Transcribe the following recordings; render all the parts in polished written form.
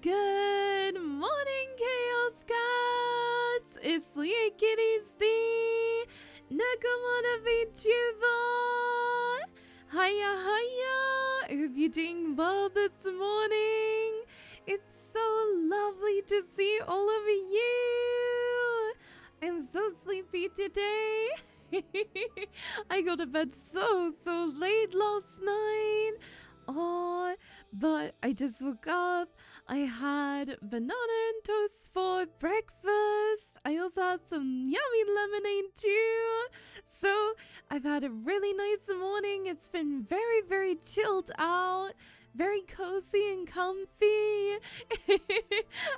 Good morning, Chaos Cats! It's Leahkitties, the Nekomata VTuber! Hiya, hiya! I hope you're doing well this morning. It's so lovely to see all of you. I'm so sleepy today. I got to bed so late last night. Oh, but I just woke up. I had banana and toast for breakfast. I also had some yummy lemonade too. So I've had a really nice morning. It's been very chilled out. Very cozy and comfy.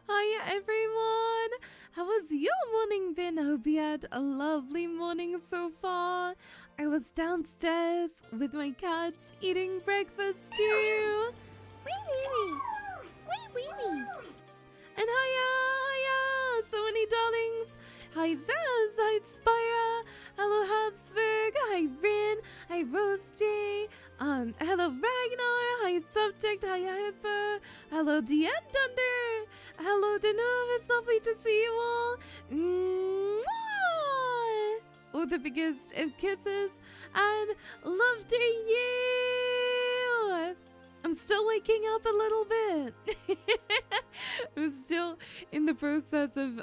Hi everyone. How was your morning been? I hope you had a lovely morning so far. I was downstairs with my cats eating breakfast too. And hiya, so many darlings. Hi there, hi Spira. Hello Habsburg. Hi Rin. Hi Roasty. Hello Ragnar. Hi Subject. Hi Hyper. Hello DN Thunder. Hello Denov. It's lovely to see you all. Mwah! All the biggest of kisses and love to you. I'm still waking up a little bit. I'm still in the process of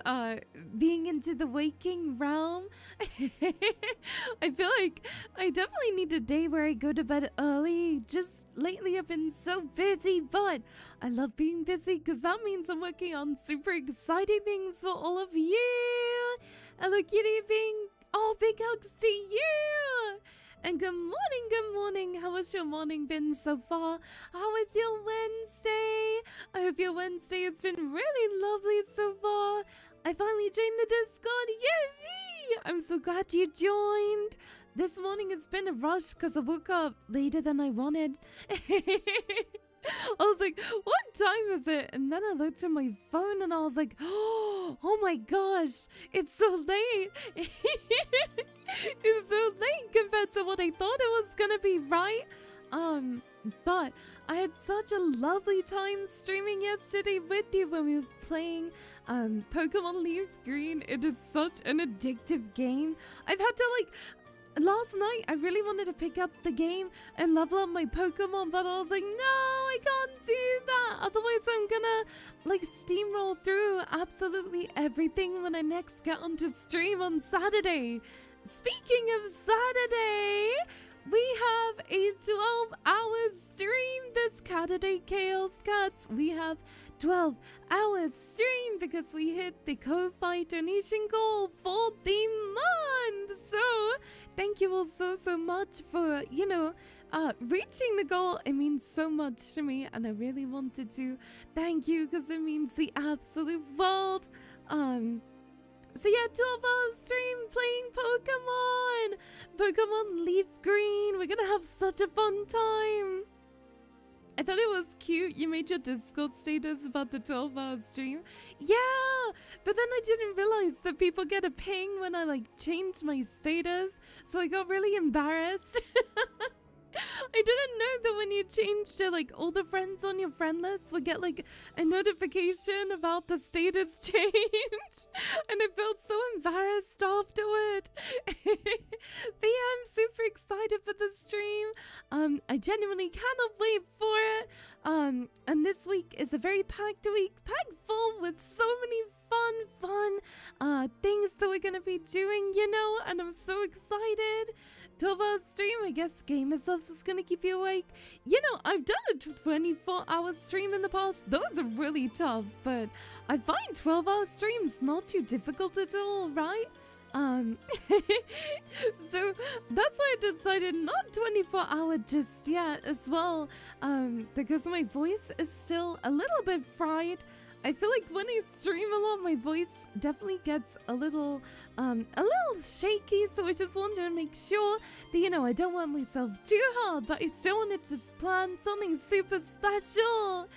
being into the waking realm. I feel like I definitely need a day where I go to bed early. Just lately I've been so busy, but I love being busy because that means I'm working on super exciting things for all of you. Hello Kitty Pink. Oh, big hugs to you. And good morning. How has your morning been so far? How was your Wednesday? I hope your Wednesday has been really lovely so far. I finally joined the Discord. Yay! I'm so glad you joined. This morning has been a rush because I woke up later than I wanted. I was like, what time is it? And then I looked at my phone and I was like, oh my gosh, it's so late. It's so late compared to what I thought it was gonna be, right? But I had such a lovely time streaming yesterday with you when we were playing Pokemon Leaf Green. It is such an addictive game. I've had to last night, I really wanted to pick up the game and level up my Pokemon, but I was like, no, I can't do that. Otherwise, I'm gonna, steamroll through absolutely everything when I next get onto stream on Saturday. Speaking of Saturday, we have a 12-hour stream this Saturday, Chaos Cats. We have 12 hours stream because we hit the Ko-Fi donation goal for the month. So thank you all so much for, reaching the goal. It means so much to me and I really wanted to thank you because it means the absolute world. So yeah, 12-hour stream playing Pokemon Leaf Green. We're gonna have such a fun time. I thought it was cute. You made your Discord status about the 12-hour stream. Yeah, but then I didn't realize that people get a ping when I change my status. So I got really embarrassed. I didn't know that when you changed it, all the friends on your friend list would get a notification about the status change. And I felt so embarrassed afterward. But yeah, I'm super excited for the stream. I genuinely cannot wait for it. And this week is a very packed week, packed full with so many fun things that we're gonna be doing, and I'm so excited. 12-hour stream, I guess Game Yourselves is gonna keep you awake. I've done a 24-hour stream in the past. Those are really tough, but I find 12-hour streams not too difficult at all, right? So that's why I decided not 24-hour just yet as well, because my voice is still a little bit fried. I feel like when I stream a lot, my voice definitely gets a little shaky, so I just wanted to make sure that, I don't want myself too hard, but I still wanted to plan something super special.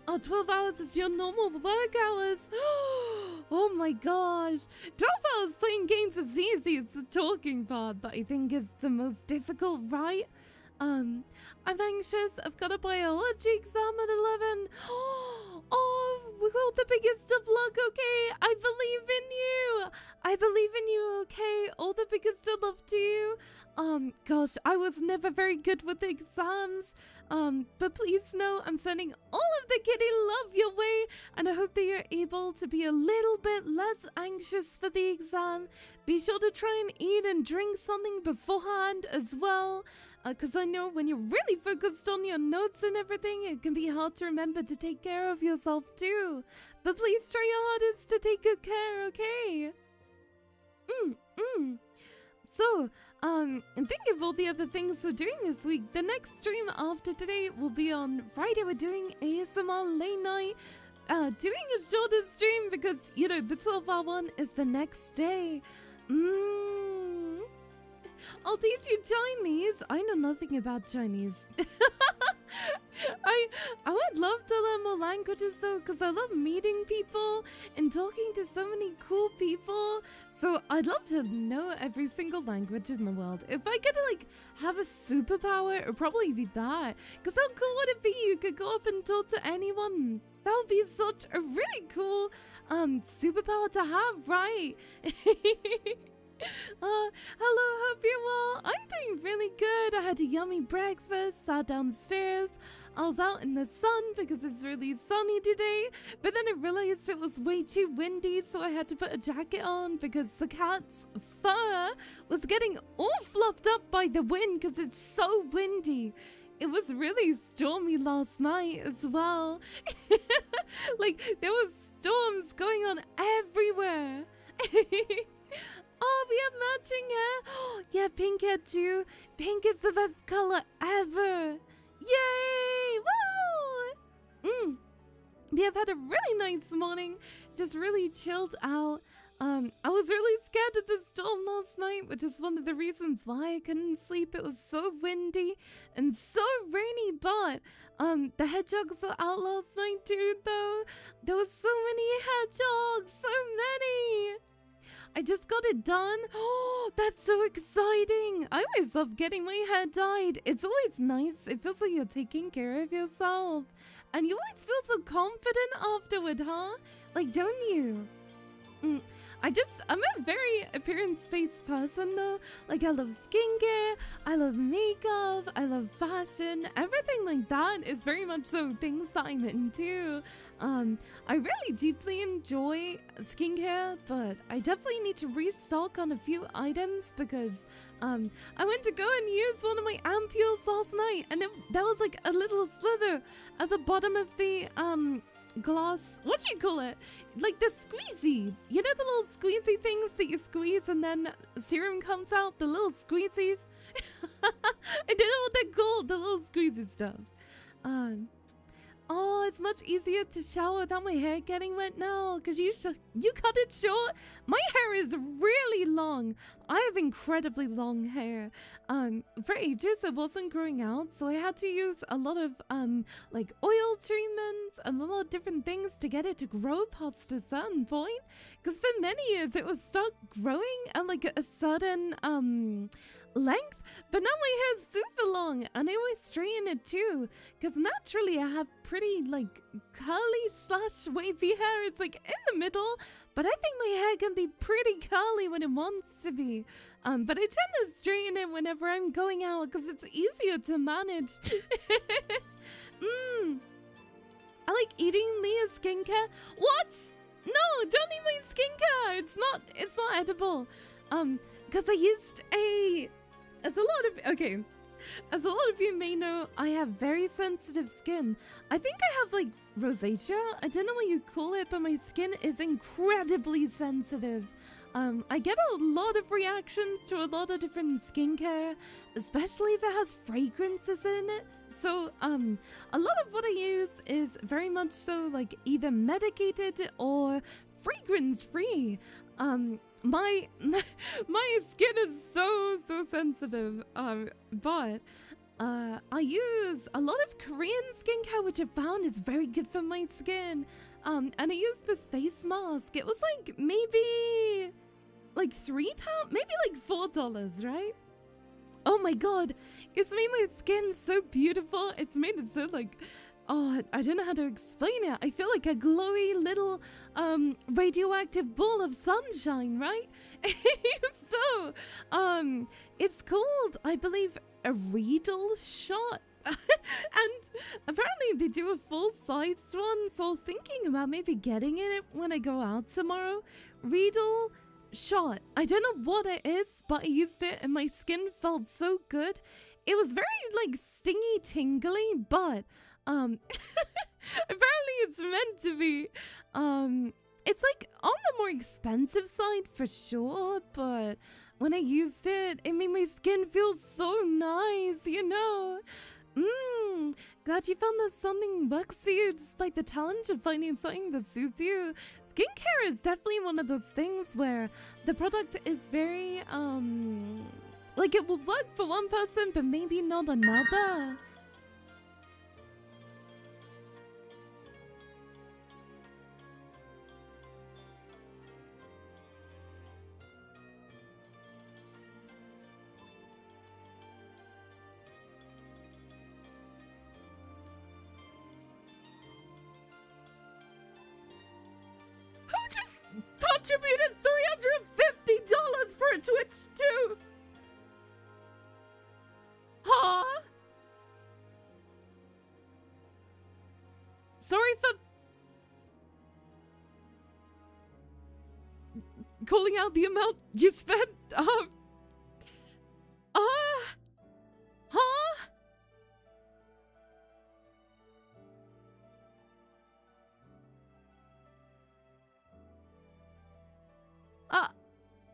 Oh, 12 hours is your normal work hours. Oh my gosh. 12 hours playing games is easy. It's the talking part that I think is the most difficult, right? I'm anxious. I've got a biology exam at 11. Oh, with all the biggest of luck, okay? I believe in you. I believe in you, okay? All the biggest of love to you. Gosh, I was never very good with exams. But please know I'm sending all of the kitty love your way, and I hope that you're able to be a little bit less anxious for the exam. Be sure to try and eat and drink something beforehand as well. Because I know when you're really focused on your notes and everything, it can be hard to remember to take care of yourself too. But please try your hardest to take good care, okay? So, and think of all the other things we're doing this week. The next stream after today will be on Friday. We're doing ASMR late night. Doing a shorter stream because, you know, the 12-hour one is the next day. I'll teach you Chinese. I know nothing about Chinese. I would love to learn more languages though, because I love meeting people and talking to so many cool people. So I'd love to know every single language in the world. If I could like have a superpower, it would probably be that. Because how cool would it be? You could go up and talk to anyone. That would be such a really cool superpower to have, right? Hello, hope you're well. I'm doing really good. I had a yummy breakfast, sat downstairs. I was out in the sun because it's really sunny today, but then I realized it was way too windy, so I had to put a jacket on because the cat's fur was getting all fluffed up by the wind because it's so windy. It was really stormy last night as well. Like, there was storms going on everywhere. Oh, we have matching hair. Yeah, pink hair too. Pink is the best color ever. Yay! Woo! We have had a really nice morning. Just really chilled out. I was really scared of the storm last night, which is one of the reasons why I couldn't sleep. It was so windy and so rainy, but the hedgehogs were out last night too, though. There were so many hedgehogs, so many. I just got it done. Oh, that's so exciting. I always love getting my hair dyed. It's always nice. It feels like you're taking care of yourself. And you always feel so confident afterward, huh? Like, don't you? I'm a very appearance-based person though. Like, I love skincare, I love makeup, I love fashion, everything like that is very much so things that I'm into. I really deeply enjoy skincare, but I definitely need to restock on a few items because I went to go and use one of my ampules last night and that was like a little slither at the bottom of the glass, what do you call it? Like the squeezy. You know the little squeezy things that you squeeze and then serum comes out? The little squeezies? I don't know what they're called, the little squeezy stuff. Oh, it's much easier to shower without my hair getting wet now because you cut it short. My hair is really long. I have incredibly long hair. For ages it wasn't growing out, so I had to use a lot of like oil treatments and a lot of different things to get it to grow past a certain point. Because for many years it was stuck growing at like a certain length, but now my hair's super long and I always straighten it too because naturally I have pretty like curly / wavy hair. It's like in the middle, but I think my hair can be pretty curly when it wants to be. But I tend to straighten it whenever I'm going out because it's easier to manage. I like eating Leah's skincare. What? No, don't eat my skincare. It's not edible. Because I used as a lot of you may know, I have very sensitive skin. I think I have like rosacea. I don't know what you call it, but my skin is incredibly sensitive. I get a lot of reactions to a lot of different skincare, especially that has fragrances in it. So, a lot of what I use is very much so like either medicated or fragrance-free. My skin is so sensitive, but I use a lot of Korean skincare, which I found is very good for my skin. And I used this face mask. It was like maybe like £3, maybe like $4, right? Oh my god, it's made my skin so beautiful. It's made it so like Oh, I don't know how to explain it. I feel like a glowy little radioactive ball of sunshine, right? So, it's called, I believe, a Riedel shot. And apparently they do a full-sized one, so I was thinking about maybe getting it when I go out tomorrow. Riedel shot. I don't know what it is, but I used it and my skin felt so good. It was very, like, stingy, tingly, but apparently it's meant to be. It's like on the more expensive side for sure, but when I used it, it made my skin feel so nice, you know. Glad you found that something works for you despite the challenge of finding something that suits you. Skincare is definitely one of those things where the product is very, like it will work for one person, but maybe not another. Who just contributed $350 for a Twitch too? Huh? Sorry for calling out the amount you spent. Huh?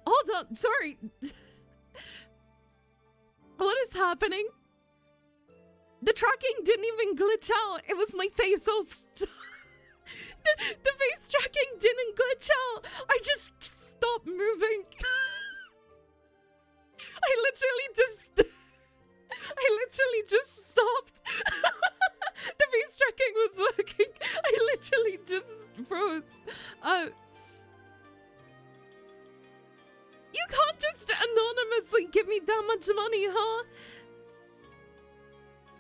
Hold on, sorry. What is happening? The tracking didn't even glitch out. It was my face all the face tracking didn't glitch out. I just stopped moving. I literally just stopped. The face tracking was working. I literally just froze. You can't just anonymously give me that much money, huh?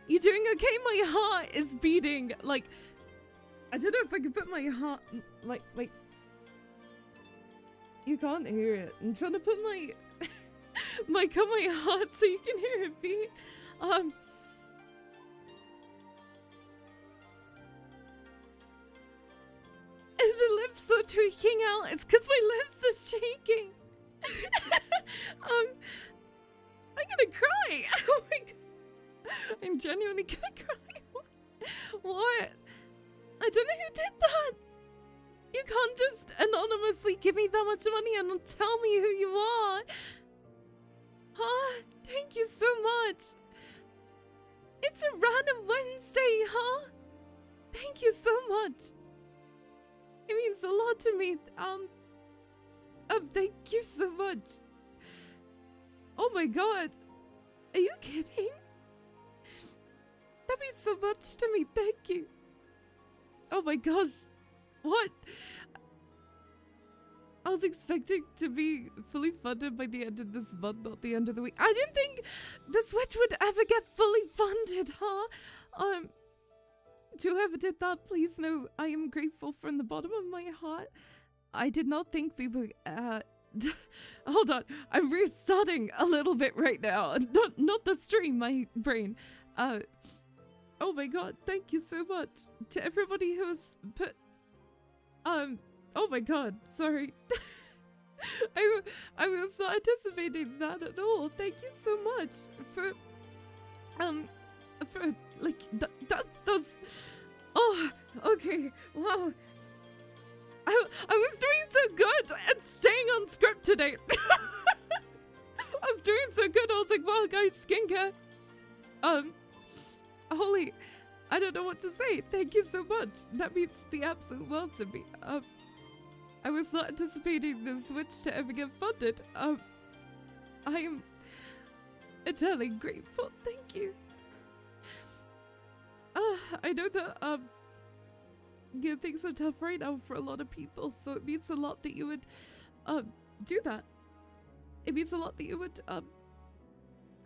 You doing okay? My heart is beating. Like, I don't know if I can put my heart, like, you can't hear it. I'm trying to put my mic on my heart so you can hear it beat. And the lips are tweaking out. It's because my lips are shaking. I'm gonna cry. Oh my god. I'm genuinely gonna cry. What? I don't know who did that. You can't just anonymously give me that much money and not tell me who you are. Huh? Thank you so much. It's a random Wednesday, huh? Thank you so much. It means a lot to me. Thank you so much. Oh my god. Are you kidding? That means so much to me. Thank you. Oh my gosh. What? I was expecting to be fully funded by the end of this month, not the end of the week. I didn't think the Switch would ever get fully funded, huh? To whoever did that, please know I am grateful from the bottom of my heart. I did not think we would, hold on. I'm restarting a little bit right now. Not the stream, my brain. Oh my god, thank you so much. To everybody who's put, oh my god, sorry. I was not anticipating that at all. Thank you so much for like, those, oh, okay, wow. I was doing so good and staying on script today. I was doing so good. I was like, wow, guys, skincare. Holy, I don't know what to say. Thank you so much. That means the absolute world to me. I was not anticipating the Switch to ever get funded. I am eternally grateful. Thank you. I know that, yeah, things are tough right now for a lot of people, so it means a lot that you would, do that. It means a lot that you would,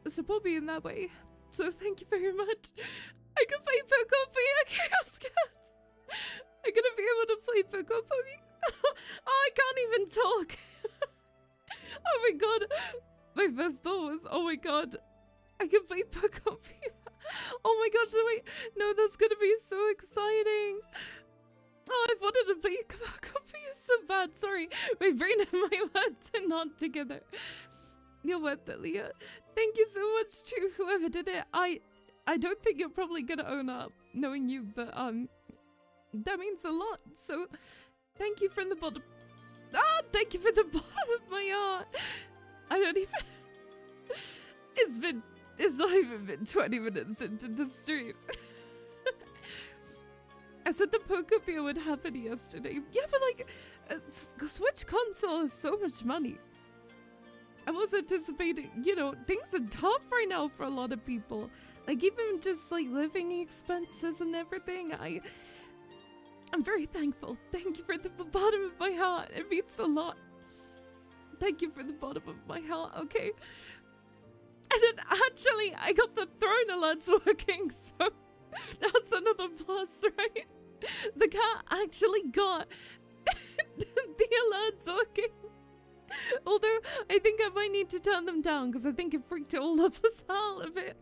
support me in that way. So thank you very much. I can play Pokopia Chaos Cats. I'm gonna be able to play Pokopia. Oh, I can't even talk. Oh my god. My first thought was, oh my god, I can play Pokopia. Oh my gosh, wait. No, that's gonna be so exciting. Oh, I've wanted to play Pokopia so bad. Sorry, my brain and my words are not together. You're worth it, Leah. Thank you so much to whoever did it. I don't think you're probably gonna own up, knowing you, but that means a lot. So, thank you from the bottom. Ah, thank you from the bottom of my heart. I don't even. It's not even been 20 minutes into the stream. I said the Pokopia would happen yesterday. Yeah, but like, Switch console is so much money. I was anticipating, you know, things are tough right now for a lot of people. Like, even just like living expenses and everything. I'm very thankful. Thank you from the bottom of my heart. It means a lot. Thank you from the bottom of my heart, okay? And then actually, I got the throne alerts working, so that's another plus, right? The cat actually got the alerts working. Although, I think I might need to turn them down, because I think it freaked all of us out a bit.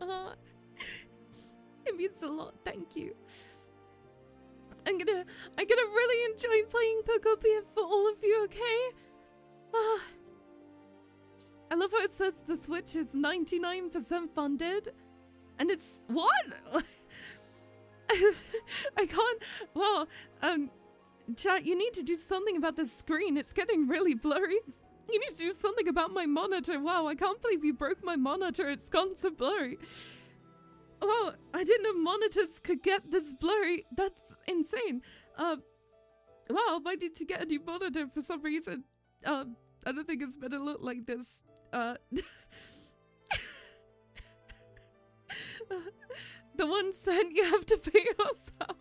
It means a lot, thank you. I'm gonna really enjoy playing Pokopia for all of you, okay? I love how it says the Switch is 99% funded. And it's what? I can't. Well, chat, you need to do something about this screen. It's getting really blurry. You need to do something about my monitor. Wow, I can't believe you broke my monitor. It's gone so blurry. Oh, I didn't know monitors could get this blurry. That's insane. Wow, I might need to get a new monitor for some reason. I don't think it's better look like this. The 1 cent you have to pay yourself.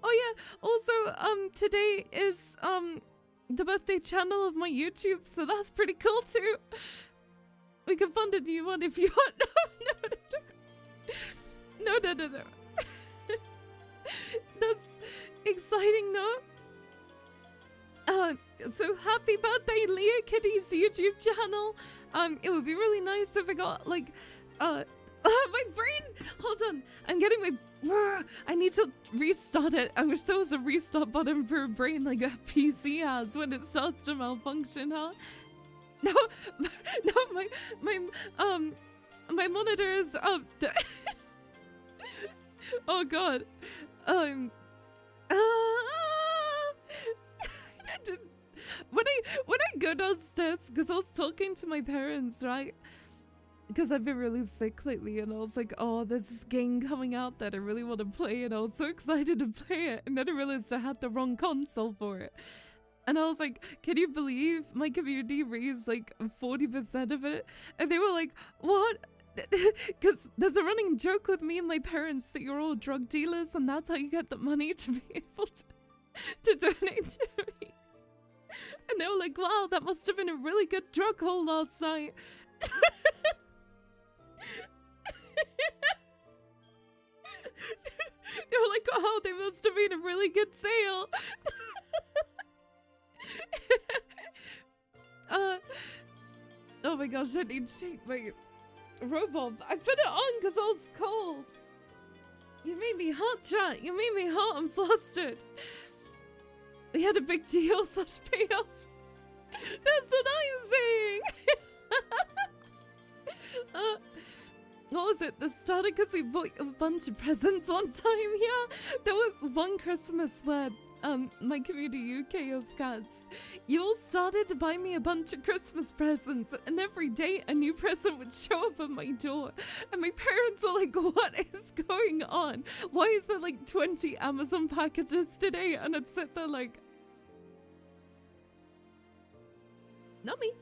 Oh yeah, also, today is, the birthday channel of my YouTube, so that's pretty cool too. We can fund a new one if you want. No. That's exciting, no? So happy birthday, Leahkitties YouTube channel. It would be really nice if I got, like, my brain! Hold on, I'm getting my... I need to restart it. I wish there was a restart button for a brain like a PC has when it starts to malfunction, huh? No, my monitor is up. Oh god. When I go downstairs, because I was talking to my parents, right? Because I've been really sick lately, and I was like, oh, there's this game coming out that I really want to play, and I was so excited to play it, and then I realized I had the wrong console for it. And I was like, can you believe my community raised like 40% of it? And they were like, what? Because there's a running joke with me and my parents that you're all drug dealers, and that's how you get the money to be able to donate to me. And they were like, wow, that must have been a really good drug haul last night. They were like, oh, they must have made a really good sale. Oh my gosh, I need to take my robe off. I put it on because I was cold. You made me hot, chat. You made me hot and flustered. We had a big deal, such payoff. That's amazing. What was it? The starter because we bought a bunch of presents on time. Yeah, there was one Christmas where my community Chaos Cats, you all started to buy me a bunch of Christmas presents, and every day a new present would show up at my door, and my parents were like, what is going on? Why is there like 20 Amazon packages today? And I'd sit there like, not me.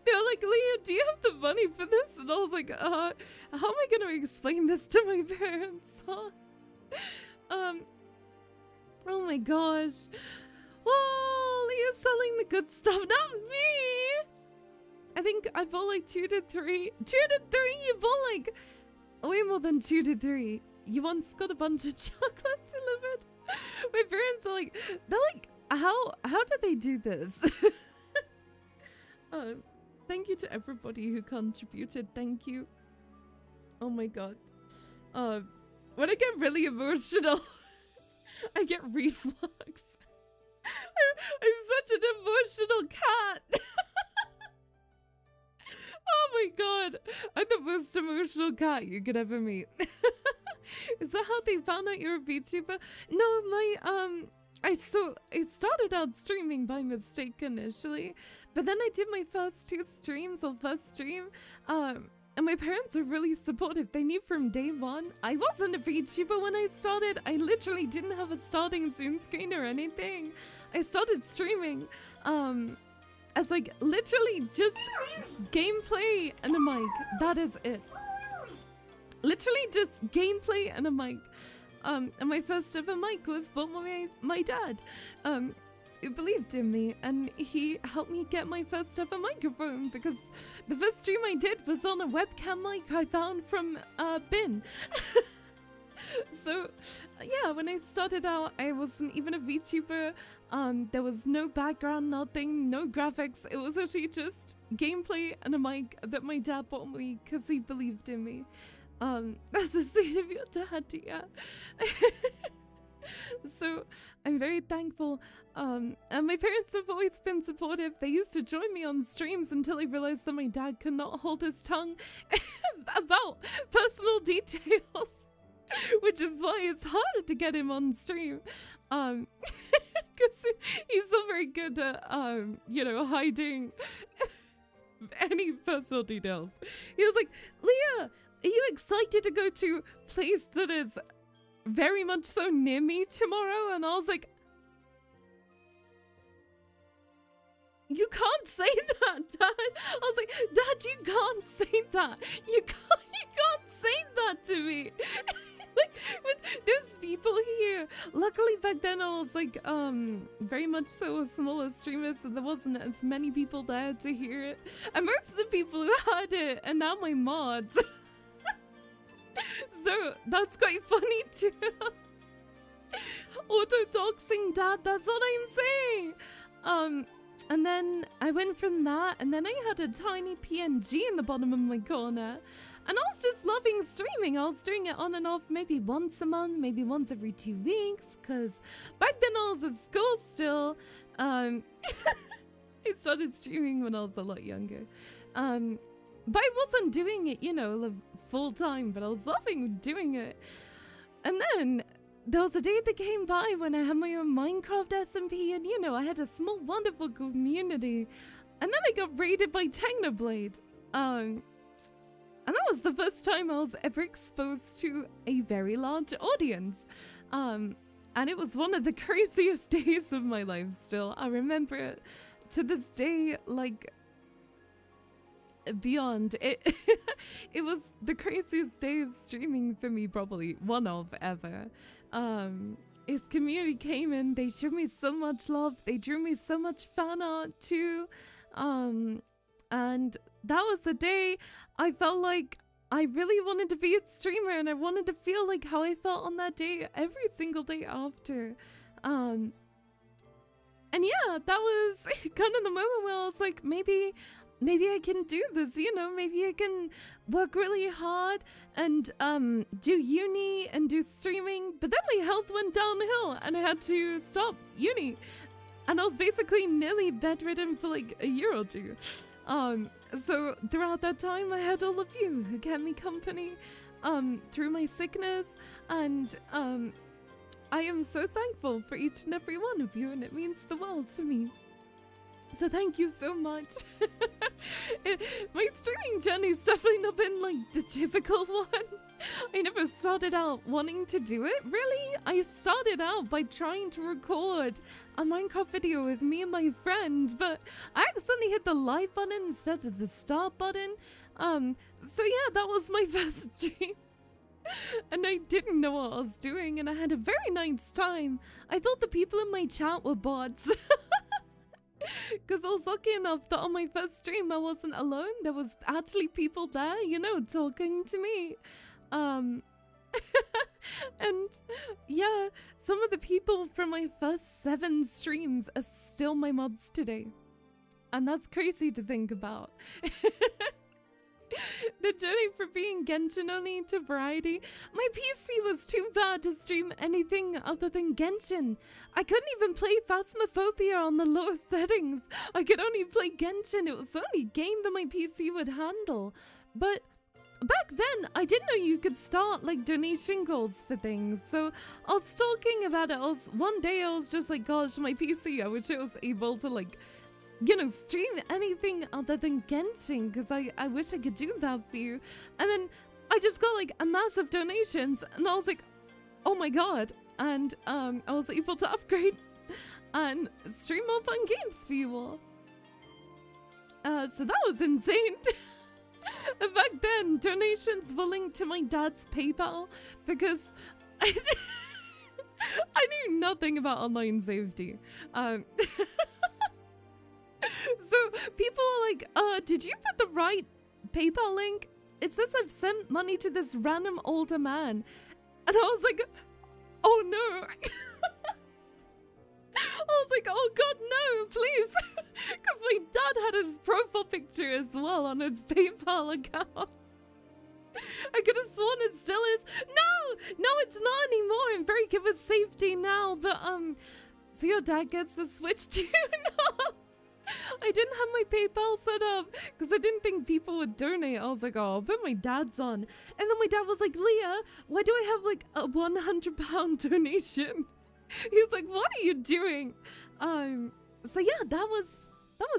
They were like, Leah, do you have the money for this? And I was like, how am I going to explain this to my parents, huh? Oh my gosh. Oh, Leah's selling the good stuff, not me! I think I bought like 2 to 3. 2 to 3, you bought like way more than 2 to 3. You once got a bunch of chocolate delivered. My parents are like, they're like, how do they do this? Thank you to everybody who contributed. Thank you. Oh my god. When I get really emotional, I get reflux. I'm such an emotional cat. Oh my god. I'm the most emotional cat you could ever meet. Is that how they found out you're a VTuber? No, I started out streaming by mistake initially, but then I did my first 2 streams or first stream, and my parents were really supportive. They knew from day one. I wasn't a VTuber when I started. I literally didn't have a starting Zoom screen or anything. I started streaming, as like literally just gameplay and a mic. That is it. Literally just gameplay and a mic. And my first ever mic was bought by my dad, who believed in me, and he helped me get my first ever microphone because the first stream I did was on a webcam mic I found from a bin. So yeah, when I started out, I wasn't even a VTuber. There was no background, nothing, no graphics. It was actually just gameplay and a mic that my dad bought me because he believed in me. That's the state of your dad, yeah. So I'm very thankful. And my parents have always been supportive. They used to join me on streams until I realized that my dad could not hold his tongue about personal details, which is why it's harder to get him on stream. Because he's not very good at, you know, hiding any personal details. He was like, Leah, are you excited to go to a place that is very much so near me tomorrow? And I was like, you can't say that, Dad. I was like, Dad, you can't say that. You can't say that to me. Like, there's people here. Luckily back then I was like, very much so a smaller streamer, so there wasn't as many people there to hear it. And most of the people who heard it are now my mods. So that's quite funny too. Auto-doxing Dad, that's what I'm saying. And then I went from that, and then I had a tiny PNG in the bottom of my corner. And I was just loving streaming. I was doing it on and off, maybe once a month, maybe once every 2 weeks, because back then I was at school still. I started streaming when I was a lot younger. But I wasn't doing it, you know, full time, but I was loving doing it. And then there was a day that came by when I had my own Minecraft SMP, and you know, I had a small, wonderful community. And then I got raided by Technoblade. And that was the first time I was ever exposed to a very large audience. And it was one of the craziest days of my life still. I remember it to this day, like, beyond it. It was the craziest day of streaming for me, probably one of ever. His community came in, they showed me so much love, they drew me so much fan art too, and that was the day I felt like I really wanted to be a streamer, and I wanted to feel like how I felt on that day every single day after. And yeah, that was kind of the moment where I was like, maybe I can do this, you know, maybe I can work really hard and do uni and do streaming. But then my health went downhill and I had to stop uni. And I was basically nearly bedridden for like a year or 2. So throughout that time, I had all of you who kept me company through my sickness. And I am so thankful for each and every one of you, and it means the world to me. So thank you so much. My streaming journey's definitely not been like the typical one. I never started out wanting to do it, really. I started out by trying to record a Minecraft video with me and my friend, but I accidentally hit the like button instead of the start button. So yeah, that was my first stream. And I didn't know what I was doing, and I had a very nice time. I thought the people in my chat were bots. Because I was lucky enough that on my first stream I wasn't alone. There was actually people there, you know, talking to me. And yeah, some of the people from my first 7 streams are still my mods today. And that's crazy to think about. The journey from being Genshin only to variety. My PC was too bad to stream anything other than Genshin. I couldn't even play Phasmophobia on the lowest settings. I could only play Genshin. It was the only game that my PC would handle. But back then, I didn't know you could start like donation goals for things. So I was talking about it. One day I was just like, gosh, my PC, I wish I was able to like, you know, stream anything other than Genshin, because I wish I could do that for you. And then I just got like a massive donations, and I was like, oh my god. And I was able to upgrade and stream more fun games for you all. So that was insane. Back then, donations were linked to my dad's PayPal because I knew nothing about online safety. So people were like, did you put the right PayPal link? It says I've sent money to this random older man. And I was like, oh no. I was like, oh god, no, please. Because my dad had his profile picture as well on his PayPal account. I could have sworn it still is. No, it's not anymore. I'm very good with safety now. But, so your dad gets the Switch too? No. I didn't have my PayPal set up because I didn't think people would donate. I was like, oh, I'll put my dad's on. And then my dad was like, Leah, why do I have like a £100 donation? He was like, what are you doing? So yeah, that was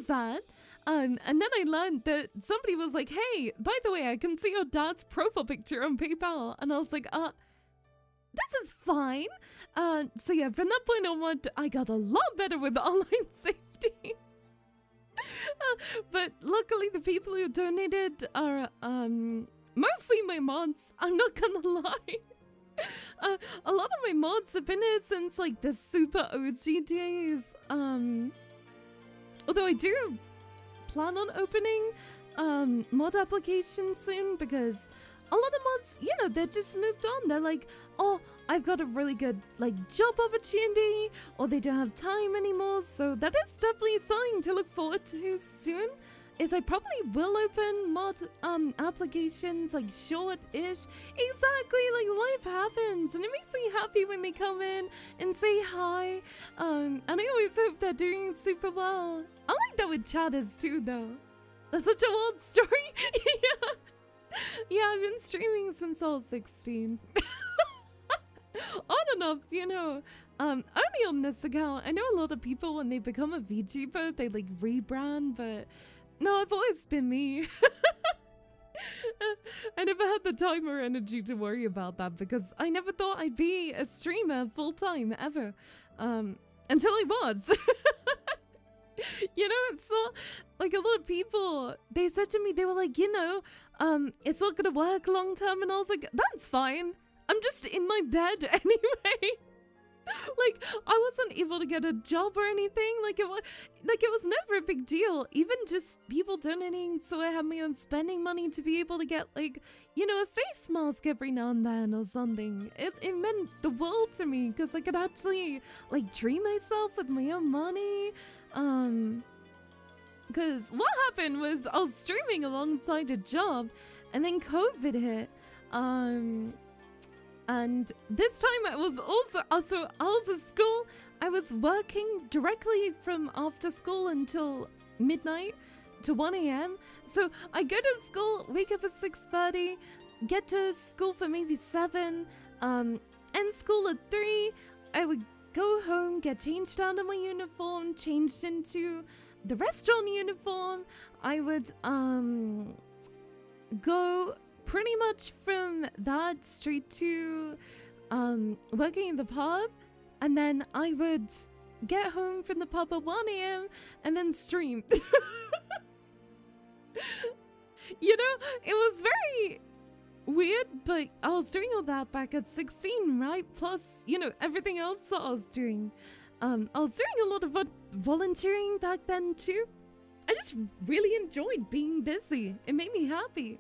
that. And then I learned that somebody was like, hey, by the way, I can see your dad's profile picture on PayPal. And I was like, this is fine. So yeah, from that point onward, I got a lot better with online safety. But luckily the people who donated are mostly my mods. I'm not gonna lie. A lot of my mods have been here since like the super OG days. Although I do plan on opening mod applications soon, because a lot of mods, you know, they just moved on. They're like, oh, I've got a really good like job opportunity, or they don't have time anymore. So that is definitely something to look forward to soon. Is I probably will open mod applications like short-ish. Exactly, like life happens, and it makes me happy when they come in and say hi. And I always hope they're doing super well. I like that with chatters too, though. That's such a wild story. Yeah, I've been streaming since I was 16. On and off, you know. Only on this account. I know a lot of people, when they become a VTuber, they like rebrand, but no, I've always been me. I never had the time or energy to worry about that, because I never thought I'd be a streamer full-time, ever. Until I was. You know, it's not like a lot of people, they said to me, they were like, you know, it's not gonna work long term, and I was like, that's fine. I'm just in my bed anyway. Like, I wasn't able to get a job or anything. Like it was never a big deal. Even just people donating so I have my own spending money to be able to get, like, you know, a face mask every now and then or something. It meant the world to me, because I could actually like treat myself with my own money. Because what happened was I was streaming alongside a job, and then COVID hit. And this time I was also I was at school. I was working directly from after school until midnight to 1 a.m. So I go to school, wake up at 6:30, get to school for maybe 7, end school at 3. I would go home, get changed out of my uniform, changed into the restaurant uniform. I would go pretty much from that straight to working in the pub, and then I would get home from the pub at 1 a.m. and then stream. You know, it was very weird, but I was doing all that back at 16, right? Plus, you know, everything else that I was doing. I was doing a lot of volunteering back then too. I just really enjoyed being busy. It made me happy.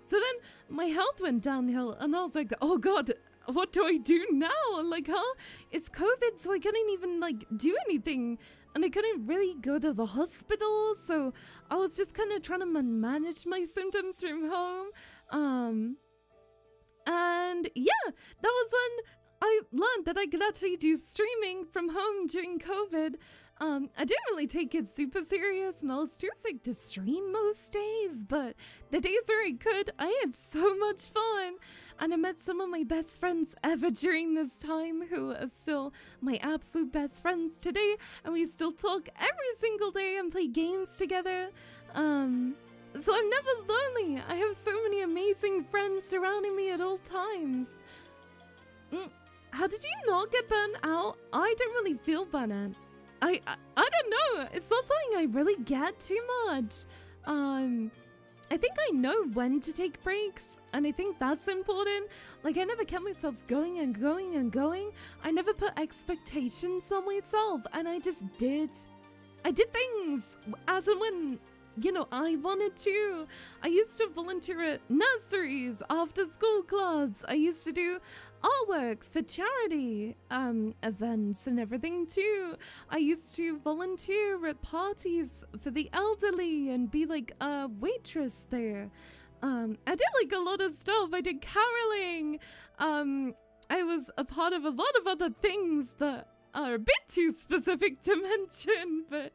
So then my health went downhill, and I was like, oh god, what do I do now? Like, huh? It's COVID, so I couldn't even, like, do anything. And I couldn't really go to the hospital, so I was just kind of trying to manage my symptoms from home. And yeah, that was when I learned that I could actually do streaming from home during COVID. I didn't really take it super serious, and I was too sick to stream most days, but the days where I could, I had so much fun. And I met some of my best friends ever during this time, who are still my absolute best friends today, and we still talk every single day and play games together. So I'm never lonely. I have so many amazing friends surrounding me at all times. How did you not get burnt out? I don't really feel burnt out. I don't know. It's not something I really get too much. I think I know when to take breaks, and I think that's important. Like, I never kept myself going and going and going. I never put expectations on myself, and I just did. I did things as and when, you know, I wanted to. I used to volunteer at nurseries, after school clubs. I used to do artwork for charity events and everything too. I used to volunteer at parties for the elderly and be like a waitress there. I did like a lot of stuff. I did caroling. I was a part of a lot of other things that are a bit too specific to mention, but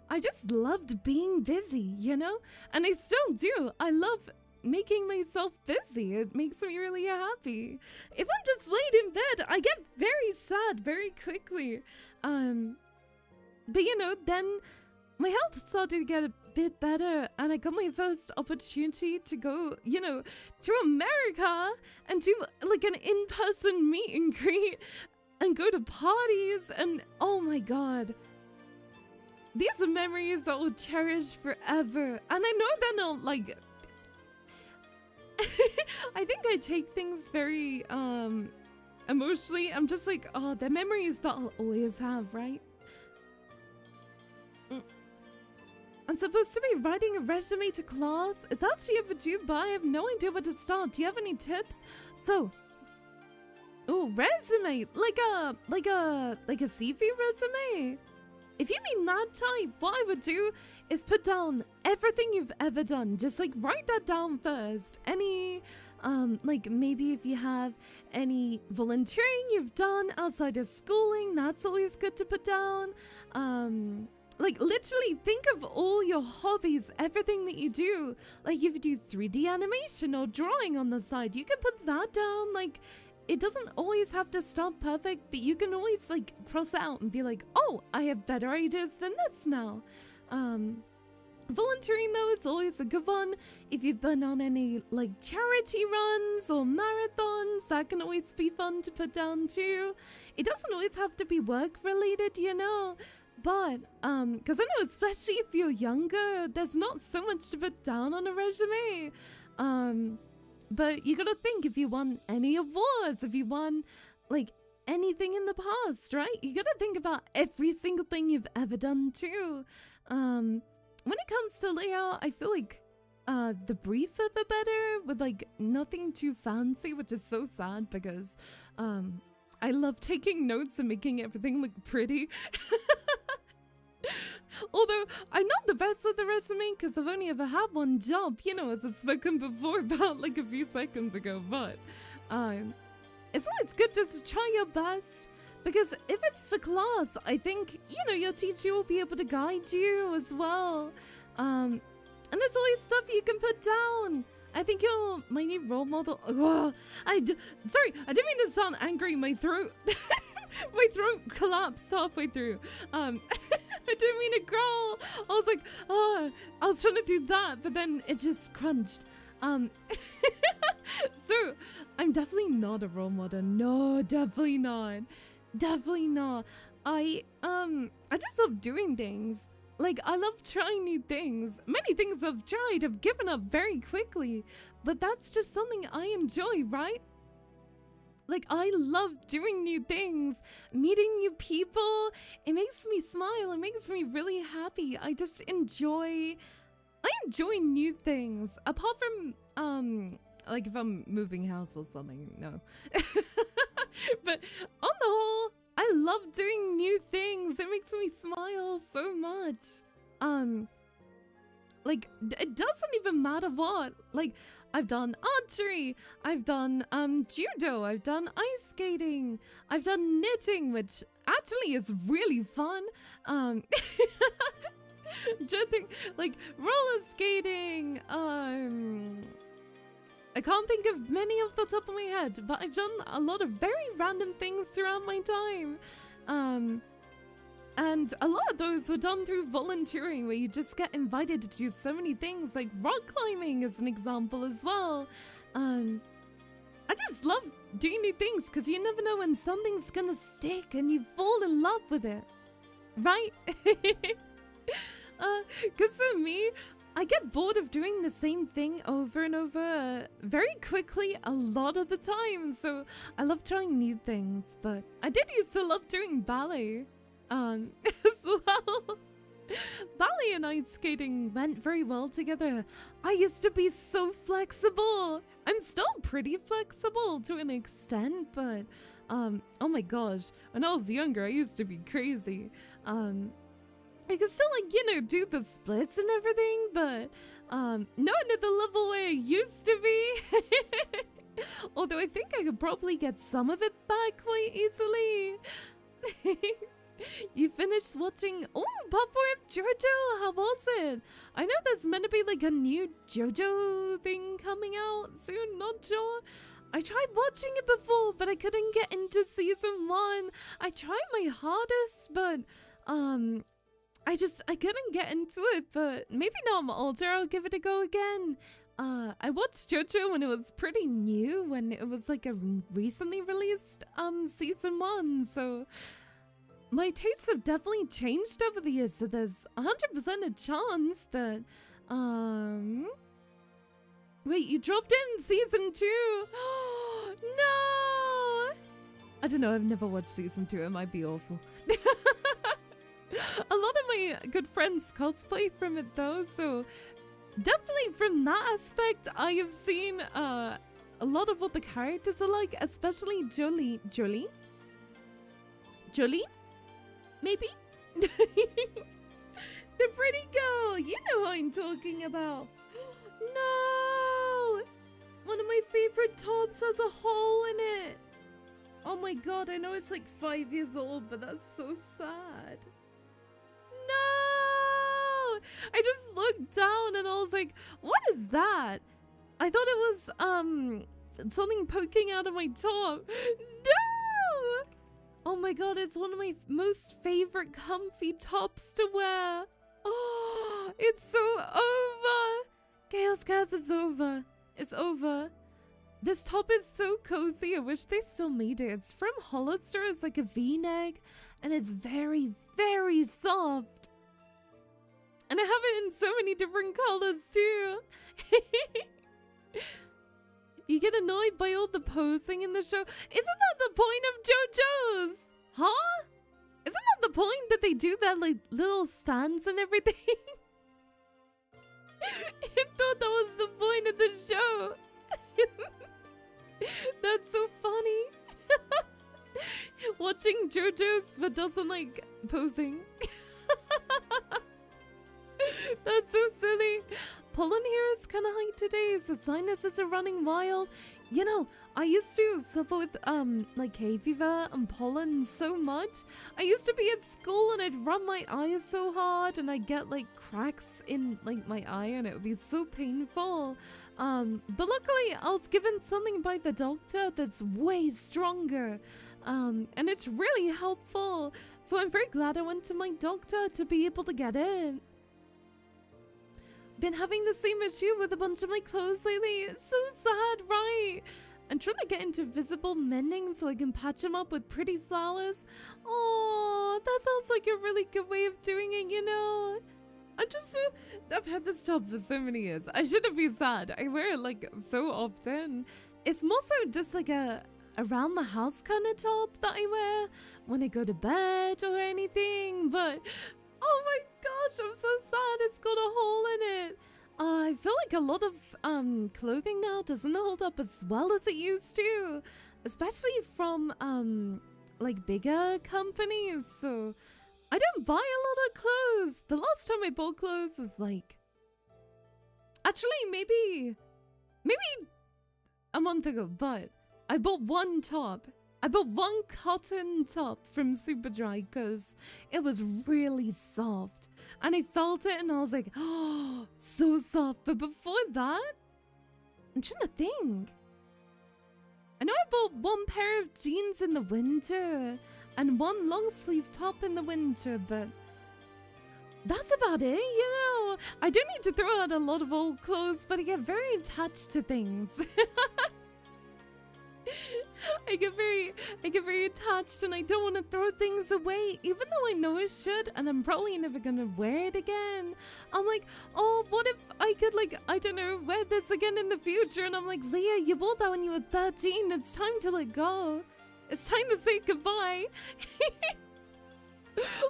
I just loved being busy, you know? And I still do. I love making myself busy. It makes me really happy. If I'm just laid in bed, I get very sad very quickly. But you know, then my health started to get a bit better, and I got my first opportunity to go, you know, to America and do like an in-person meet and greet and go to parties, and oh my god. These are memories that will cherish forever. And I know they're not like I think I take things very emotionally. I'm just like, oh, they're memories that I'll always have, right? I'm supposed to be writing a resume to class. It's actually overdue, but I have no idea where to start. Do you have any tips? So, oh, resume, like a CV resume. If you mean that type, what I would do is put down everything you've ever done. Just like write that down first. Any, like maybe if you have any volunteering you've done outside of schooling, that's always good to put down. Like literally think of all your hobbies, everything that you do. Like if you do 3D animation or drawing on the side, you can put that down. Like, it doesn't always have to start perfect, but you can always like cross out and be like, oh, I have better ideas than this now. Volunteering though is always a good one. If you've been on any like charity runs or marathons, that can always be fun to put down too. It doesn't always have to be work related, you know, but because I know especially if you're younger, there's not so much to put down on a resume. But you gotta think, if you won any awards, if you won, like, anything in the past, right? You gotta think about every single thing you've ever done, too. When it comes to layout, I feel like, the briefer the better, with, like, nothing too fancy, which is so sad, because, I love taking notes and making everything look pretty. Although, I'm not the best at the resume because I've only ever had one job, you know, as I've spoken before about like a few seconds ago, but it's always good just to try your best, because if it's for class, I think, you know, your teacher will be able to guide you as well. And there's always stuff you can put down. I think you're my new role model. Oh, sorry, I didn't mean to sound angry. My throat, my throat collapsed halfway through. I didn't mean to growl. I was like, oh, I was trying to do that, but then it just crunched. So I'm definitely not a role model. No, definitely not. Definitely not. I just love doing things. Like, I love trying new things. Many things I've tried, I've given up very quickly, but that's just something I enjoy, right? Like, I love doing new things, meeting new people. It makes me smile. It makes me really happy. I just enjoy I enjoy new things. Apart from, like if I'm moving house or something, no. But on the whole, I love doing new things. It makes me smile so much. Like, it doesn't even matter what. Like, I've done archery, I've done, judo, I've done ice skating, I've done knitting, which actually is really fun. Just think, like, roller skating, I can't think of many off the top of my head, but I've done a lot of very random things throughout my time. And a lot of those were done through volunteering, where you just get invited to do so many things, like rock climbing is an example as well. I just love doing new things because you never know when something's gonna stick and you fall in love with it, right? Because for me, I get bored of doing the same thing over and over very quickly a lot of the time, so I love trying new things. But I did used to love doing ballet. As well. Ballet and ice skating went very well together. I used to be so flexible. I'm still pretty flexible to an extent, but oh my gosh, when I was younger I used to be crazy. I could still, like, you know, do the splits and everything, but not at the level where I used to be. Although I think I could probably get some of it back quite easily. You finished watching Part 4 of JoJo? How was it? I know there's meant to be like a new JoJo thing coming out soon, not sure. I tried watching it before, but I couldn't get into season 1. I tried my hardest, but I couldn't get into it. But maybe now I'm older, I'll give it a go again. I watched JoJo when it was pretty new, when it was like a recently released season 1, so my tastes have definitely changed over the years, so there's 100% a chance that, wait, you dropped in season 2? No! I don't know, I've never watched season 2, it might be awful. A lot of my good friends cosplay from it though, so definitely from that aspect, I have seen, a lot of what the characters are like, especially Jolie? Maybe? The pretty girl! You know who I'm talking about! No! One of my favorite tops has a hole in it! Oh my god, I know it's like 5 years old, but that's so sad. No! I just looked down and I was like, what is that? I thought it was, something poking out of my top. No! Oh my god, it's one of my most favorite comfy tops to wear. Oh, it's so over. Chaos is over. It's over. This top is so cozy. I wish they still made it. It's from Hollister. It's like a V-neck. And it's very, very soft. And I have it in so many different colors too. You get annoyed by all the posing in the show. Isn't that the point of JoJo's? Huh? Isn't that the point that they do that, like, little stands and everything? I thought that was the point of the show. That's so funny. Watching JoJo's but doesn't like posing. That's so silly. Pollen here is kind of high today, so sinuses are running wild. You know, I used to suffer with like hay fever and pollen so much. I used to be at school and I'd rub my eyes so hard and I'd get like cracks in like my eye and it would be so painful. But luckily I was given something by the doctor that's way stronger. And it's really helpful. So I'm very glad I went to my doctor to be able to get it. Been having the same issue with a bunch of my clothes lately. It's so sad, right? I'm trying to get into visible mending so I can patch them up with pretty flowers. Oh, that sounds like a really good way of doing it, you know? I've had this top for so many years. I shouldn't be sad. I wear it like so often. It's more so just like a around the house kind of top that I wear when I go to bed or anything, but oh my gosh, I'm so sad it's got a hole in it. feel like a lot of clothing now doesn't hold up as well as it used to, especially from like bigger companies. So I don't buy a lot of clothes. The last time I bought clothes was like, actually maybe a month ago, but I bought one top. I bought one cotton top from Superdry because it was really soft. And I felt it and I was like, oh, so soft. But before that, I'm trying to think. I know I bought one pair of jeans in the winter and one long sleeve top in the winter, but that's about it, you know. I do need to throw out a lot of old clothes, but I get very attached to things. I get very attached and I don't want to throw things away, even though I know I should and I'm probably never gonna wear it again. I'm like, oh, what if I could, like, I don't know, wear this again in the future? And I'm like, Leah, you bought that when you were 13. It's time to let go. It's time to say goodbye.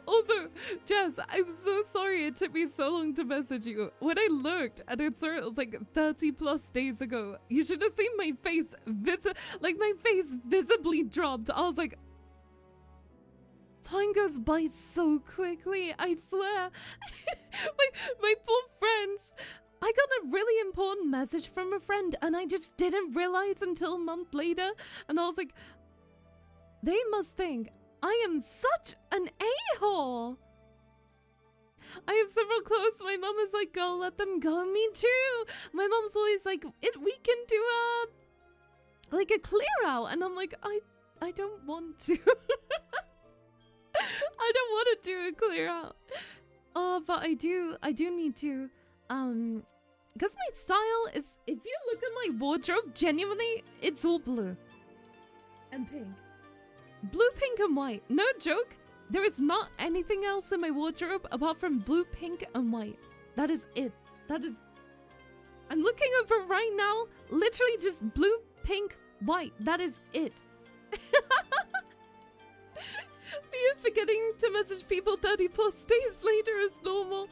Also, Jess, I'm so sorry it took me so long to message you. When I looked and I saw it was like 30 plus days ago. You should have seen my face, my face visibly dropped. I was like, time goes by so quickly, I swear. my poor friends. I got a really important message from a friend and I just didn't realize until a month later. And I was like, they must think I am such an a-hole. I have several clothes. My mom is like, go, let them go. Me too. My mom's always like, we can do a clear out. And I'm like, I don't want to. I don't want to do a clear out. Oh, but I do need to. Because my style is, if you look at my wardrobe, genuinely, it's all blue. And pink. Blue, pink, and white. No joke. There is not anything else in my wardrobe apart from blue, pink, and white. That is it. That is... I'm looking over right now. Literally just blue, pink, white. That is it. You're forgetting to message people 30 plus days later is normal.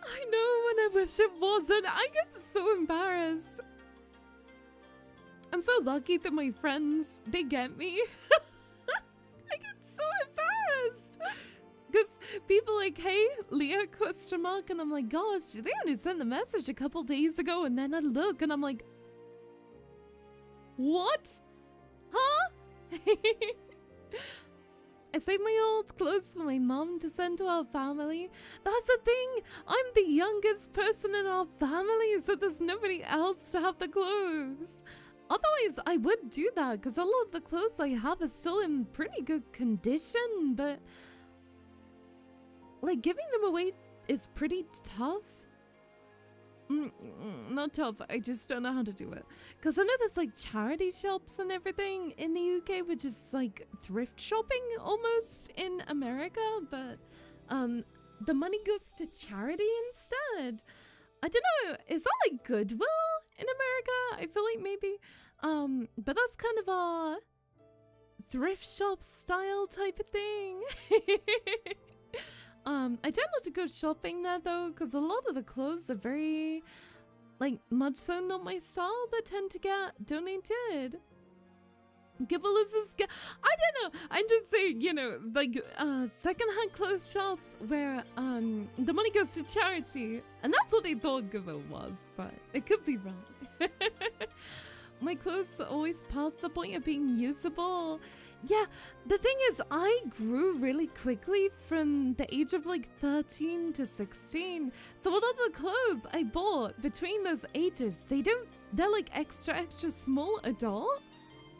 I know, and I wish it wasn't. I get so embarrassed. I'm so lucky that my friends, they get me. I get so embarrassed. Because people like, hey, Leah, ? And I'm like, gosh, they only sent the message a couple days ago. And then I look and I'm like, what? Huh? I saved my old clothes for my mom to send to our family. That's the thing. I'm the youngest person in our family, so there's nobody else to have the clothes. Otherwise, I would do that because a lot of the clothes I have are still in pretty good condition, but like giving them away is pretty tough. Not tough, I just don't know how to do it. Because I know there's like charity shops and everything in the UK, which is like thrift shopping almost in America, but the money goes to charity instead. I don't know, is that like Goodwill in America? I feel like maybe. But that's kind of a thrift shop style type of thing. I tend not to go shopping there though, because a lot of the clothes are very, like, much so not my style, that tend to get donated. Gibble is a I don't know. I'm just saying, you know, like secondhand clothes shops where the money goes to charity, and that's what I thought Gibble was, but it could be wrong. My clothes are always past the point of being usable. Yeah, the thing is, I grew really quickly from the age of like 13 to 16. So a lot of the clothes I bought between those ages, they're like extra small adult.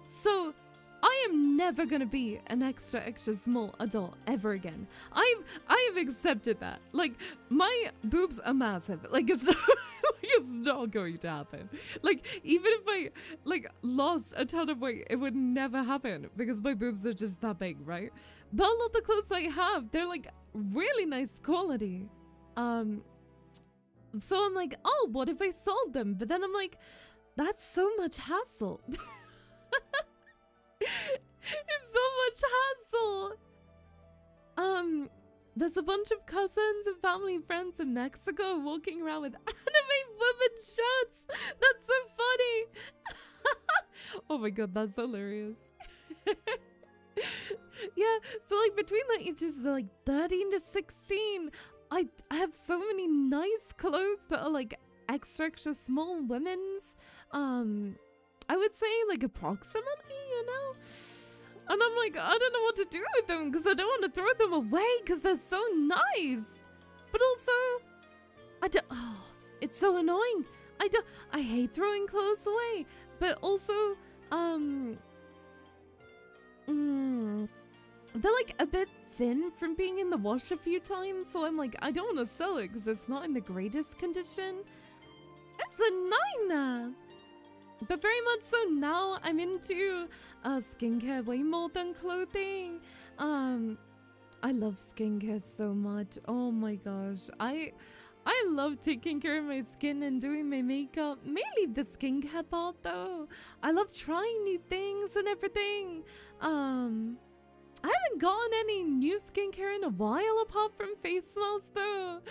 So I am never gonna be an extra small adult ever again. I have accepted that. Like, my boobs are massive. Like, it's not, it's not going to happen. Like, even if I like lost a ton of weight, it would never happen because my boobs are just that big, right? But a lot of the clothes I have, they're like really nice quality. So I'm like, oh, what if I sold them? But then I'm like, that's so much hassle. It's so much hassle. there's a bunch of cousins and family friends in Mexico walking around with anime women shirts. That's so funny. Oh my god, that's hilarious. Yeah, so like between the ages of like 13 to 16, I have so many nice clothes that are like extra small women's. I would say like approximately, you know? And I'm like, I don't know what to do with them because I don't want to throw them away because they're so nice. But also, it's so annoying. I hate throwing clothes away. But also, they're like a bit thin from being in the wash a few times. So I'm like, I don't want to sell it because it's not in the greatest condition. It's annoying that. But very much so now I'm into skincare way more than clothing. I love skincare so much. Oh my gosh. I love taking care of my skin and doing my makeup. Mainly the skincare part though. I love trying new things and everything. I haven't gotten any new skincare in a while apart from face masks though.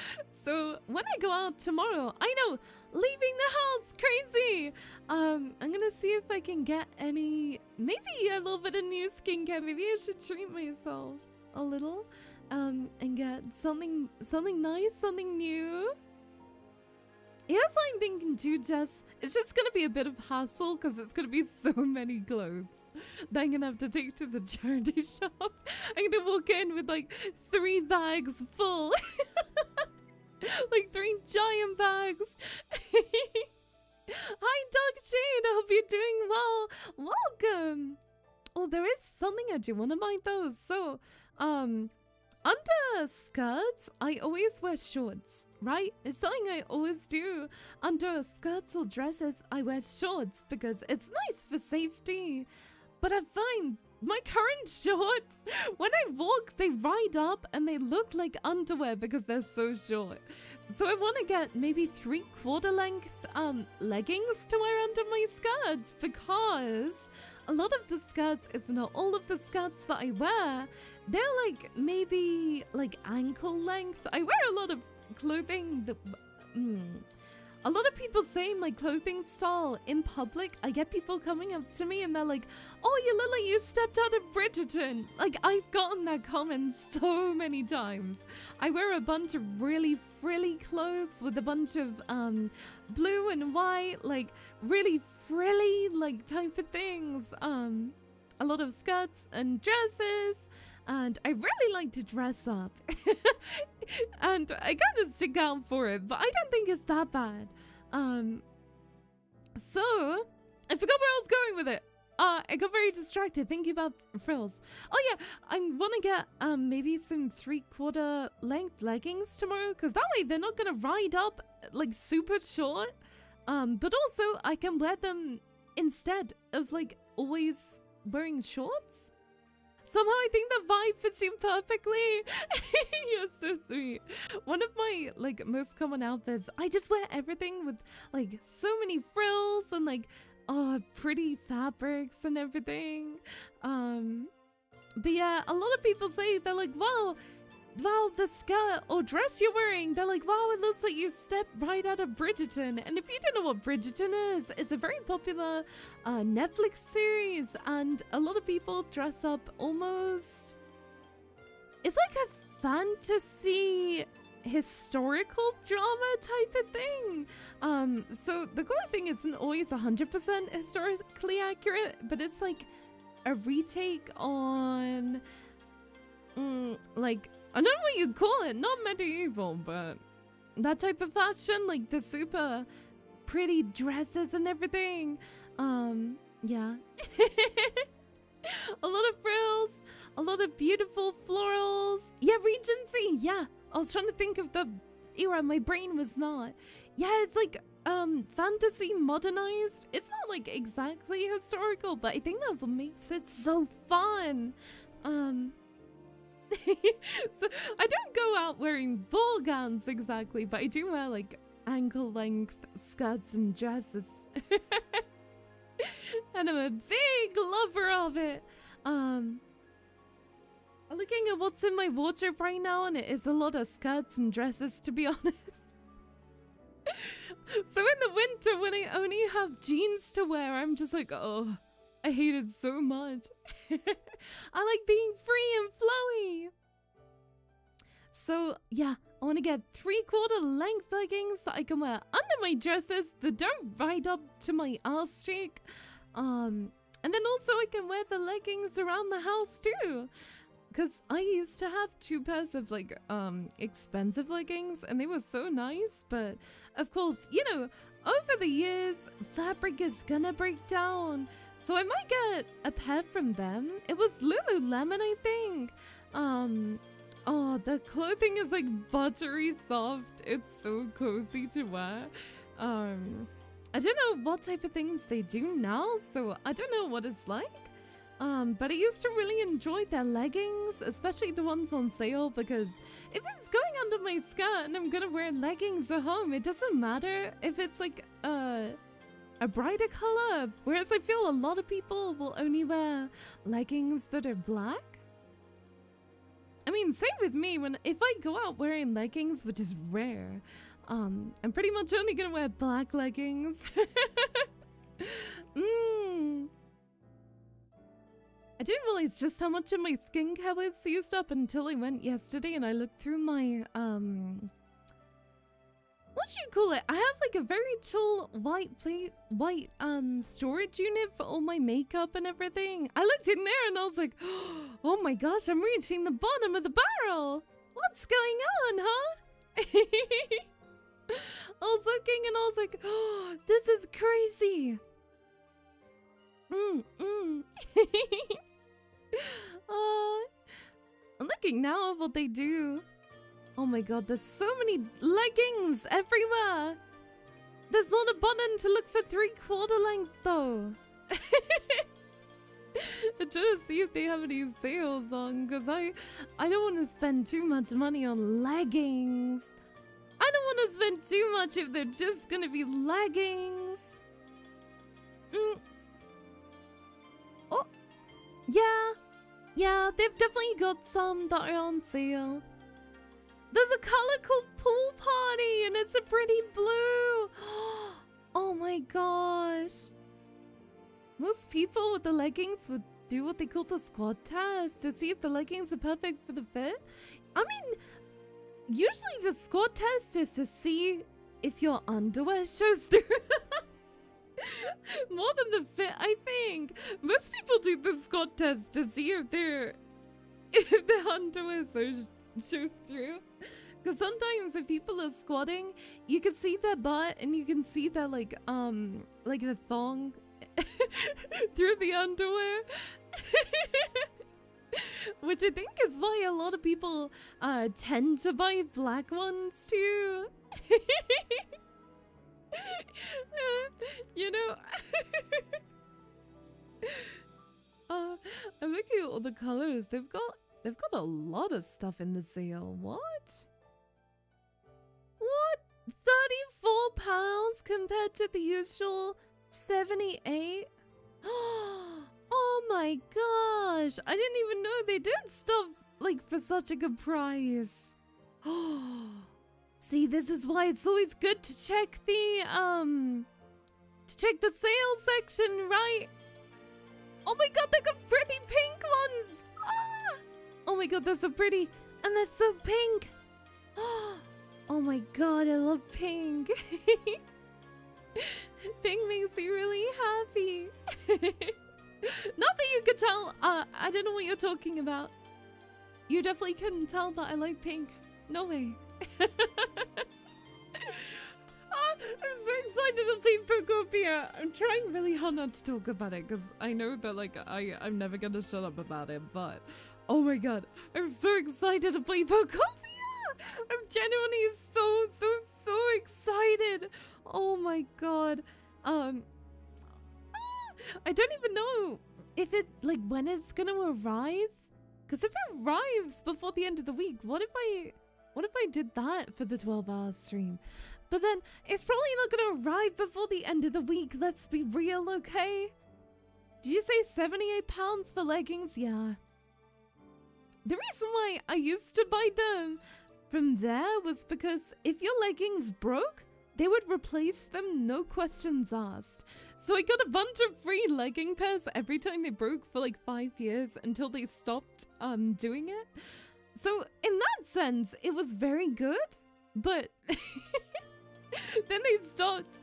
So when I go out tomorrow, I know, leaving the house, crazy. I'm gonna see if I can get any, maybe a little bit of new skincare. Maybe I should treat myself a little, and get something nice, something new. Yes, I'm thinking too, Jess. It's just gonna be a bit of hassle because it's gonna be so many clothes that I'm gonna have to take to the charity shop. I'm gonna walk in with like 3 bags full. Like 3 giant bags. Hi, Doc Shane. I hope you're doing well. Welcome. Oh, there is something I do want to buy those. So, under skirts, I always wear shorts, right? It's something I always do. Under skirts or dresses, I wear shorts because it's nice for safety. But I find my current shorts, when I walk, they ride up and they look like underwear because they're so short. So I want to get maybe 3/4 length leggings to wear under my skirts because a lot of the skirts, if not all of the skirts that I wear, they're like maybe like ankle length. I wear a lot of clothing that... A lot of people say my clothing style in public. I get people coming up to me and they're like, oh, you look like you stepped out of Bridgerton. Like, I've gotten that comment so many times. I wear a bunch of really frilly clothes with a bunch of blue and white, like really frilly like type of things. A lot of skirts and dresses. And I really like to dress up. And I kind of stick out for it, but I don't think it's that bad. So, I forgot where I was going with it. I got very distracted thinking about frills. Oh yeah, I want to get maybe some 3/4 length leggings tomorrow, because that way they're not going to ride up like super short. But also I can wear them instead of like always wearing shorts. Somehow I think the vibe fits you perfectly. You're so sweet. One of my like most common outfits, I just wear everything with like so many frills and like pretty fabrics and everything. But yeah, a lot of people say, they're like, wow, the skirt or dress you're wearing, they're like, wow, it looks like you stepped right out of Bridgerton. And if you don't know what Bridgerton is, it's a very popular Netflix series, and a lot of people dress up almost, it's like a fantasy historical drama type of thing. So the cool thing isn't always 100% historically accurate, but it's like a retake on like, I don't know what you call it, not medieval, but that type of fashion, like the super pretty dresses and everything. Yeah. A lot of frills, a lot of beautiful florals. Yeah, Regency, yeah. I was trying to think of the era, my brain was not. Yeah, it's like fantasy modernized. It's not like exactly historical, but I think that's what makes it so fun. So I don't go out wearing ball gowns exactly, but I do wear like ankle length skirts and dresses. And I'm a big lover of it. Looking at what's in my wardrobe right now, and it is a lot of skirts and dresses, to be honest. So in the winter, when I only have jeans to wear, I'm just like, oh, I hate it so much. I like being free and flowy. So yeah, I want to get 3/4 length leggings that I can wear under my dresses that don't ride up to my ass cheek. And then also I can wear the leggings around the house too. Because I used to have 2 pairs of like expensive leggings and they were so nice, but of course, you know, over the years fabric is gonna break down. So I might get a pair from them. It was Lululemon, I think. Oh, the clothing is like buttery soft. It's so cozy to wear. I don't know what type of things they do now, so I don't know what it's like. But I used to really enjoy their leggings, especially the ones on sale, because if it's going under my skirt and I'm gonna wear leggings at home, it doesn't matter if it's like a brighter color. Whereas I feel a lot of people will only wear leggings that are black. I mean, same with me. If I go out wearing leggings, which is rare, I'm pretty much only gonna wear black leggings. I didn't realize just how much of my skincare was used up until I went yesterday and I looked through my, what do you call it? I have like a very tall white storage unit for all my makeup and everything. I looked in there and I was like, oh my gosh, I'm reaching the bottom of the barrel. What's going on, huh? I was looking and I was like, oh, this is crazy. I'm looking now at what they do. Oh my god, there's so many leggings everywhere. There's not a button to look for 3/4 length though. I'm trying to see if they have any sales on, because I don't want to spend too much money on leggings. I don't want to spend too much if they're just gonna be leggings. Oh, yeah, they've definitely got some that are on sale. There's a color called Pool Party, and it's a pretty blue. Oh my gosh. Most people with the leggings would do what they call the squat test to see if the leggings are perfect for the fit. I mean, usually the squat test is to see if your underwear shows through. More than the fit, I think. Most people do the squat test to see if their underwear shows through. Because sometimes if people are squatting, you can see their butt and you can see their like the thong through the underwear. Which I think is why a lot of people tend to buy black ones too. You know. I'm looking at all the colors. They've got a lot of stuff in the sale. What? 34 pounds compared to the usual 78? Oh my gosh. I didn't even know they did stuff like for such a good price. See, this is why it's always good to check the sales section, right? Oh my god, they got pretty pink ones. Oh my god, they're so pretty. And they're so pink. Oh my god, I love pink. Pink makes me really happy. Not that you could tell. I don't know what you're talking about. You definitely couldn't tell that I like pink. No way. I'm so excited to play Pokopia. I'm trying really hard not to talk about it because I know that like I'm never gonna shut up about it, but oh my god, I'm so excited to play Pokopia. I'm genuinely so excited. Oh my god. I don't even know if it like when it's gonna arrive, because if it arrives before the end of the week, what if I did that for the 12-hour stream? But then it's probably not gonna arrive before the end of the week. Let's be real, okay? Did you say 78 pounds for leggings? Yeah. the reason why I used to buy them from there was because if your leggings broke, they would replace them, no questions asked. So I got a bunch of free legging pairs every time they broke for like 5 years until they stopped doing it. So in that sense, it was very good, but then they stopped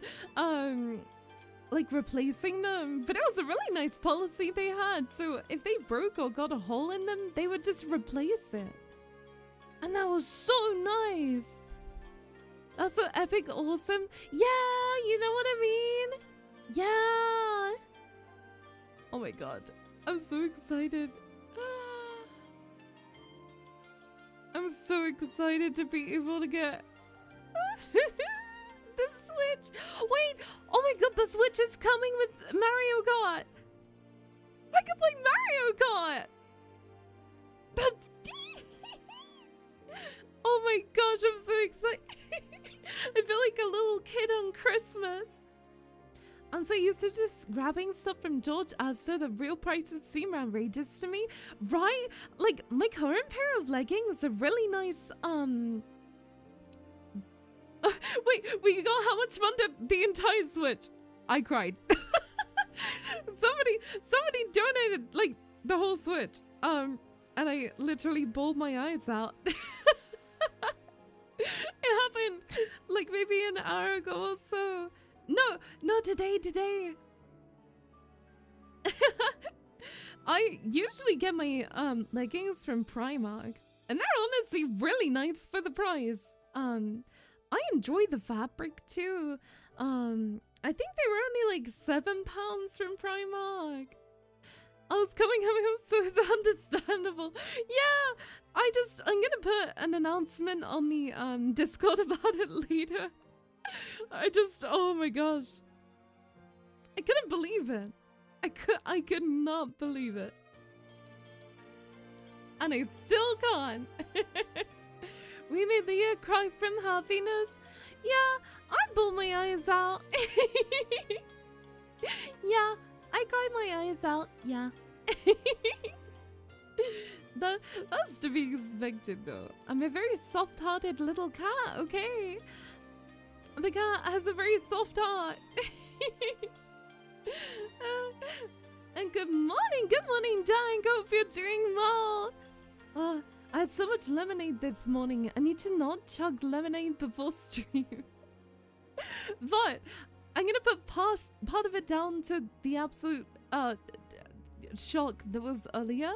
like replacing them. But it was a really nice policy they had. So if they broke or got a hole in them, they would just replace it. And that was so nice. That's so epic awesome. Yeah, you know what I mean? Yeah. Oh my god. I'm so excited. I'm so excited to be able to get the Switch. Wait. Oh my god, the Switch is coming with Mario Kart. I can play Mario Kart. That's oh my gosh, I'm so excited. I feel like a little kid on Christmas. I'm so used to just grabbing stuff from George Astor. The real prices seem outrageous to me. Right? Like, my current pair of leggings are really nice, wait, we got how much fun did the entire Switch? I cried. Somebody donated, like, the whole Switch. And I literally bawled my eyes out. It happened like maybe an hour ago or so. No, today. I usually get my leggings from Primark, and they're honestly really nice for the price. I enjoy the fabric too. I think they were only like £7 from Primark. I was coming home, so it's understandable. Yeah, I'm gonna put an announcement on the Discord about it later. Oh my gosh. I couldn't believe it. I could not believe it. And I still can't. We made Leah cry from happiness. Yeah, I bawled my eyes out. Yeah, I cried my eyes out. Yeah. That's to be expected though. I'm a very soft-hearted little cat, okay? The cat has a very soft heart. And good morning, Dank. Hope you're doing well. I had so much lemonade this morning. I need to not chug lemonade before stream. But I'm gonna put part of it down to the absolute shock that was earlier.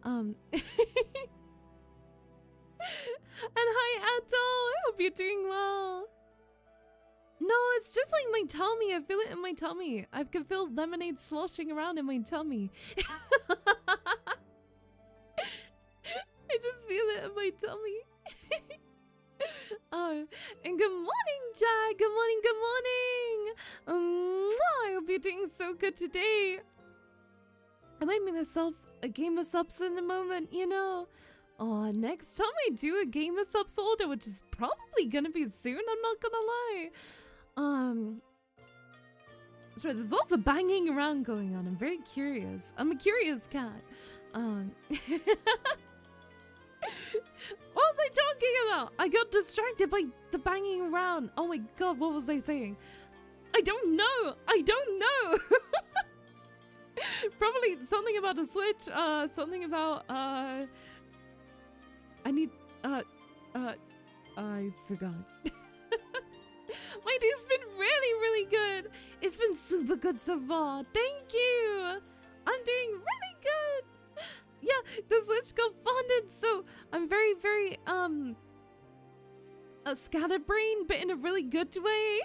And hi, Adol. I hope you're doing well. No, it's just like my tummy. I feel it in my tummy. I can feel lemonade sloshing around in my tummy. I just feel it in my tummy. And good morning, Jack. Good morning. I hope you're doing so good today. I might make myself a game of subs in a moment, you know. Next time I do a game of subs order, which is probably gonna be soon, I'm not gonna lie. Sorry, there's lots of banging around going on. I'm very curious. I'm a curious cat. What was I talking about? I got distracted by the banging around. Oh my god, what was I saying? I don't know. Probably something about a Switch. Something about I forgot. My day's been really good. It's been super good so far. Thank you. I'm doing really good. Yeah, the Switch got funded, so I'm very scatterbrained, but in a really good way.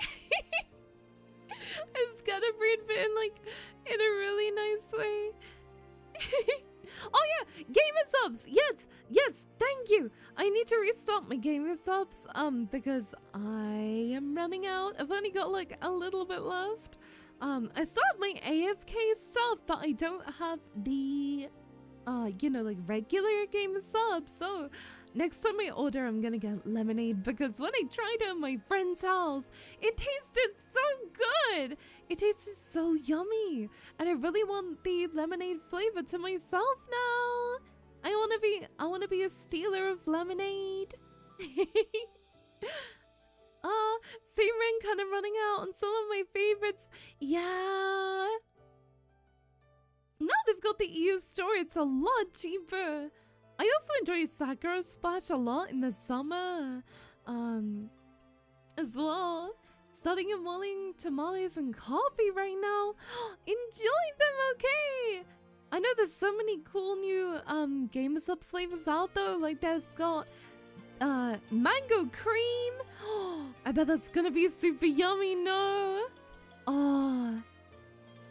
I'm scatterbrained, but in a really nice way. Oh yeah, gamer subs. Yes, thank you. I need to restart my gamer subs because I am running out. I've only got like a little bit left. I still have my AFK stuff, but I don't have the like regular gamer subs. So next time I order, I'm gonna get lemonade because when I tried it at my friend's house, it tasted so good. It tasted so yummy, and I really want the lemonade flavor to myself now. I wanna be a stealer of lemonade. Same ring kind of running out on some of my favorites. Yeah. Now they've got the EU store, it's a lot cheaper. I also enjoy Sakura Splash a lot in the summer. As well. Starting and mulling tamales and coffee right now. Enjoy them, okay? I know there's so many cool new Game Sub flavors out though. Like they've got mango cream. I bet that's gonna be super yummy, no? Oh,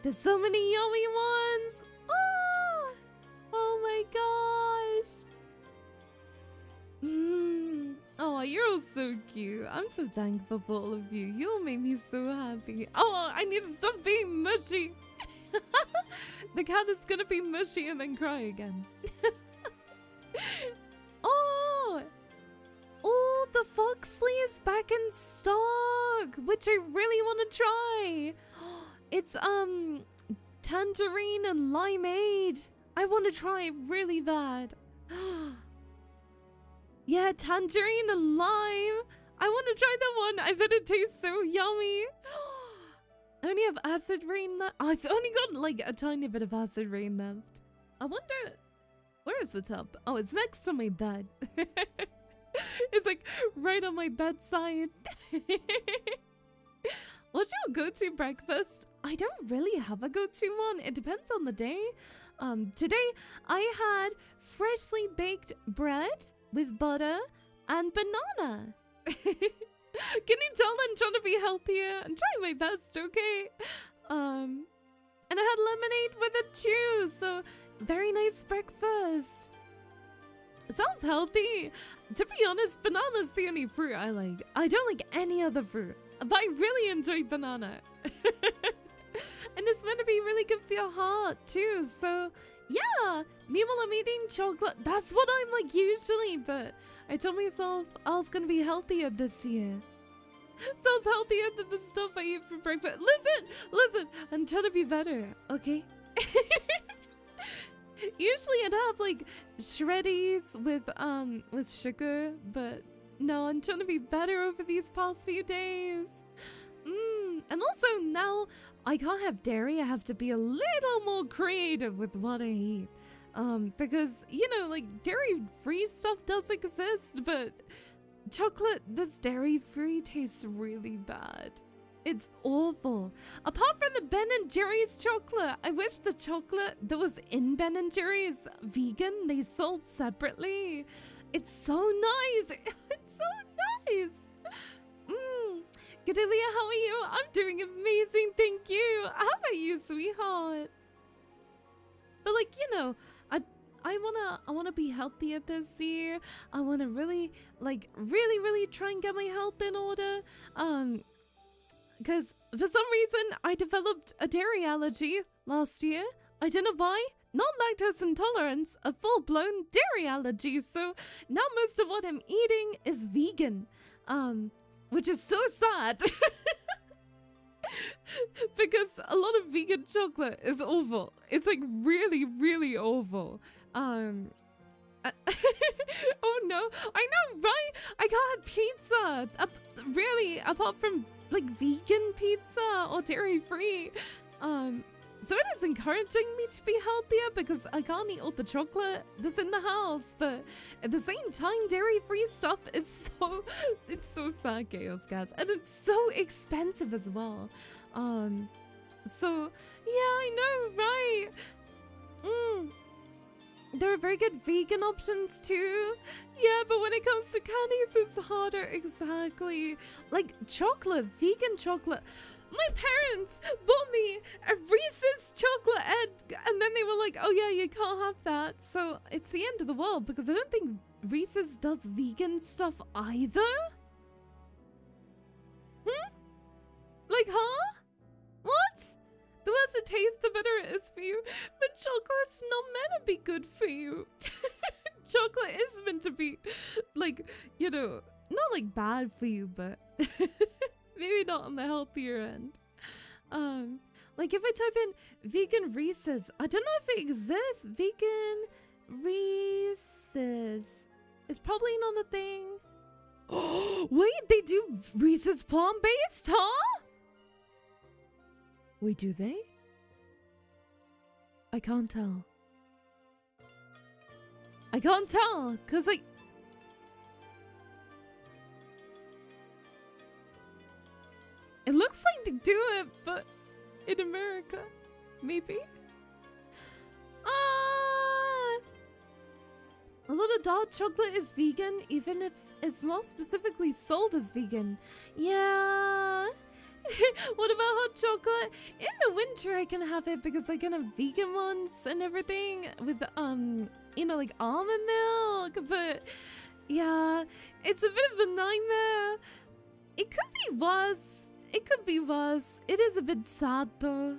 there's so many yummy ones. Oh my gosh. Oh, you're all so cute. I'm so thankful for all of you. You all make me so happy. Oh, I need to stop being mushy. The cat is gonna be mushy and then cry again. Oh, the Foxley is back in stock, which I really want to try. It's tangerine and limeade. I want to try it really bad. Yeah, tangerine and lime. I want to try that one. I bet it tastes so yummy. I only have acid rain left. I've only got like a tiny bit of acid rain left. I wonder, where is the tub? Oh, it's next to my bed. It's like right on my bedside. What's your go-to breakfast? I don't really have a go-to one. It depends on the day. Today I had freshly baked bread with butter and banana. Can you tell I'm trying to be healthier? I'm trying my best, okay? And I had lemonade with it too, so very nice breakfast. It sounds healthy. To be honest, banana's the only fruit I like. I don't like any other fruit, but I really enjoy banana. And it's meant to be really good for your heart too, so yeah. Meanwhile, I'm eating chocolate. That's what I'm like usually, but I told myself I was gonna be healthier this year. Sounds healthier than the stuff I eat for breakfast. Listen, I'm trying to be better, okay? Usually I'd have like shreddies with sugar, but no, I'm trying to be better over these past few days. And also now I can't have dairy. I have to be a little more creative with what I eat. Because, you know, like dairy-free stuff does exist, but chocolate that's dairy-free tastes really bad. It's awful. Apart from the Ben & Jerry's chocolate, I wish the chocolate that was in Ben & Jerry's vegan, they sold separately. It's so nice. It's so nice. Good, Leah, how are you? I'm doing amazing, thank you. How about you, sweetheart? But like, you know, I wanna be healthier this year. I wanna really try and get my health in order. Because for some reason I developed a dairy allergy last year. I don't know why. Not lactose intolerance, a full-blown dairy allergy. So now most of what I'm eating is vegan. Which is so sad. Because a lot of vegan chocolate is awful. It's like really awful. Oh no, I know, right? I can't have pizza. Really, apart from like vegan pizza or dairy-free. So it is encouraging me to be healthier because I can't eat all the chocolate that's in the house. But at the same time, dairy-free stuff is it's so sad, Chaos Cats. And it's so expensive as well. So, yeah, I know, right? There are very good vegan options too. Yeah, but when it comes to candies, it's harder. Exactly. Like chocolate, vegan chocolate. My parents bought me a Reese's chocolate egg, and then they were like, oh yeah, you can't have that. So it's the end of the world because I don't think Reese's does vegan stuff either. Like, huh? What? The worse it tastes, the better it is for you. But chocolate's not meant to be good for you. Chocolate is meant to be, like, you know, not like bad for you, but maybe not on the healthier end. Like if I type in vegan Reese's, I don't know if it exists. Vegan Reese's is probably not a thing. Wait, they do Reese's plant-based, huh? Wait, do they? I can't tell. I can't tell, cause it looks like they do it, but in America, maybe. A lot of dark chocolate is vegan, even if it's not specifically sold as vegan. Yeah. What about hot chocolate? In the winter, I can have it because I can have vegan ones and everything with, you know, like almond milk. But yeah, it's a bit of a nightmare. It could be worse. It could be worse. It is a bit sad though.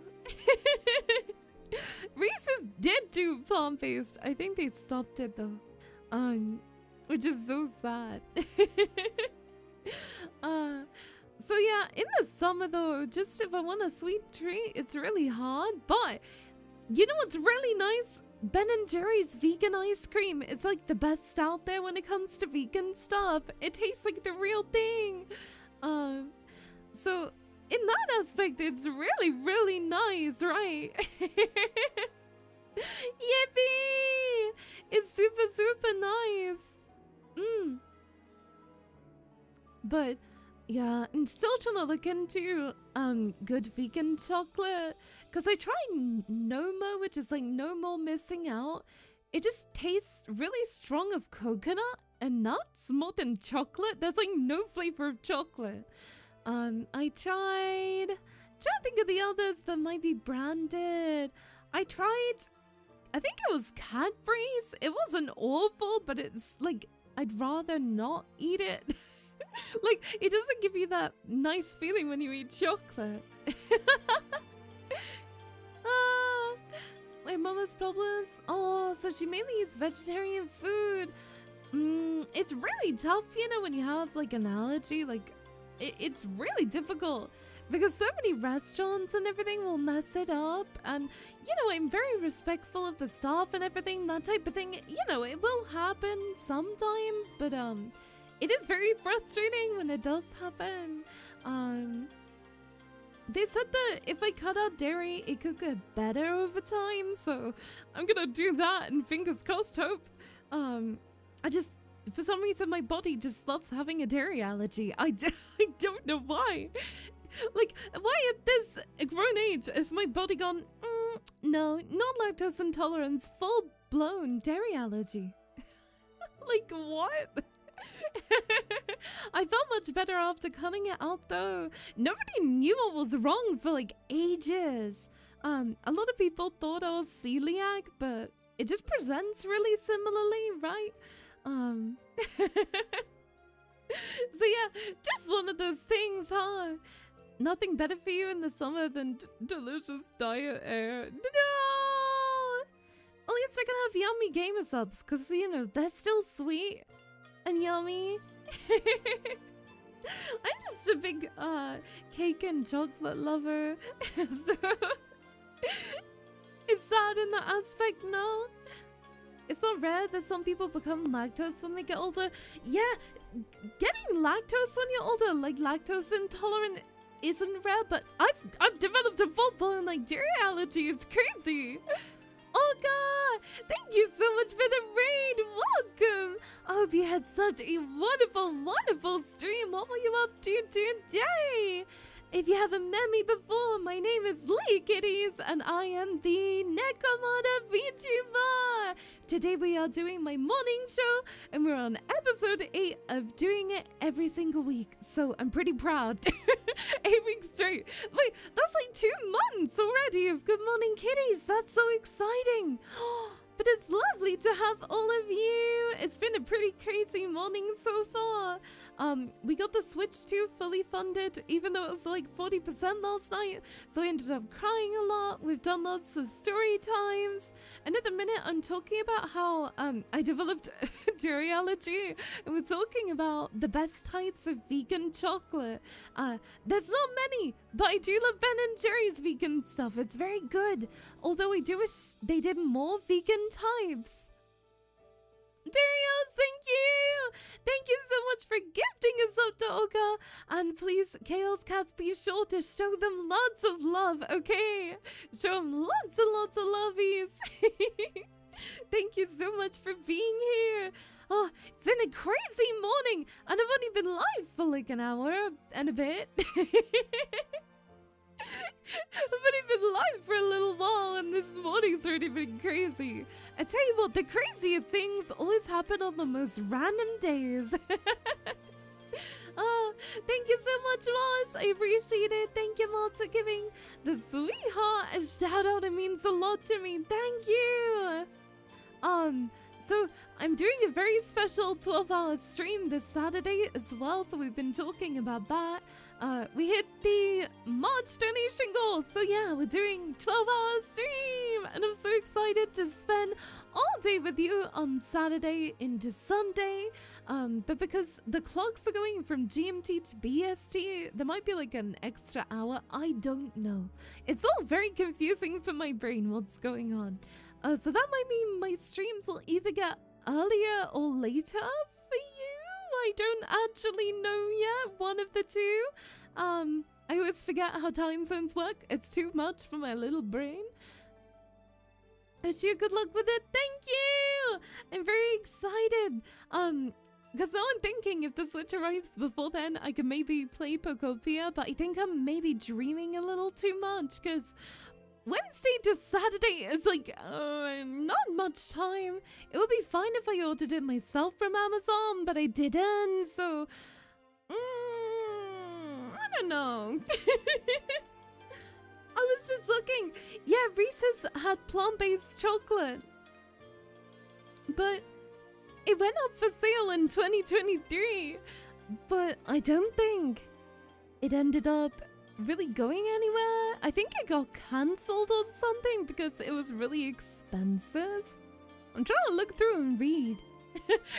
Reese's did do plant-based. I think they stopped it though. Which is so sad. So yeah, in the summer though, just if I want a sweet treat, it's really hard. But you know what's really nice? Ben & Jerry's vegan ice cream. It's like the best out there when it comes to vegan stuff. It tastes like the real thing. So in that aspect, it's really, really nice, right? Yippee! It's super, super nice. But yeah, I'm still trying to look into good vegan chocolate, because I tried Nomo, which is like no more missing out. It just tastes really strong of coconut and nuts more than chocolate. There's like no flavor of chocolate. I tried trying to think of the others that might be branded. I think it was Cadbury's. It wasn't awful, but it's like I'd rather not eat it. Like, it doesn't give you that nice feeling when you eat chocolate. My mama's problems. Oh, so she mainly eats vegetarian food. It's really tough, you know, when you have like an allergy. Like, it's really difficult because so many restaurants and everything will mess it up. And, you know, I'm very respectful of the staff and everything, that type of thing. You know, it will happen sometimes, but it is very frustrating when it does happen. They said that if I cut out dairy, it could get better over time, so I'm gonna do that and fingers crossed hope. For some reason, my body just loves having a dairy allergy. I don't know why. Like, why at this grown age has my body gone, no, not lactose intolerance, full-blown dairy allergy. Like, what? I felt much better after cutting it out though. Nobody knew what was wrong for like ages. A lot of people thought I was celiac, but it just presents really similarly, right? So yeah, just one of those things, huh? Nothing better for you in the summer than delicious diet air. No! At least I can have yummy gamer subs, because, you know, they're still sweet and yummy. I'm just a big cake and chocolate lover. So it's sad in that aspect, no? It's not rare that some people become lactose when they get older. Yeah, getting lactose when you're older, like lactose intolerant, isn't rare, but I've developed a full-blown like dairy allergy. It's crazy. Oh god, thank you so much for the raid. Welcome. I hope you had such a wonderful, wonderful stream. What were you up to today? If you haven't met me before, my name is Leahkitties, and I am the Nekomata VTuber. Today we are doing my morning show, and we're on episode 8 of doing it every single week. So I'm pretty proud. 8 weeks straight. Wait, that's like 2 months already of Good Morning Kitties. That's so exciting. But it's lovely to have all of you. It's been a pretty crazy morning so far. We got the Switch 2 fully funded, even though it was like 40% last night. So I ended up crying a lot. We've done lots of story times. And at the minute, I'm talking about how I developed a dairy allergy. And we're talking about the best types of vegan chocolate. There's not many, but I do love Ben & Jerry's vegan stuff. It's very good. Although I do wish they did more vegan types. Darius, thank you! Thank you so much for gifting us up to Oka. And please, Chaos Cats, be sure to show them lots of love, okay? Show them lots and lots of lovies. Thank you so much for being here. Oh, it's been a crazy morning, and I've only been live for like an hour and a bit. I've only been live for a little while, and this morning's already been crazy. I tell you what, the craziest things always happen on the most random days. Oh, thank you so much, Moss. I appreciate it. Thank you, Moss, for giving the sweetheart a shout out. It means a lot to me. Thank you. So I'm doing a very special 12-hour stream this Saturday as well, so we've been talking about that. We hit the March donation goal, so yeah, we're doing 12-hour stream, and I'm so excited to spend all day with you on Saturday into Sunday. But because the clocks are going from GMT to BST, there might be like an extra hour. I don't know. It's all very confusing for my brain what's going on. So that might mean my streams will either get earlier or later for you. I don't actually know yet. One of the two. I always forget how time zones work. It's too much for my little brain. Wish you good luck with it. Thank you. I'm very excited. Because now I'm thinking if the Switch arrives before then, I can maybe play Pokopia. But I think I'm maybe dreaming a little too much because Wednesday to Saturday is like not much time. It would be fine if I ordered it myself from Amazon, but I didn't, so I don't know. I was just looking. Yeah, Reese's had plant-based chocolate, but it went up for sale in 2023. But I don't think it ended up really going anywhere. I think it got cancelled or something because it was really expensive. I'm trying to look through and read.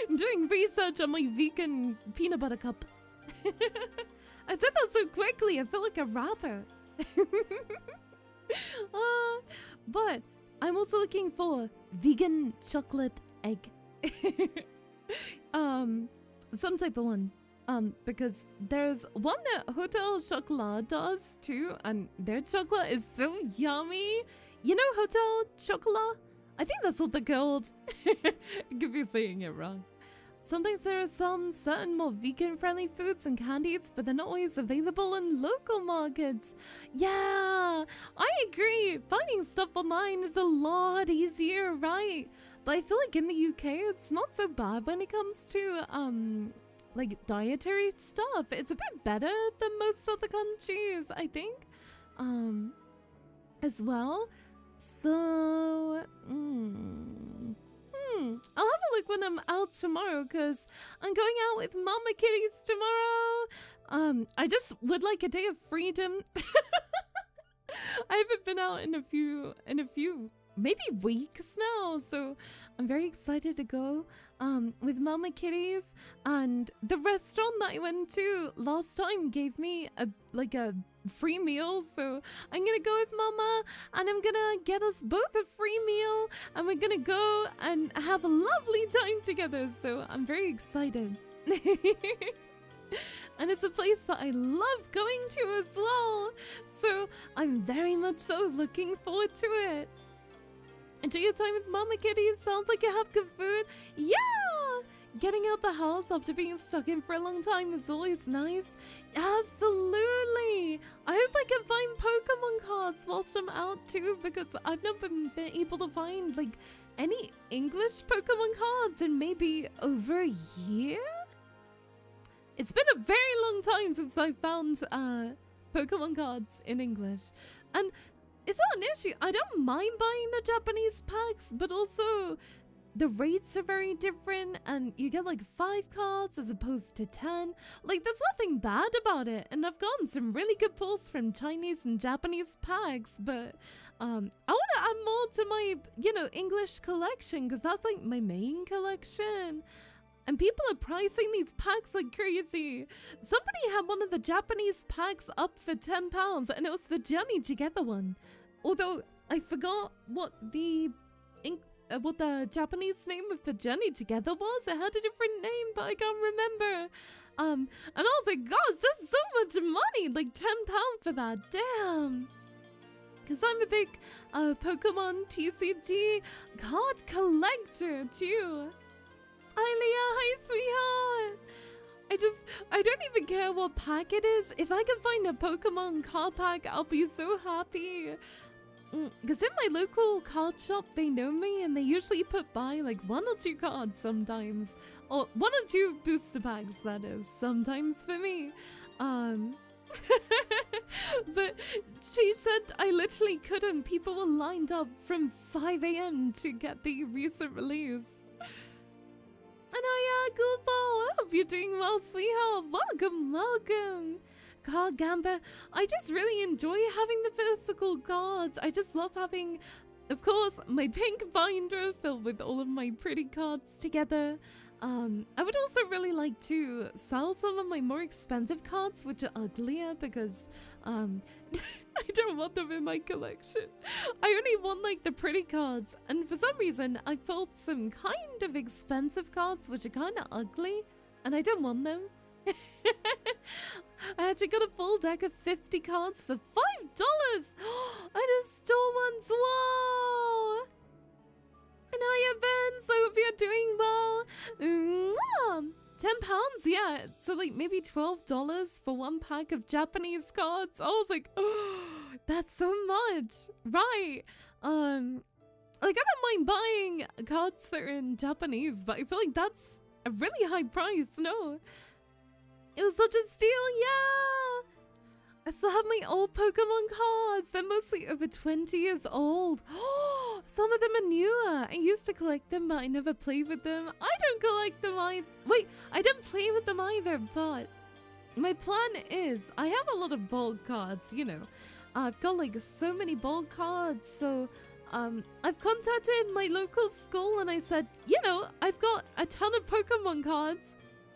I'm doing research on my vegan peanut butter cup. I said that so quickly, I feel like a rapper. But I'm also looking for vegan chocolate egg. Some type of one. Because there's one that Hotel Chocolat does too, and their chocolate is so yummy. You know Hotel Chocolat? I think that's what they're called. I could be saying it wrong. Sometimes there are some certain more vegan-friendly foods and candies, but they're not always available in local markets. Yeah, I agree. Finding stuff online is a lot easier, right? But I feel like in the UK, it's not so bad when it comes to, like dietary stuff. It's a bit better than most other countries, I think, as well. So, I'll have a look when I'm out tomorrow, because I'm going out with Mama Kitties tomorrow. I just would like a day of freedom. I haven't been out in a few maybe weeks now, so I'm very excited to go with Mama Kitties. And the restaurant that I went to last time gave me a free meal, so I'm gonna go with Mama and I'm gonna get us both a free meal, and we're gonna go and have a lovely time together, so I'm very excited. And it's a place that I love going to as well, so I'm very much so looking forward to it. Enjoy your time with Mama Kitties. Sounds like you have good food. Yeah! Getting out the house after being stuck in for a long time is always nice. Absolutely! I hope I can find Pokemon cards whilst I'm out too, because I've never been able to find like any English Pokemon cards in maybe over a year? It's been a very long time since I found Pokemon cards in English. And it's not an issue. I don't mind buying the Japanese packs, but also the rates are very different, and you get like 5 cards as opposed to 10. Like, there's nothing bad about it, and I've gotten some really good pulls from Chinese and Japanese packs, but I want to add more to my, English collection, because that's like my main collection. And people are pricing these packs like crazy. Somebody had one of the Japanese packs up for £10, and it was the Journey Together one. Although I forgot what the what the Japanese name of the journey together was. It had a different name, but I can't remember. And I was like, gosh, that's so much money, like £10 for that, damn. Because I'm a big Pokemon TCG card collector too. Hi Leah, hi sweetheart. I don't even care what pack it is. If I can find a Pokemon card pack, I'll be so happy. Because in my local card shop, they know me and they usually put by like 1 or 2 cards sometimes. Or 1 or 2 booster packs, that is, sometimes for me. But she said I literally couldn't. People were lined up from 5 AM to get the recent release. And Goofball, I hope you're doing well, sweetheart. Welcome, welcome. Card Gamba, I just really enjoy having the physical cards. I just love having, of course, my pink binder filled with all of my pretty cards together. I would also really like to sell some of my more expensive cards, which are uglier, because I don't want them in my collection. I only want like the pretty cards, and for some reason I pulled some kind of expensive cards which are kind of ugly, and I don't want them. I actually got a full deck of 50 cards for $5. I just stole ones. Whoa! And hiya, Ben. So hope you're doing well. £10, yeah. So like maybe $12 for 1 pack of Japanese cards. I was like, oh, that's so much, right? Like I don't mind buying cards that are in Japanese, but I feel like that's a really high price. No, it was such a steal, yeah. I still have my old Pokemon cards. They're mostly over 20 years old. Oh, some of them are newer. I used to collect them, but I never played with them. I don't collect them either. Wait, I don't play with them either, but my plan is, I have a lot of bulk cards, you know. I've got like so many bulk cards, so I've contacted my local school and I said, you know, I've got a ton of Pokemon cards.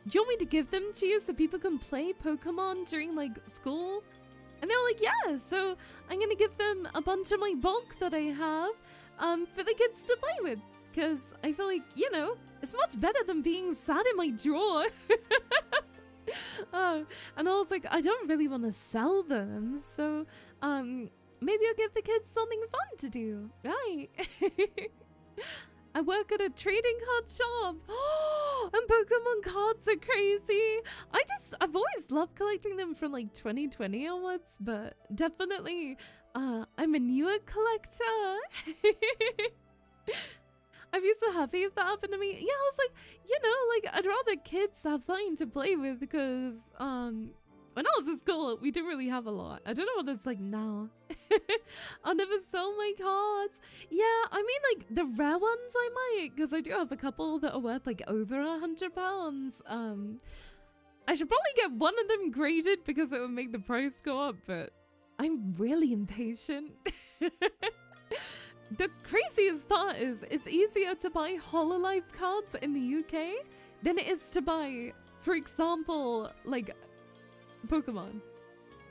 Do you want me to give them to you so people can play Pokemon during like school? And they were like, yeah, so I'm going to give them a bunch of my bulk that I have for the kids to play with. Because I feel like, you know, it's much better than being sat in my drawer. And I was like, I don't really want to sell them. So maybe I'll give the kids something fun to do. Right. I work at a trading card shop. And Pokemon cards are crazy. I've always loved collecting them from like 2020 onwards, but definitely I'm a newer collector. I'd be so happy if that happened to me. Yeah, I was like, you know, like I'd rather kids have something to play with, because when I was in school, we didn't really have a lot. I don't know what it's like now. I'll never sell my cards. Yeah, I mean, like, the rare ones I might, because I do have a couple that are worth, like, over £100. I should probably get one of them graded because it would make the price go up, but I'm really impatient. The craziest part is, it's easier to buy HoloLive cards in the UK than it is to buy, for example, like, Pokemon.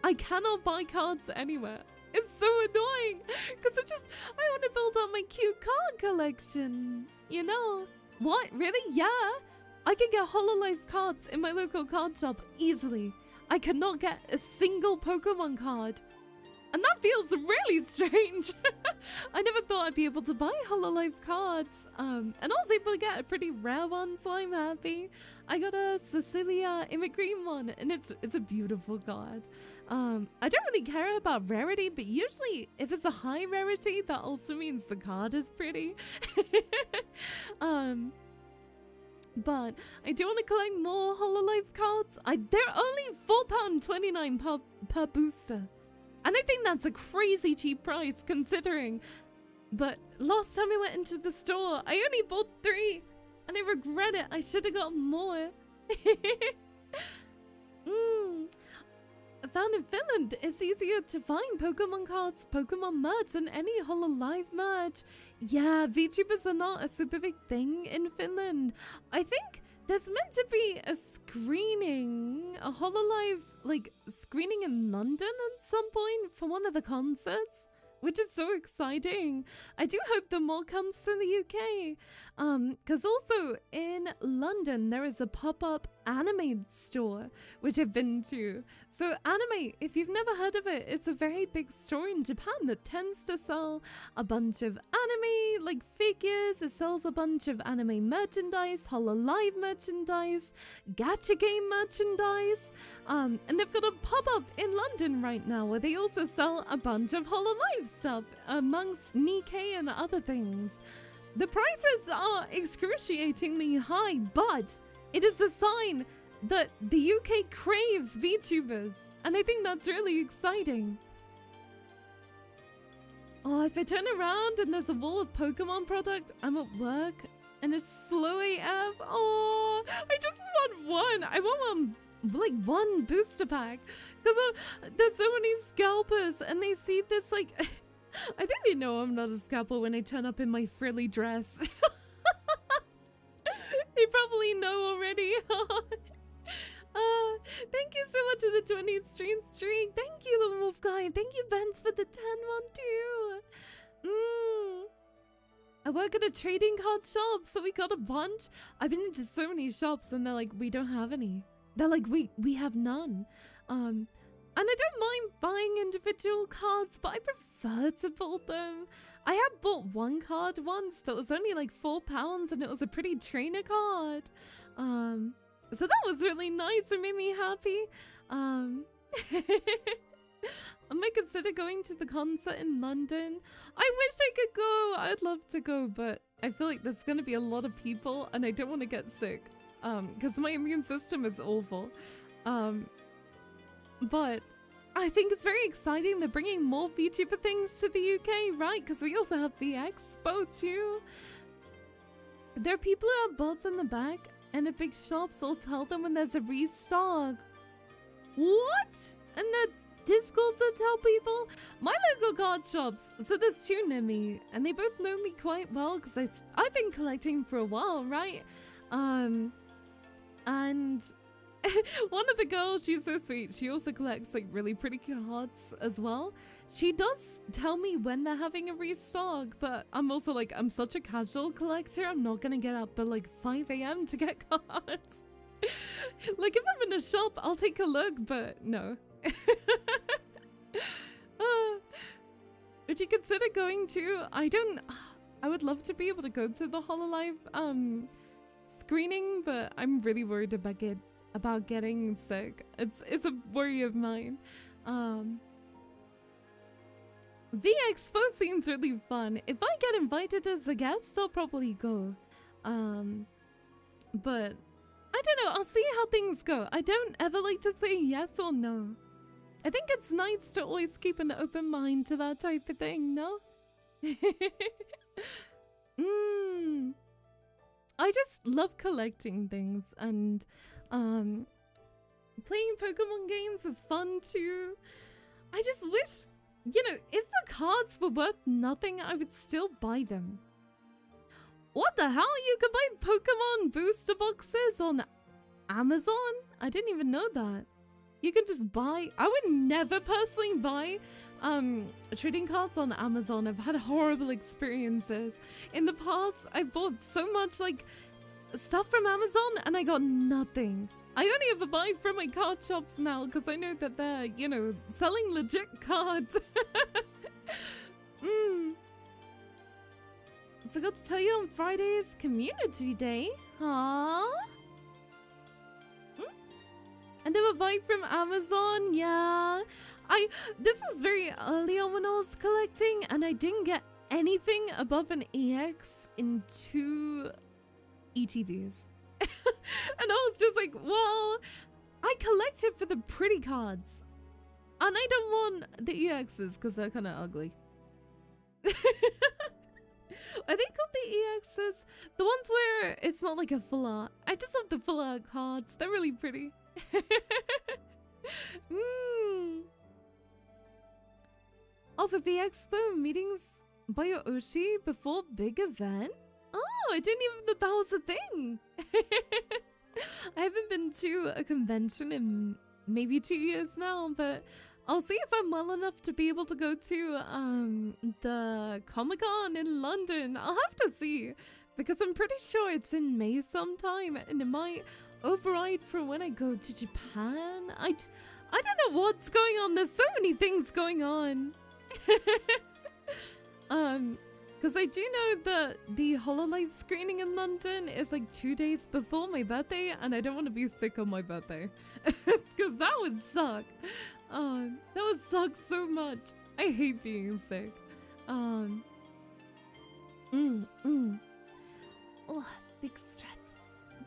I cannot buy cards anywhere. It's so annoying because I want to build up my cute card collection, you know. What, really? Yeah, I can get HoloLive cards in my local card shop easily. I cannot get a single Pokemon card, and that feels really strange. I never thought I'd be able to buy HoloLive cards, and I was able to get a pretty rare one, so I'm happy. I got a Cecilia Immigrant one, and it's a beautiful card. I don't really care about rarity, but usually if it's a high rarity, that also means the card is pretty. But I do want to collect more HoloLive cards. They're only £4.29 per booster. And I think that's a crazy cheap price considering. But last time I went into the store, I only bought 3. And I regret it. I should have got more. I found in Finland, it's easier to find Pokemon cards, Pokemon merch than any HoloLive merch. Yeah, VTubers are not a super big thing in Finland. I think there's meant to be a screening, a HoloLive like screening in London at some point for one of the concerts. which is so exciting. I do hope the more comes to the UK. Because also in London, there is a pop-up anime store, which I've been to. So anime, if you've never heard of it, it's a very big store in Japan that tends to sell a bunch of anime, like figures. It sells a bunch of anime merchandise, HoloLive merchandise, gacha game merchandise. And they've got a pop-up in London right now where they also sell a bunch of HoloLive stuff, amongst Nikkei and other things. The prices are excruciatingly high, but it is a sign that the UK craves VTubers, and I think that's really exciting. Oh, if I turn around and there's a wall of Pokemon product, I'm at work, and it's slow AF. Oh, I just want one. I want one booster pack, because there's so many scalpers, and they see this like... I think they know I'm not a scalper when I turn up in my frilly dress. They probably know already. Thank you so much for the 20th stream streak. Thank you, the Wolf Guy. Thank you, Benz, for the 10-1 too. I work at a trading card shop, so we got a bunch. I've been into so many shops, and they're like, we don't have any. They're like, we have none. And I don't mind buying individual cards, but I prefer to pull them. I had bought one card once that was only like £4, and it was a pretty trainer card. So that was really nice and made me happy. I might consider going to the concert in London. I wish I could go. I'd love to go, but I feel like there's gonna be a lot of people, and I don't want to get sick. Because my immune system is awful. But I think it's very exciting they're bringing more VTuber things to the UK, right? Because we also have the Expo too. There are people who have bots in the back, and at big shops will tell them when there's a restock. What? And the Discords that tell people? My local card shops, so there's two near me, and they both know me quite well because I've been collecting for a while, right? And one of the girls, she's so sweet. She also collects like really pretty cards as well. She does tell me when they're having a restock, but I'm also like, I'm such a casual collector. I'm not gonna get up at like 5 AM to get cards. Like if I'm in a shop, I'll take a look, but no. Would you consider going to? I would love to be able to go to the HoloLive screening, but I'm really worried about getting sick. It's a worry of mine. V-Expo seems really fun. If I get invited as a guest, I'll probably go. But I don't know, I'll see how things go. I don't ever like to say yes or no. I think it's nice to always keep an open mind to that type of thing, no? I just love collecting things, and playing Pokemon games is fun too. I just wish, you know, if the cards were worth nothing, I would still buy them. What the hell? You can buy Pokemon booster boxes on Amazon? I didn't even know that. You can just buy... I would never personally buy trading cards on Amazon. I've had horrible experiences. In the past, I bought so much like stuff from Amazon and I got nothing. I only ever buy from my card shops now because I know that they're, you know, selling legit cards. I forgot to tell you on Friday is Community Day. Huh? And they were buying from Amazon, yeah. This was very early on when I was collecting, and I didn't get anything above an EX in 2 ETBs. And I was just like, well, I collected for the pretty cards. And I don't want the EXs because they're kind of ugly. Are they called the EXs? The ones where it's not like a full art. I just love the full art cards. They're really pretty. Oh, for V-Expo meetings by your Oshi before big event? Oh, I didn't even know that was a thing. I haven't been to a convention in maybe 2 years now, but I'll see if I'm well enough to be able to go to the Comic-Con in London. I'll have to see, because I'm pretty sure it's in May sometime, and it might override for when I go to Japan. I don't know what's going on. There's so many things going on. Because I do know that the HoloLive screening in London is like 2 days before my birthday, and I don't want to be sick on my birthday. Because that would suck. That would suck so much. I hate being sick. Oh, big stretch.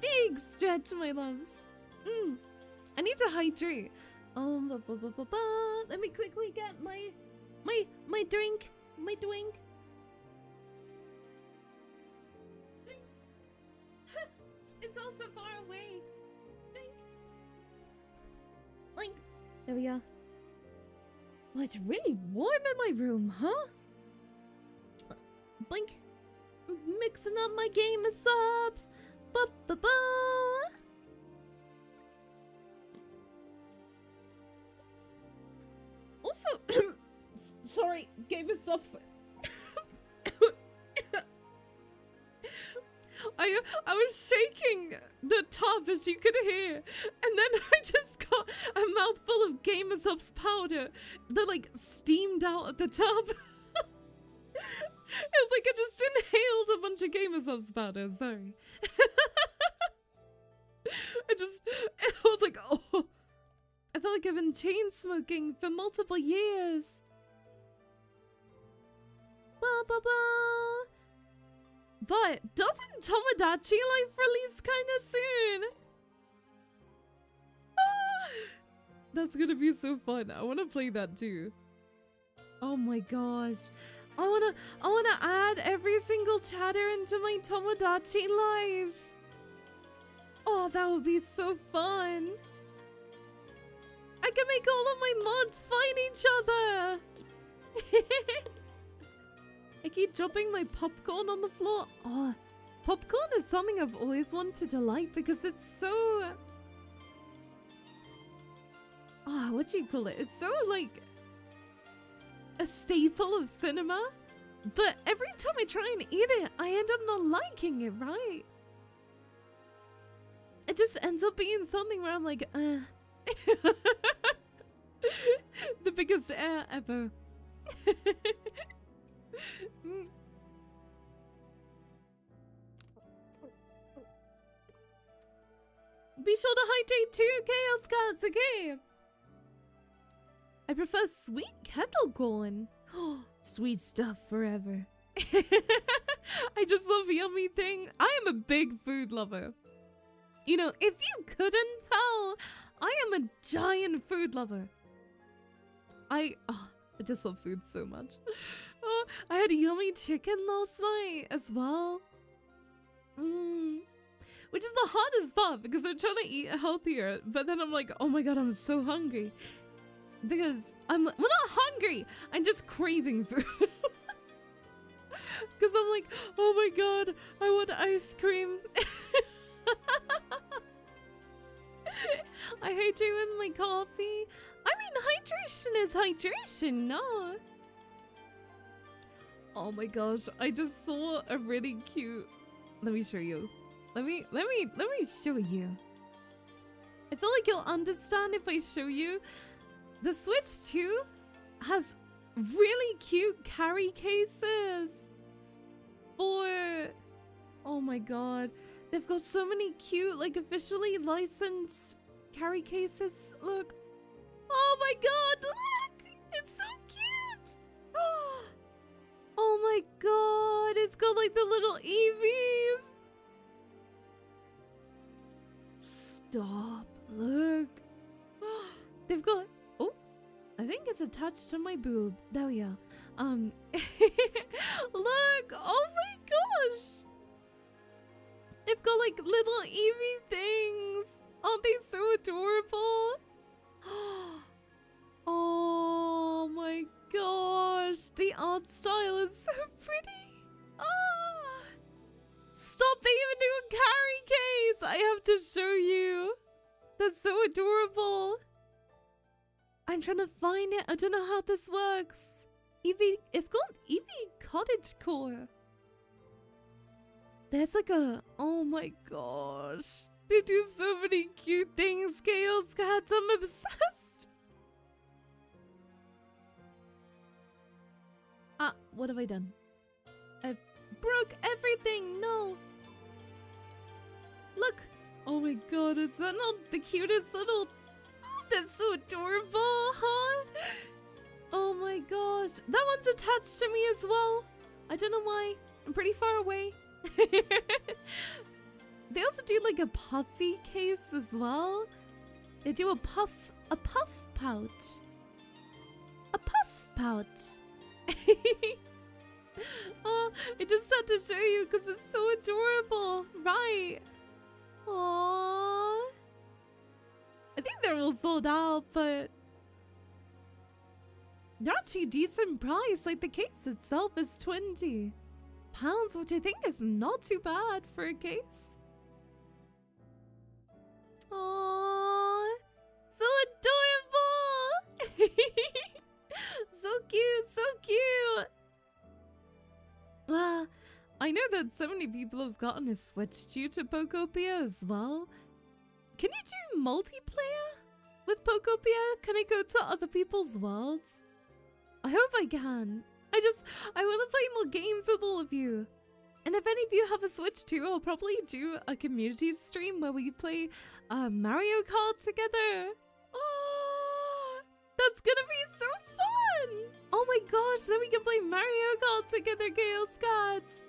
Big stretch, my loves. I need to hydrate. Let me quickly get my drink. My drink. It's all so far away. Blink. There we go. Well, it's really warm in my room, huh? Blink. Mixing up my game of subs. Ba-ba-ba. Also, sorry, game of subs. I was shaking the tub, as you could hear, and then I just got a mouthful of Gamer Subs powder that like steamed out of the tub. It was like I just inhaled a bunch of Gamer Subs powder. Sorry. I was like, oh, I felt like I've been chain smoking for multiple years. Ba ba ba. But doesn't Tomodachi Life release kind of soon? That's gonna be so fun. I want to play that too. Oh my gosh. I wanna add every single chatter into my Tomodachi Life. Oh, that would be so fun. I can make all of my mods fight each other. I keep dropping my popcorn on the floor. Oh, popcorn is something I've always wanted to like because it's so... what do you call it? It's so, like, a staple of cinema. But every time I try and eat it, I end up not liking it, right? It just ends up being something where I'm like, The biggest ever. Be sure to hydrate too, Chaos Scouts, okay? I prefer sweet kettle corn. Sweet stuff forever. I just love yummy thing. I am a big food lover. You know, if you couldn't tell, I am a giant food lover. I just love food so much. I had yummy chicken last night as well. Which is the hardest part because I'm trying to eat healthier. But then I'm like, oh my god, I'm so hungry. Because well, not hungry. I'm just craving food. Because I'm like, oh my god, I want ice cream. I hydrate with my coffee. I mean, hydration is hydration, no? Oh my gosh, I just saw a really cute... Let me show you. Let me show you. I feel like you'll understand if I show you. The Switch 2 has really cute carry cases for... Oh my god. They've got so many cute, like, officially licensed carry cases. Look. Oh my god, look! It's so cute! Oh my god, it's got, like, the little Eevees. Stop. Look. They've got... Oh, I think it's attached to my boob. There we go. Look! Oh my gosh! They've got like little Eevee things. Aren't they so adorable? Oh my gosh. The art style is so pretty. Stop, they even do a carry case. I have to show you. That's so adorable. I I'm trying to find it. I don't know how this works. It's called Eevee Cottagecore. There's like a... Oh my gosh. They do so many cute things, Chaos Cats. I'm obsessed. Ah, what have I done? I broke everything. No. Look. Oh my god, is that not the cutest little... That's so adorable, huh? Oh my gosh. That one's attached to me as well. I don't know why. I'm pretty far away. They also do like a puffy case as well. They do a puff pouch. A puff pouch. Oh, I just had to show you because it's so adorable. Right. Aww. I think they're all sold out, but they're actually decent price. Like the case itself is £20, which I think is not too bad for a case. Aww, so adorable. So cute, so cute. I know that so many people have gotten a Switch due to Pokopia as well. Can you do multiplayer with Pokopia? Can I go to other people's worlds? I hope I can. I want to play more games with all of you. And if any of you have a Switch too, I'll probably do a community stream where we play Mario Kart together. Oh, that's gonna be so fun! Oh my gosh, then we can play Mario Kart together, Chaos Cats!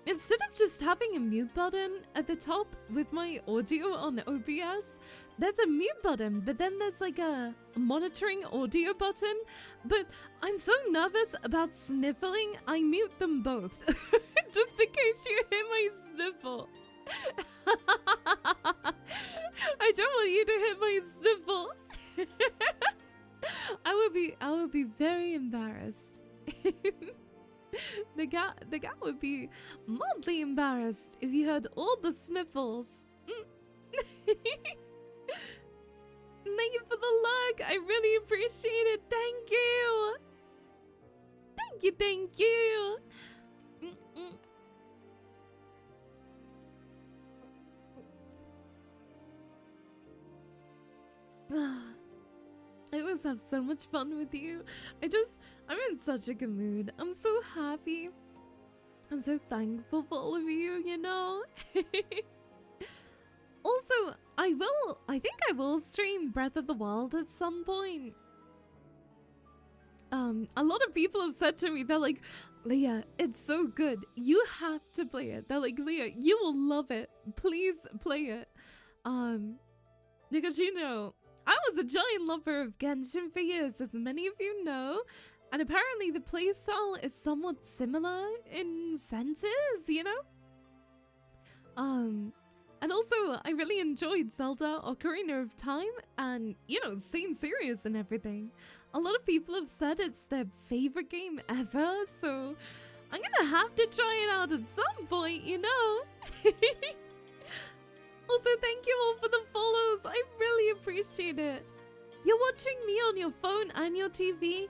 Instead of just having a mute button at the top with my audio on OBS, there's a mute button, but then there's like a monitoring audio button. But I'm so nervous about sniffling, I mute them both. Just in case you hear my sniffle. I don't want you to hear my sniffle. I would be very embarrassed. The cat would be mildly embarrassed if you heard all the sniffles. Thank you for the lurk. I really appreciate it. Thank you. Thank you, thank you. I always have so much fun with you. I'm in such a good mood. I'm so happy. I'm so thankful for all of you, you know? Also, I think I will stream Breath of the Wild at some point. A lot of people have said to me, they're like, Leah, it's so good. You have to play it. They're like, Leah, you will love it. Please play it. Because, you know, I was a giant lover of Genshin for years, as many of you know. And apparently the playstyle is somewhat similar in senses, you know? And also, I really enjoyed Zelda Ocarina of Time, and, you know, same series and everything. A lot of people have said it's their favorite game ever, so I'm gonna have to try it out at some point, you know? Also, thank you all for the follows. I really appreciate it. You're watching me on your phone and your TV.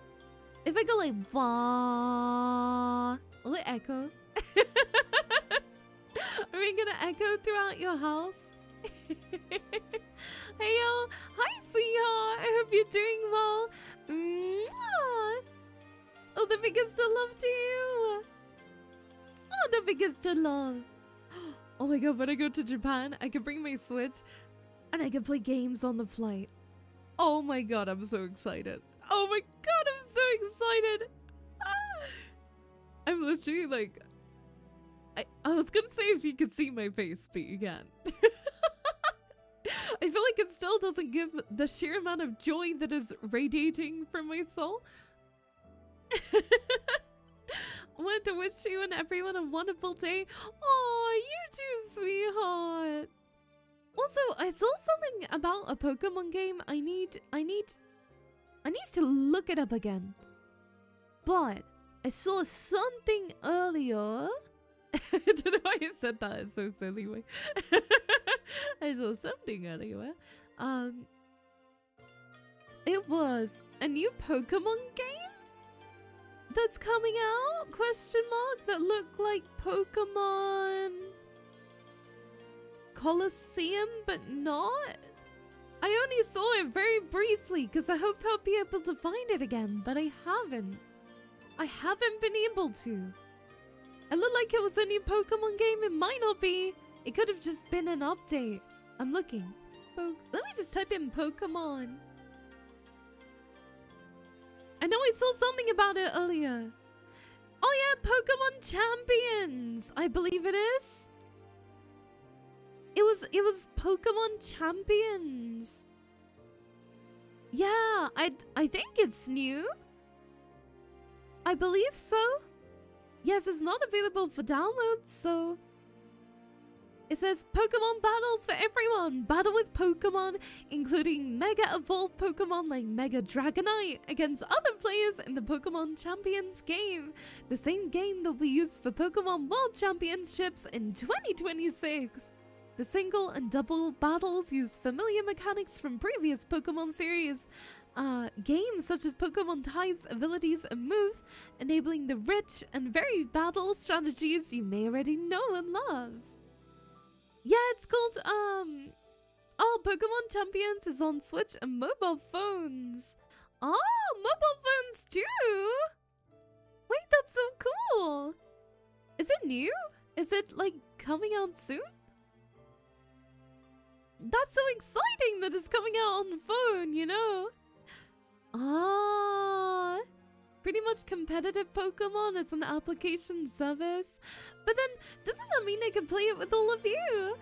If I go like, bah, will it echo? Are we gonna echo throughout your house? Hey yo, hi sweetheart. I hope you're doing well. Mwah. Oh, the biggest of love to you. Oh, the biggest of love. Oh my god, when I go to Japan, I can bring my Switch and I can play games on the flight. Oh my god, I'm so excited. Oh my god, I'm so excited. I'm literally like... I was gonna say if you could see my face, but you can't. I feel like it still doesn't give the sheer amount of joy that is radiating from my soul. I wanted to wish you and everyone a wonderful day. Oh, you too, sweetheart. Also, I saw something about a Pokemon game. I need to look it up again. But I saw something earlier. I don't know why you said that. It's so silly. I I saw something anyway. It was a new Pokemon game that's coming out? Question mark, that looked like Pokemon Colosseum, but not. I only saw it very briefly because I hoped I'd be able to find it again, but I haven't. I haven't been able to. It looked like it was a new Pokemon game. It might not be. It could have just been an update. I'm looking. Let me just type in Pokemon. I know I saw something about it earlier. Oh yeah, Pokemon Champions, I believe it is. It was Pokemon Champions. Yeah, I think it's new. I believe so. Yes, it's not available for download, so it says Pokemon battles for everyone. Battle with Pokemon, including Mega Evolved Pokemon like Mega Dragonite against other players in the Pokemon Champions game. The same game that will be used for Pokemon World Championships in 2026. The single and double battles use familiar mechanics from previous Pokemon series. Games such as Pokemon types, abilities, and moves, enabling the rich and varied battle strategies you may already know and love. Yeah, it's called, oh, Pokemon Champions is on Switch and mobile phones. Oh, mobile phones too? Wait, that's so cool. Is it new? Is it, like, coming out soon? That's so exciting that it's coming out on the phone, you know? Ah, pretty much competitive Pokemon. It's an application service. But then, doesn't that mean I can play it with all of you?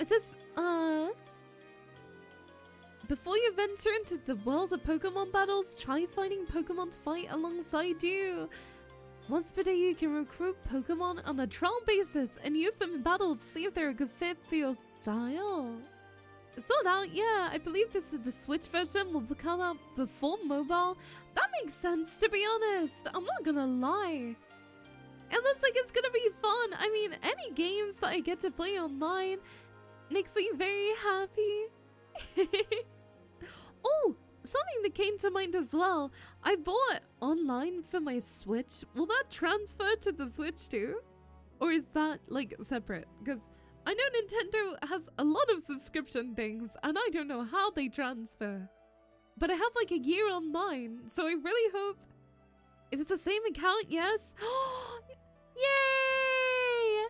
It says, before you venture into the world of Pokemon battles, try finding Pokemon to fight alongside you. Once per day, you can recruit Pokemon on a trial basis and use them in battle to see if they're a good fit for your style. It's not out, yeah. I believe this is the Switch version will come out before mobile. That makes sense, to be honest. I'm not gonna lie. It looks like it's gonna be fun. I mean, any games that I get to play online makes me very happy. Oh, something that came to mind as well. I bought online for my Switch. Will that transfer to the Switch too? Or is that, like, separate? Because I know Nintendo has a lot of subscription things, and I don't know how they transfer. But I have, like, a year online, so I really hope... If it's the same account, yes. Yay!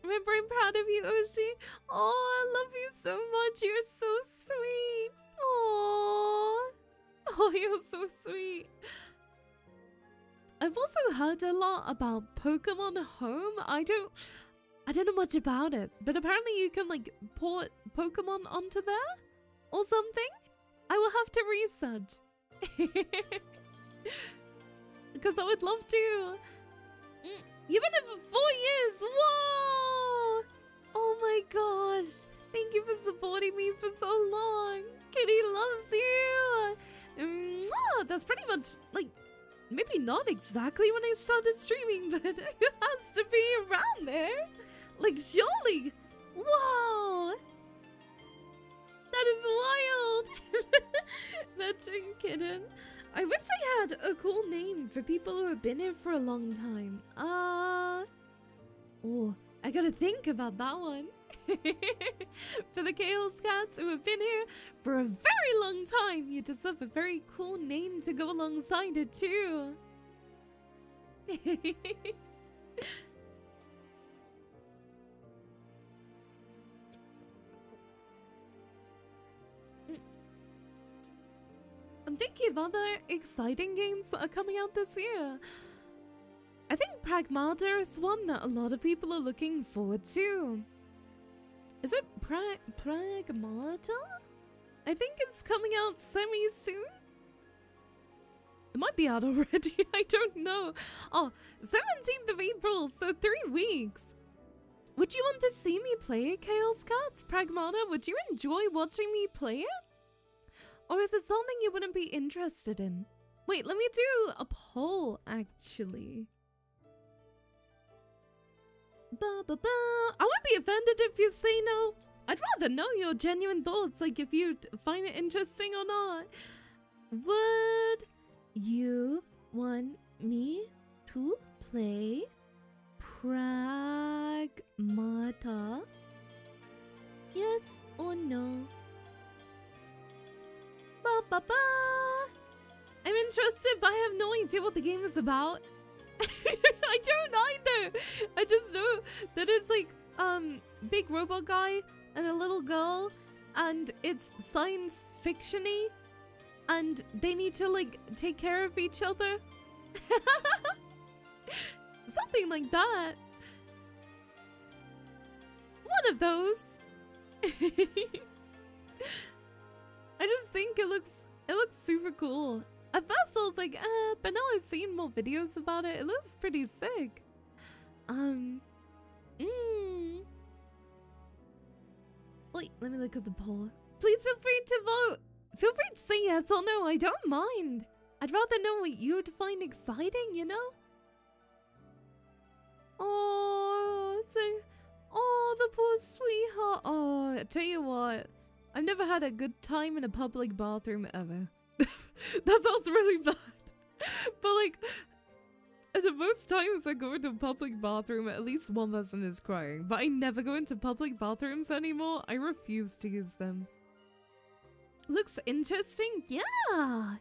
Remember, I'm proud of you, Oshi. Oh, I love you so much. You're so sweet. Aww. Oh, you're so sweet. I've also heard a lot about Pokemon Home. I don't know much about it, but apparently you can, like, port Pokemon onto there or something. I will have to research. Because I would love to. You've been here for 4 years. Whoa! Oh my gosh. Thank you for supporting me for so long. Kitty loves you. That's pretty much, like, maybe not exactly when I started streaming, but it has to be around there. Like, surely. Wow. That is wild. Veteran kitten. I wish I had a cool name for people who have been here for a long time. Oh, I gotta think about that one. For the Chaos Cats who have been here for a very long time, you deserve a very cool name to go alongside it too. I'm thinking of other exciting games that are coming out this year. I think Pragmata is one that a lot of people are looking forward to. Is it Pragmata? I think it's coming out semi-soon. It might be out already, I don't know. Oh, 17th of April, so 3 weeks. Would you want to see me play it, Chaos Cats? Pragmata, would you enjoy watching me play it? Or is it something you wouldn't be interested in? Wait, let me do a poll, actually. Ba ba ba. I won't be offended if you say no. I'd rather know your genuine thoughts, like if you find it interesting or not. Would you want me to play Pragmata? Yes or no? Ba ba ba. I'm interested, but I have no idea what the game is about. I don't either. I just know that it's like big robot guy and a little girl, and it's science fiction-y, and they need to like take care of each other. Something like that. One of those. I just think it looks super cool. At first I was like, but now I've seen more videos about it. It looks pretty sick. Wait, let me look at the poll. Please feel free to vote. Feel free to say yes or no. I don't mind. I'd rather know what you'd find exciting, you know? Oh, the poor sweetheart. Oh, I tell you what. I've never had a good time in a public bathroom ever. That sounds really bad. But like, the most times I go into a public bathroom, at least one person is crying. But I never go into public bathrooms anymore. I refuse to use them. Looks interesting? Yeah!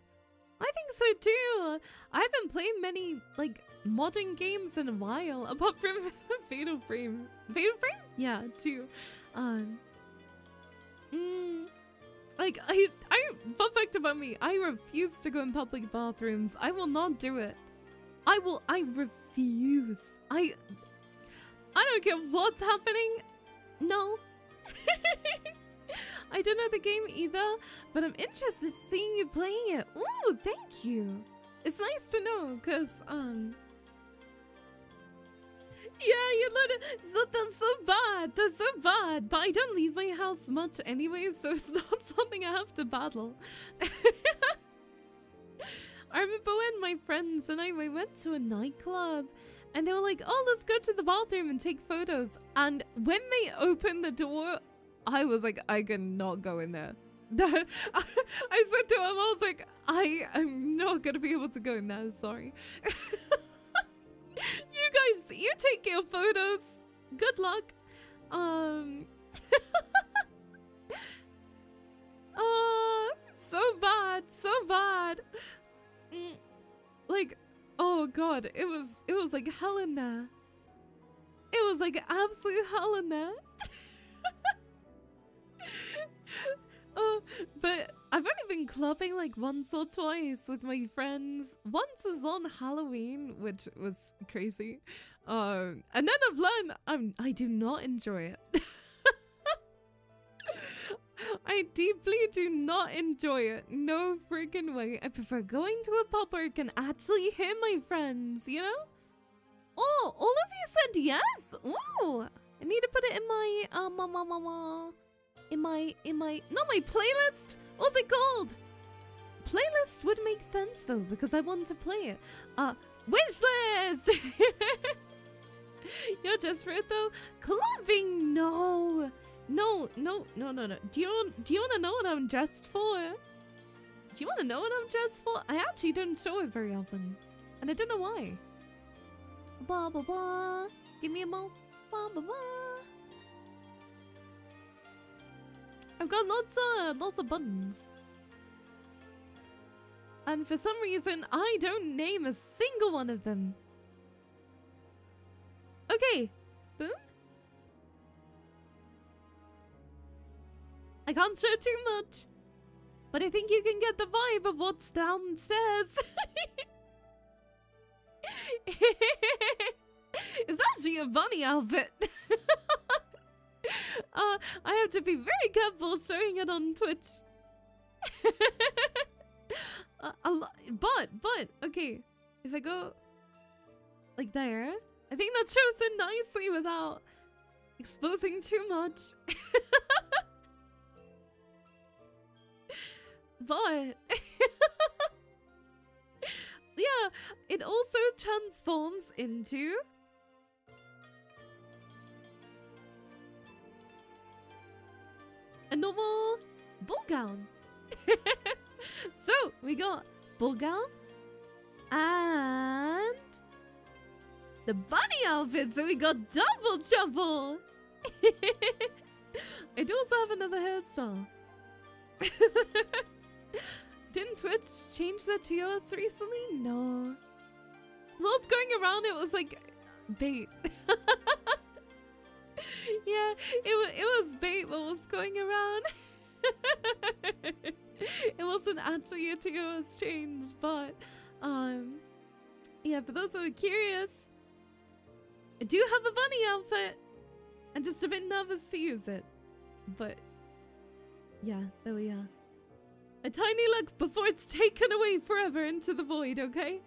I think so too. I haven't played many like modern games in a while, apart from Fatal Frame. Fatal Frame? Yeah, too. Like fun fact about me, I refuse to go in public bathrooms. I will not do it. I refuse. I don't care what's happening. No. I don't know the game either, but I'm interested in seeing you playing it. Ooh, thank you. It's nice to know, cause yeah, you let it. So that's so bad. That's so bad. But I don't leave my house much anyway, so it's not something I have to battle. I remember when my friends and we went to a nightclub, and they were like, "Oh, let's go to the bathroom and take photos." And when they opened the door, I was like, "I cannot go in there." I said to him, I was like, "I am not gonna be able to go in there. Sorry." You guys, you take your photos. Good luck. Oh, so bad, so bad. Like, oh god, it was like hell in there. It was like absolute hell in there. But I've only been clubbing like once or twice with my friends. Once was on Halloween, which was crazy. And then I've learned I do not enjoy it. I deeply do not enjoy it. No freaking way. I prefer going to a pub where I can actually hear my friends, you know? Oh, all of you said yes? Ooh, I need to put it in my, not my playlist. What's it called? Playlist would make sense though, because I want to play it. Wishlist! You're just for it though. Clubbing, no. No. Do you want to know what I'm dressed for? Do you want to know what I'm dressed for? I actually don't show it very often, and I don't know why. Ba ba ba. Give me a mo. Ba ba ba. I've got lots of buttons, and for some reason I don't name a single one of them. Okay, boom. I can't show too much, but I think you can get the vibe of what's downstairs. It's actually a bunny outfit. I have to be very careful showing it on Twitch. But okay, if I go like there, I think that shows it nicely without exposing too much. But yeah, it also transforms into normal ball gown. So we got ball gown and the bunny outfit. So we got double trouble. I do also have another hairstyle. Didn't Twitch change the TOS recently? No. While it's going around, it was like bait. Yeah, it was bait what was going around. It wasn't actually a TOS change, but yeah, for those who are curious, I do have a bunny outfit. I'm just a bit nervous to use it, but yeah, there we are. A tiny look before it's taken away forever into the void, okay?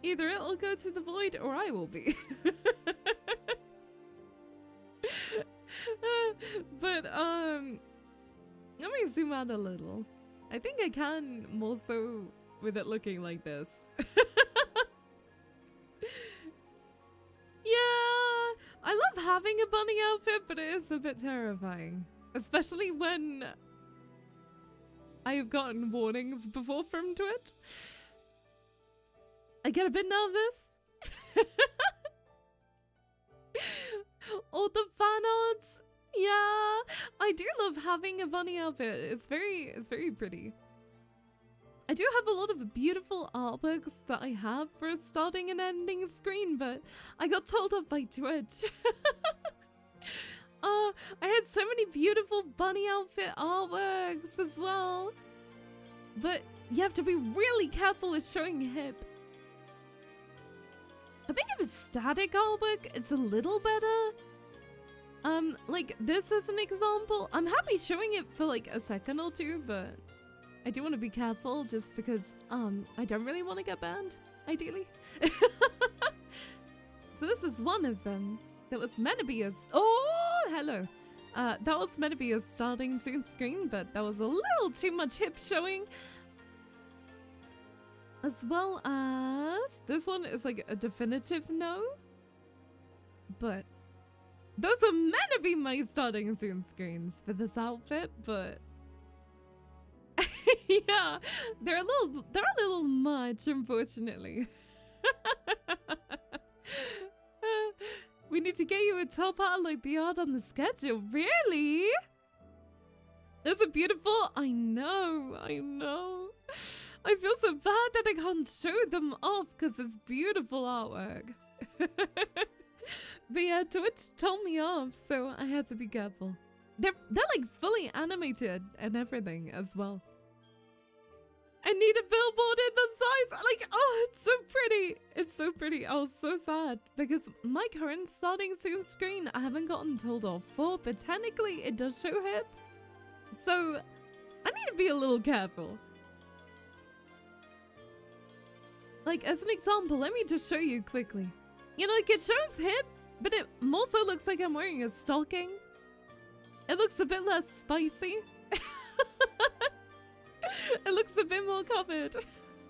Either it will go to the void or I will be. But let me zoom out a little. I think I can more so with it looking like this. Yeah, I love having a bunny outfit, but it is a bit terrifying. Especially when I have gotten warnings before from Twitch. I get a bit nervous. All the fan arts. Yeah, I do love having a bunny outfit. It's very pretty. I do have a lot of beautiful artworks that I have for a starting and ending screen, but I got told off by Twitch. I had so many beautiful bunny outfit artworks as well. But you have to be really careful with showing hip. I think if it's static artwork, it's a little better. Like this as an example. I'm happy showing it for like a second or two, but I do want to be careful just because I don't really want to get banned, ideally. So this is one of them. That was meant to be a... Oh, hello. That was meant to be a starting soon screen, but that was a little too much hip showing. As well as... This one is like a definitive no. But those are meant to be my starting soon screens for this outfit, but... Yeah, they're a little much, unfortunately. We need to get you a top hat like the art on the schedule. Really? Those are beautiful. I know. I feel so bad that I can't show them off because it's beautiful artwork. But yeah, Twitch told me off, so I had to be careful. They're like fully animated and everything as well. I need a billboard in the size. Like, oh, it's so pretty. It's so pretty. I was so sad because my current starting soon screen I haven't gotten told off for, but technically it does show hips. So I need to be a little careful. Like, as an example, let me just show you quickly. You know, like it shows hip, but it more so looks like I'm wearing a stocking. It looks a bit less spicy. It looks a bit more covered.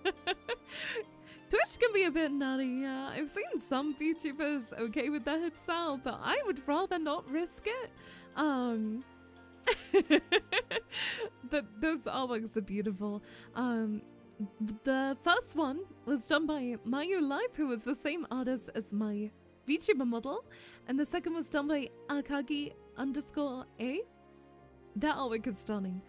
Twitch can be a bit nutty, yeah. I've seen some VTubers okay with their hips out, but I would rather not risk it. But those artworks are beautiful. The first one was done by MaiuLive, who was the same artist as my VTuber model, and the second was done by Akagi_A. That artwork is stunning.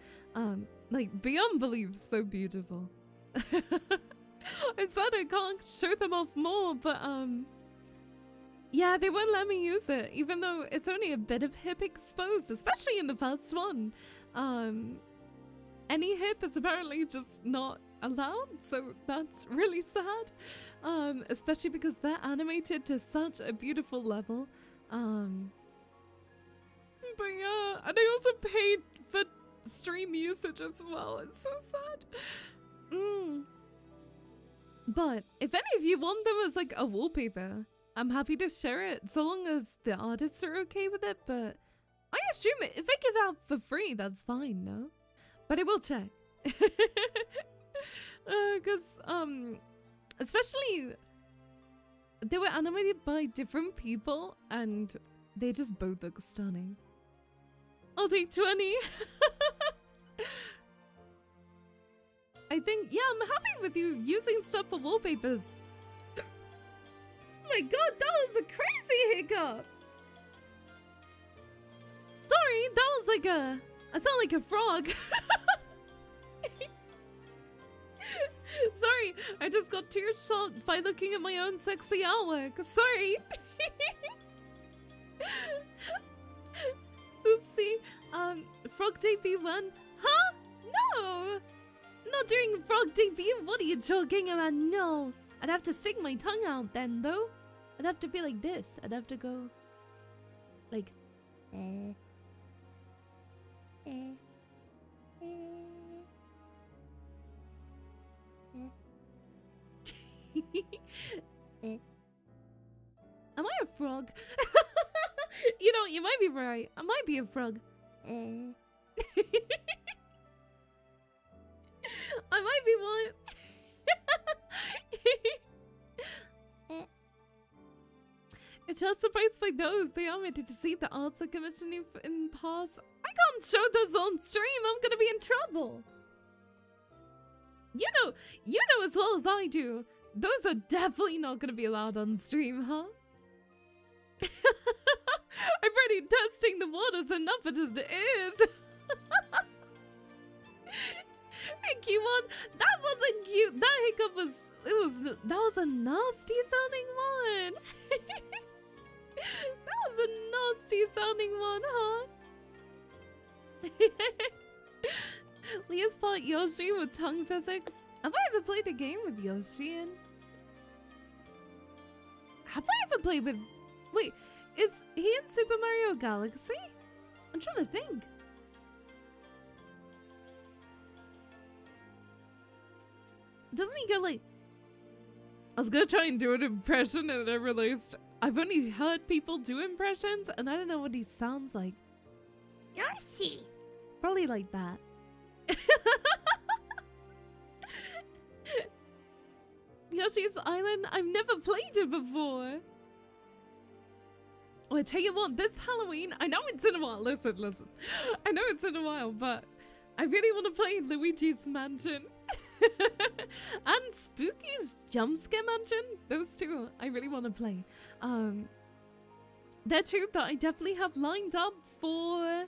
Like beyond belief, so beautiful. I said I can't show them off more, but yeah, they won't let me use it, even though it's only a bit of hip exposed, especially in the first one. Any hip is apparently just not allowed, so that's really sad. Especially because they're animated to such a beautiful level. But yeah, and I also paid for stream usage as well. It's so sad. But if any of you want them as like a wallpaper, I'm happy to share it, so long as the artists are okay with it. But I assume if I give out for free, that's fine, no? But I will check. Because especially they were animated by different people and they just both look stunning. I'll take 20. I think, yeah, I'm happy with you using stuff for wallpapers. Oh my god, that was a crazy hiccup. Sorry, that was like I sound like a frog. Sorry, I just got tear-shocked by looking at my own sexy artwork. Sorry. Oopsie. Frog debut 1. Huh? No! I'm not doing frog debut. What are you talking about? No. I'd have to stick my tongue out then, though. I'd have to be like this. I'd have to go like Am I a frog? You know, you might be right. I might be a frog. I might be one. It's just surprised by those. They are ready to see the arts I commissioned you in past. I can't show this on stream. I'm gonna be in trouble. You know as well as I do. Those are definitely not gonna be allowed on stream, huh? I'm already testing the waters enough as it is. Hey, Q1, that wasn't cute. That hiccup was, that was a nasty sounding one. That was a nasty sounding one, huh? Leah's fought Yoshi with tongue physics. Have I ever played a game with Yoshi in? Have I ever played with... Wait, is he in Super Mario Galaxy? I'm trying to think. Doesn't he go like... I was gonna try and do an impression and I realized I've only heard people do impressions and I don't know what he sounds like. Yoshi! Probably like that. Yoshi's Island? I've never played it before. Oh, I tell you what, this Halloween, I know it's in a while. Listen. I know it's in a while, but I really want to play Luigi's Mansion. And Spooky's Jumpscare Mansion. Those two I really want to play. They're two that I definitely have lined up for...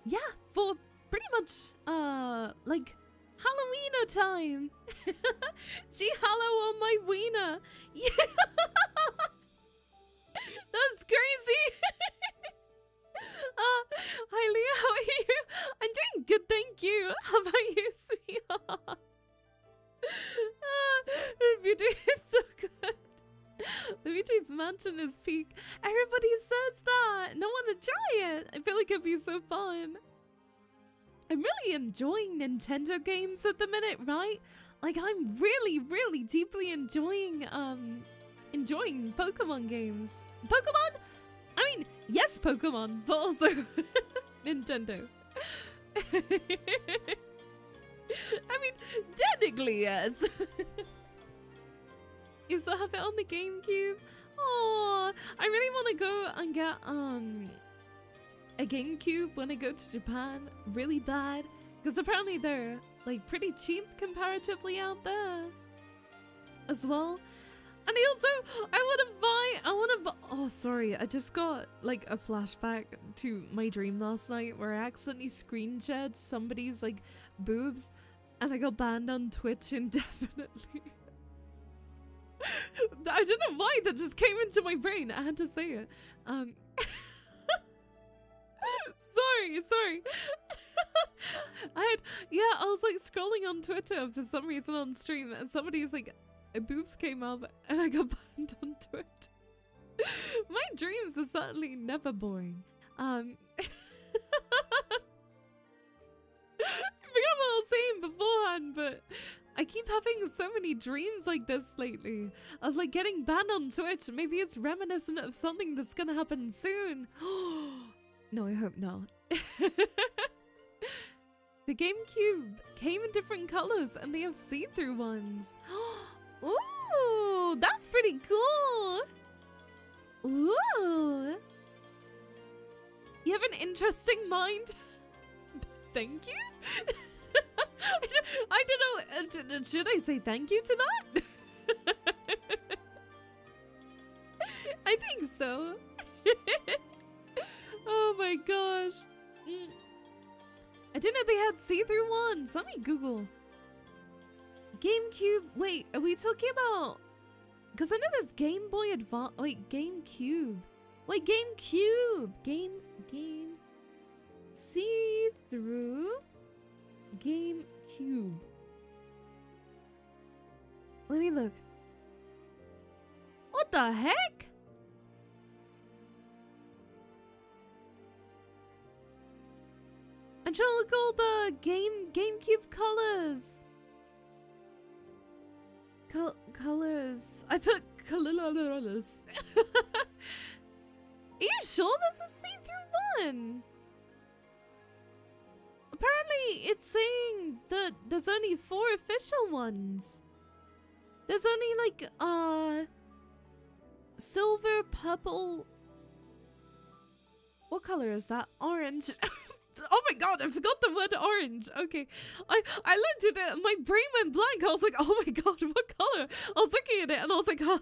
Yeah, for pretty much, like... Halloween time! She hallow on my wiener! Yeah! That's crazy! Hi Leah, how are you? I'm doing good, thank you. How about you, sweetheart? You're doing so good. Luigi's Mansion is peak. Everybody says that! And I want to try it! I feel like it'd be so fun. I'm really enjoying Nintendo games at the minute, right? Like, I'm really deeply enjoying Pokemon games. Pokemon? I mean, yes, Pokemon, but also Nintendo. I mean, technically, yes. You still have it on the GameCube? Oh, I really want to go and get, a GameCube when I go to Japan really bad because apparently they're like pretty cheap comparatively out there as well. And I want to buy oh sorry, I just got like a flashback to my dream last night where I accidentally screen shared somebody's like boobs and I got banned on Twitch indefinitely. I don't know why that just came into my brain. I had to say it. Sorry. I was like scrolling on Twitter for some reason on stream and somebody's like boobs came up and I got banned on Twitter. My dreams are certainly never boring. I forgot what I was saying beforehand, but I keep having so many dreams like this lately of like getting banned on Twitch. Maybe it's reminiscent of something that's gonna happen soon. No, I hope not. The GameCube came in different colors and they have see-through ones. Ooh, that's pretty cool. Ooh. You have an interesting mind. Thank you. I don't know. Should I say thank you to that? I think so. Oh my gosh. I didn't know they had see-through ones. Let me Google. GameCube. Wait, are we talking about? Because I know there's Game Boy Advance. Wait, GameCube. Wait, GameCube. Game. See-through. GameCube. Let me look. What the heck? I'm trying to look at all the GameCube colors. Colors. I put colors. Are you sure this is see-through one? Apparently, it's saying that there's only 4 official ones. There's only like silver, purple. What color is that? Orange. Oh my god, I forgot the word orange. Okay. I looked at it, my brain went blank. I was like, oh my god, what color? I was looking at it and I was like, huh,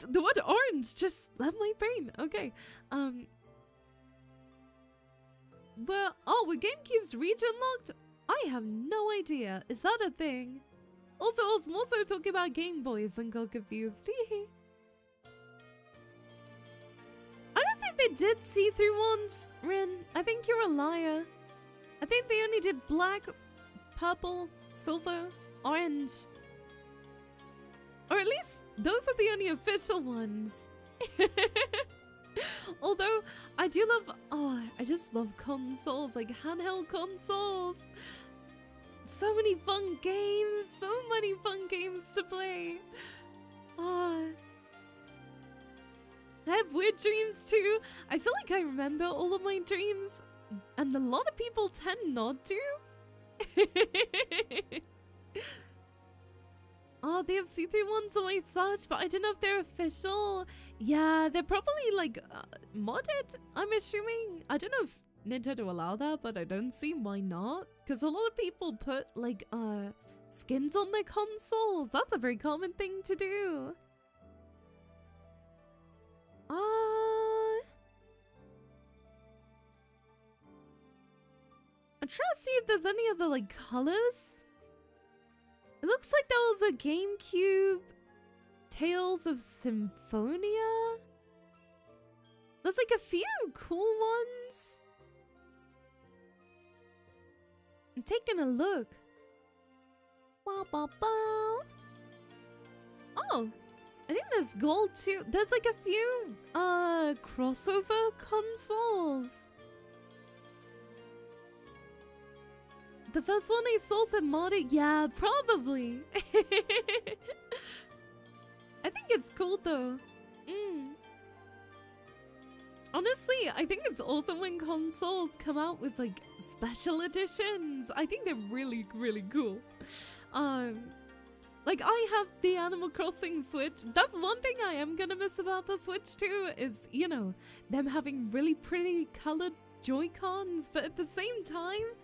the word orange just left my brain. Okay. Well, oh, were GameCube's region locked? I have no idea. Is that a thing? Also, I was more so talking about Game Boys and got confused. I don't think they did see-through ones, Rin. I think you're a liar. I think they only did black, purple, silver, orange. Or at least those are the only official ones. Although, I do love... Oh, I just love consoles, like handheld consoles. So many fun games. So many fun games to play. Oh... I have weird dreams too. I feel like I remember all of my dreams, and a lot of people tend not to. Oh, they have see-through ones on my search, but I don't know if they're official. Yeah, they're probably like modded, I'm assuming. I don't know if Nintendo allow that, but I don't see why not. Because a lot of people put like skins on their consoles. That's a very common thing to do. I'm trying to see if there's any other like colors. It looks like there was a GameCube Tales of Symphonia. There's like a few cool ones. I'm taking a look. Bow, bow, bow. Oh, I think there's gold too. There's like a few crossover consoles. The first one I saw said modded. Yeah, probably. I think it's cool though. Honestly, I think it's awesome when consoles come out with like special editions. I think they're really, really cool. Like I have the Animal Crossing Switch. That's one thing I am gonna miss about the Switch too, is, you know, them having really pretty colored Joy-Cons, but at the same time,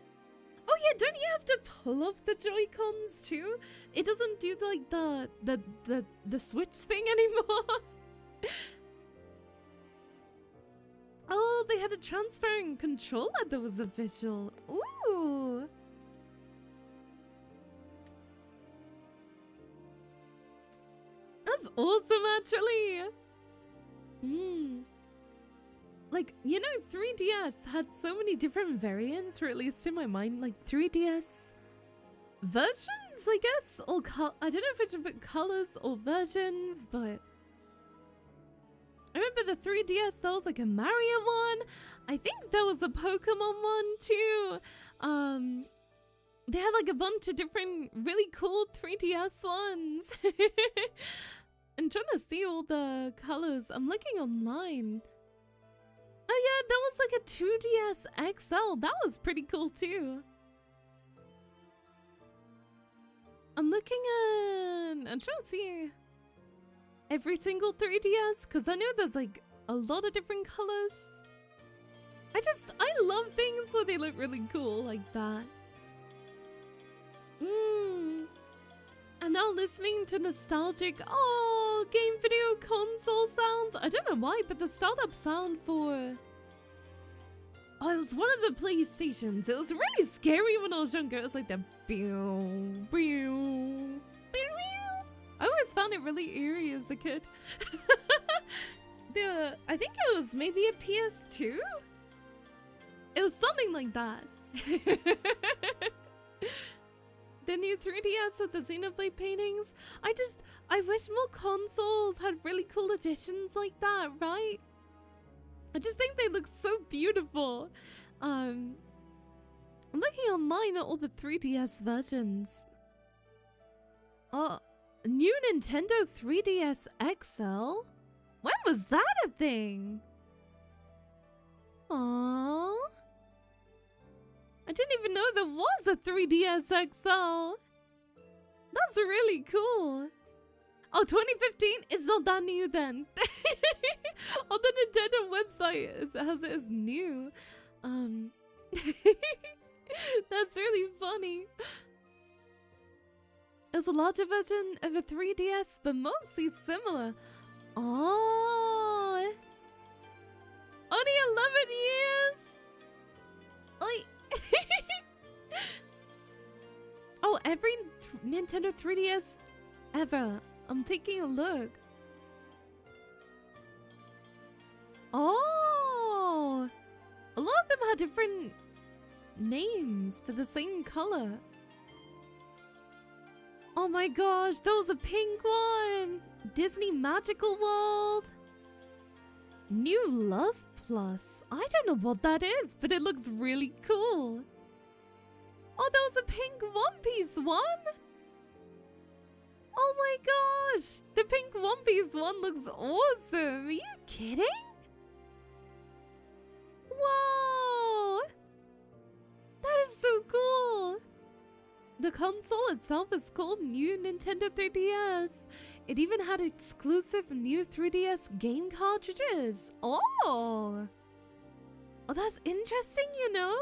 oh yeah, don't you have to pull off the Joy-Cons too? It doesn't do like the Switch thing anymore. Oh, they had a transparent controller that was official. Ooh. That's awesome, actually. Like, you know, 3DS had so many different variants, or at least in my mind, like 3DS versions, I guess? Or I don't know if it's about colors or versions, but I remember the 3DS, there was like a Mario one. I think there was a Pokemon one too. They had like a bunch of different really cool 3DS ones. I'm trying to see all the colors. I'm looking online. Oh yeah, there was like a 2DS XL. That was pretty cool too. I'm trying to see every single 3DS, because I know there's like a lot of different colors. I love things when they look really cool like that. And now listening to nostalgic, game video console sounds. I don't know why, but the startup sound for... Oh, it was one of the PlayStations. It was really scary when I was younger. It was like the pew, pew, pew. I always found it really eerie as a kid. I think it was maybe a PS2? It was something like that. The new 3DS with the Xenoblade paintings. I wish more consoles had really cool editions like that, right? I just think they look so beautiful. I'm looking online at all the 3DS versions. New Nintendo 3DS XL? When was that a thing? Aww. I didn't even know there was a 3DS XL. That's really cool. Oh, 2015? It's not that new then. On the Nintendo website, it has it as new. That's really funny. It's a larger version of a 3DS, but mostly similar. Oh, only 11 years. Oi. Oh, every Nintendo 3DS ever. I'm taking a look. Oh, a lot of them had different names for the same color. Oh my gosh, there was a pink one. Disney Magical World. New Love Plus. I don't know what that is, but it looks really cool. Oh, there was a pink One Piece one. Oh my gosh, the pink One Piece one looks awesome. Are you kidding? Whoa! That is so cool. The console itself is called New Nintendo 3DS. It even had exclusive new 3DS game cartridges. Oh, that's interesting, you know?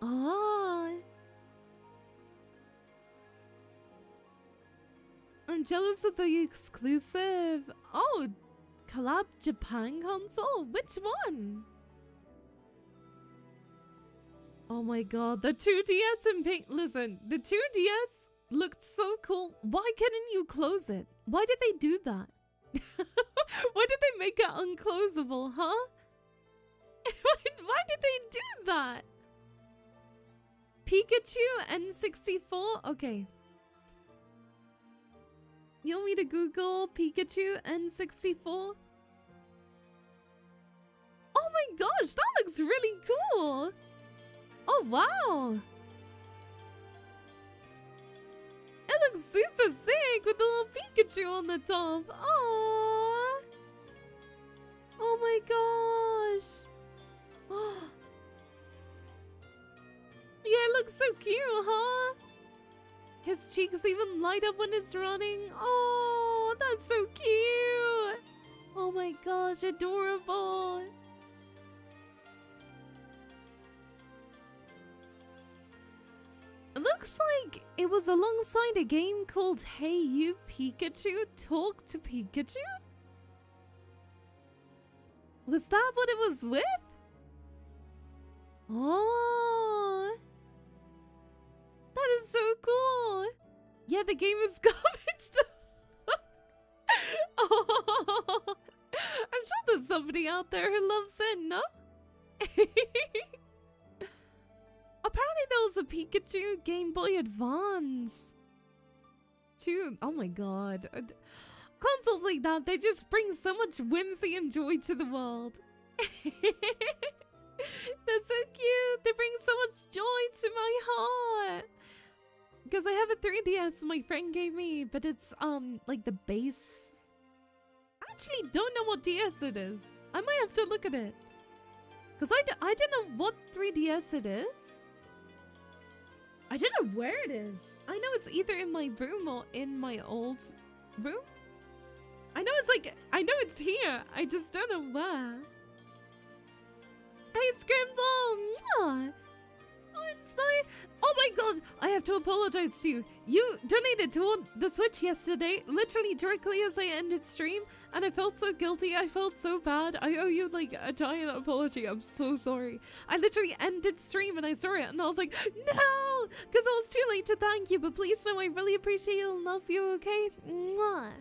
Oh. I'm jealous of the exclusive. Oh, collab Japan console? Which one? Oh my god, the 2DS in pink. Listen, the 2DS looked so cool. Why couldn't you close it? Why did they do that? Why did they make it unclosable, huh? Why did they do that? Pikachu N64? Okay. You want me to Google Pikachu N64? Oh my gosh, that looks really cool! Oh wow! It looks super sick with the little Pikachu on the top. Aww! Oh my gosh! Yeah, it looks so cute, huh? His cheeks even light up when it's running. Oh, that's so cute! Oh my gosh, adorable! It looks like it was alongside a game called Hey You Pikachu, Talk to Pikachu? Was that what it was with? Oh, that is so cool. Yeah, the game is garbage though. Oh, I'm sure there's somebody out there who loves it, no? Apparently there was a Pikachu Game Boy Advance too. Oh my god. Consoles like that, they just bring so much whimsy and joy to the world. They're so cute. They bring so much joy to my heart. Because I have a 3DS my friend gave me, but it's like the base. I actually don't know what DS it is. I might have to look at it. Because I don't know what 3DS it is. I don't know where it is. I know it's either in my room or in my old room. I know it's here. I just don't know where. Hey, Scramble! Mwah. I'm sorry. Oh my god, I have to apologize to you. You donated to the Switch yesterday, literally directly as I ended stream, and I felt so guilty. I felt so bad. I owe you like a giant apology. I'm so sorry. I literally ended stream and I saw it and I was like, no! Because I was too late to thank you, but please know I really appreciate you and love you, okay? Mwah.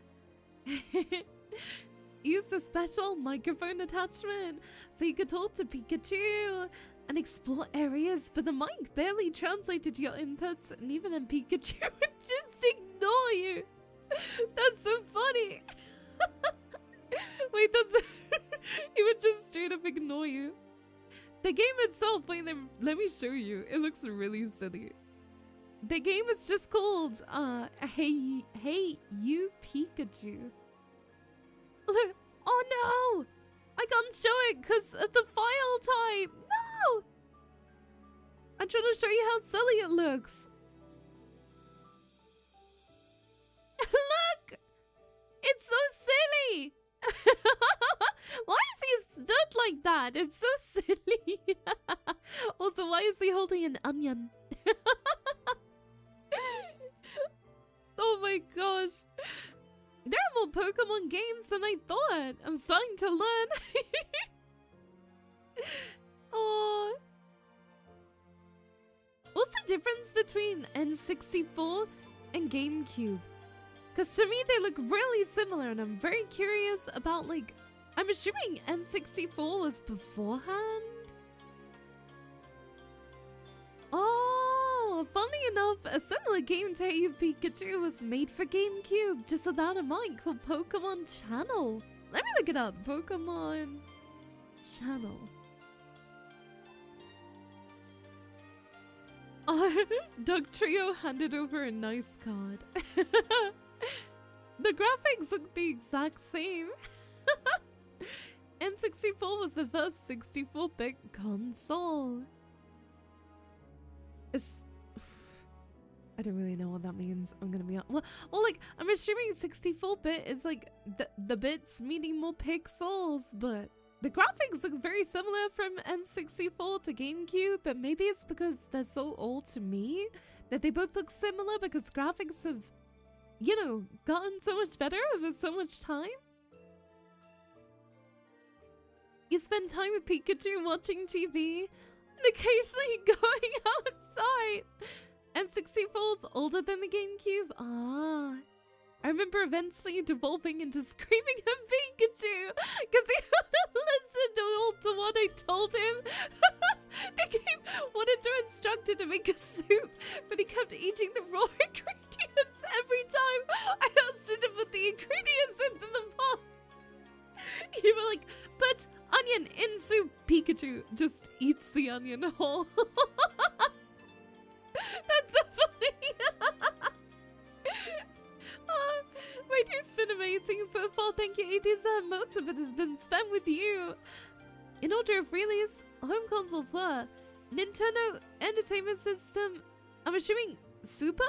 Used a special microphone attachment so you could talk to Pikachu and explore areas, but the mic barely translated your inputs, and even then Pikachu would just ignore you. That's so funny. Wait, that's he would just straight up ignore you. The game itself, wait, let me show you. It looks really silly. The game is just called Hey You Pikachu. Look, oh no! I can't show it because of the file type. No! I'm trying to show you how silly it looks. Look! It's so silly! Why is he stood like that? It's so silly. Also, why is he holding an onion? Oh my gosh. There are more Pokemon games than I thought. I'm starting to learn. Oh. What's the difference between N64 and GameCube? Because to me they look really similar and I'm very curious about, like, I'm assuming N64 was beforehand? Oh, funny enough, a similar game to Hey You Pikachu was made for GameCube, just without a mic, called Pokemon Channel. Let me look it up. Pokemon Channel. Oh, Doug Trio handed over a nice card. The graphics look the exact same. N64 was the first 64-bit console. I don't really know what that means. I'm gonna be well, like, I'm assuming 64-bit is like the bits meaning more pixels, but the graphics look very similar from N64 to GameCube, but maybe it's because they're so old to me that they both look similar because graphics have, you know, gotten so much better over so much time. You spend time with Pikachu watching TV and occasionally going outside. N64's older than the GameCube. Ah. I remember eventually devolving into screaming at Pikachu because he wouldn't listen to what I told him. The game wanted to instruct him to make a soup, but he kept eating the raw ingredients every time I asked him to put the ingredients into the pot. You were like, put onion in soup. Pikachu just eats the onion whole. That's so funny. My day's been amazing so far. Thank you, 80s. Most of it has been spent with you. In order of release, home consoles were Nintendo Entertainment System. I'm assuming Super?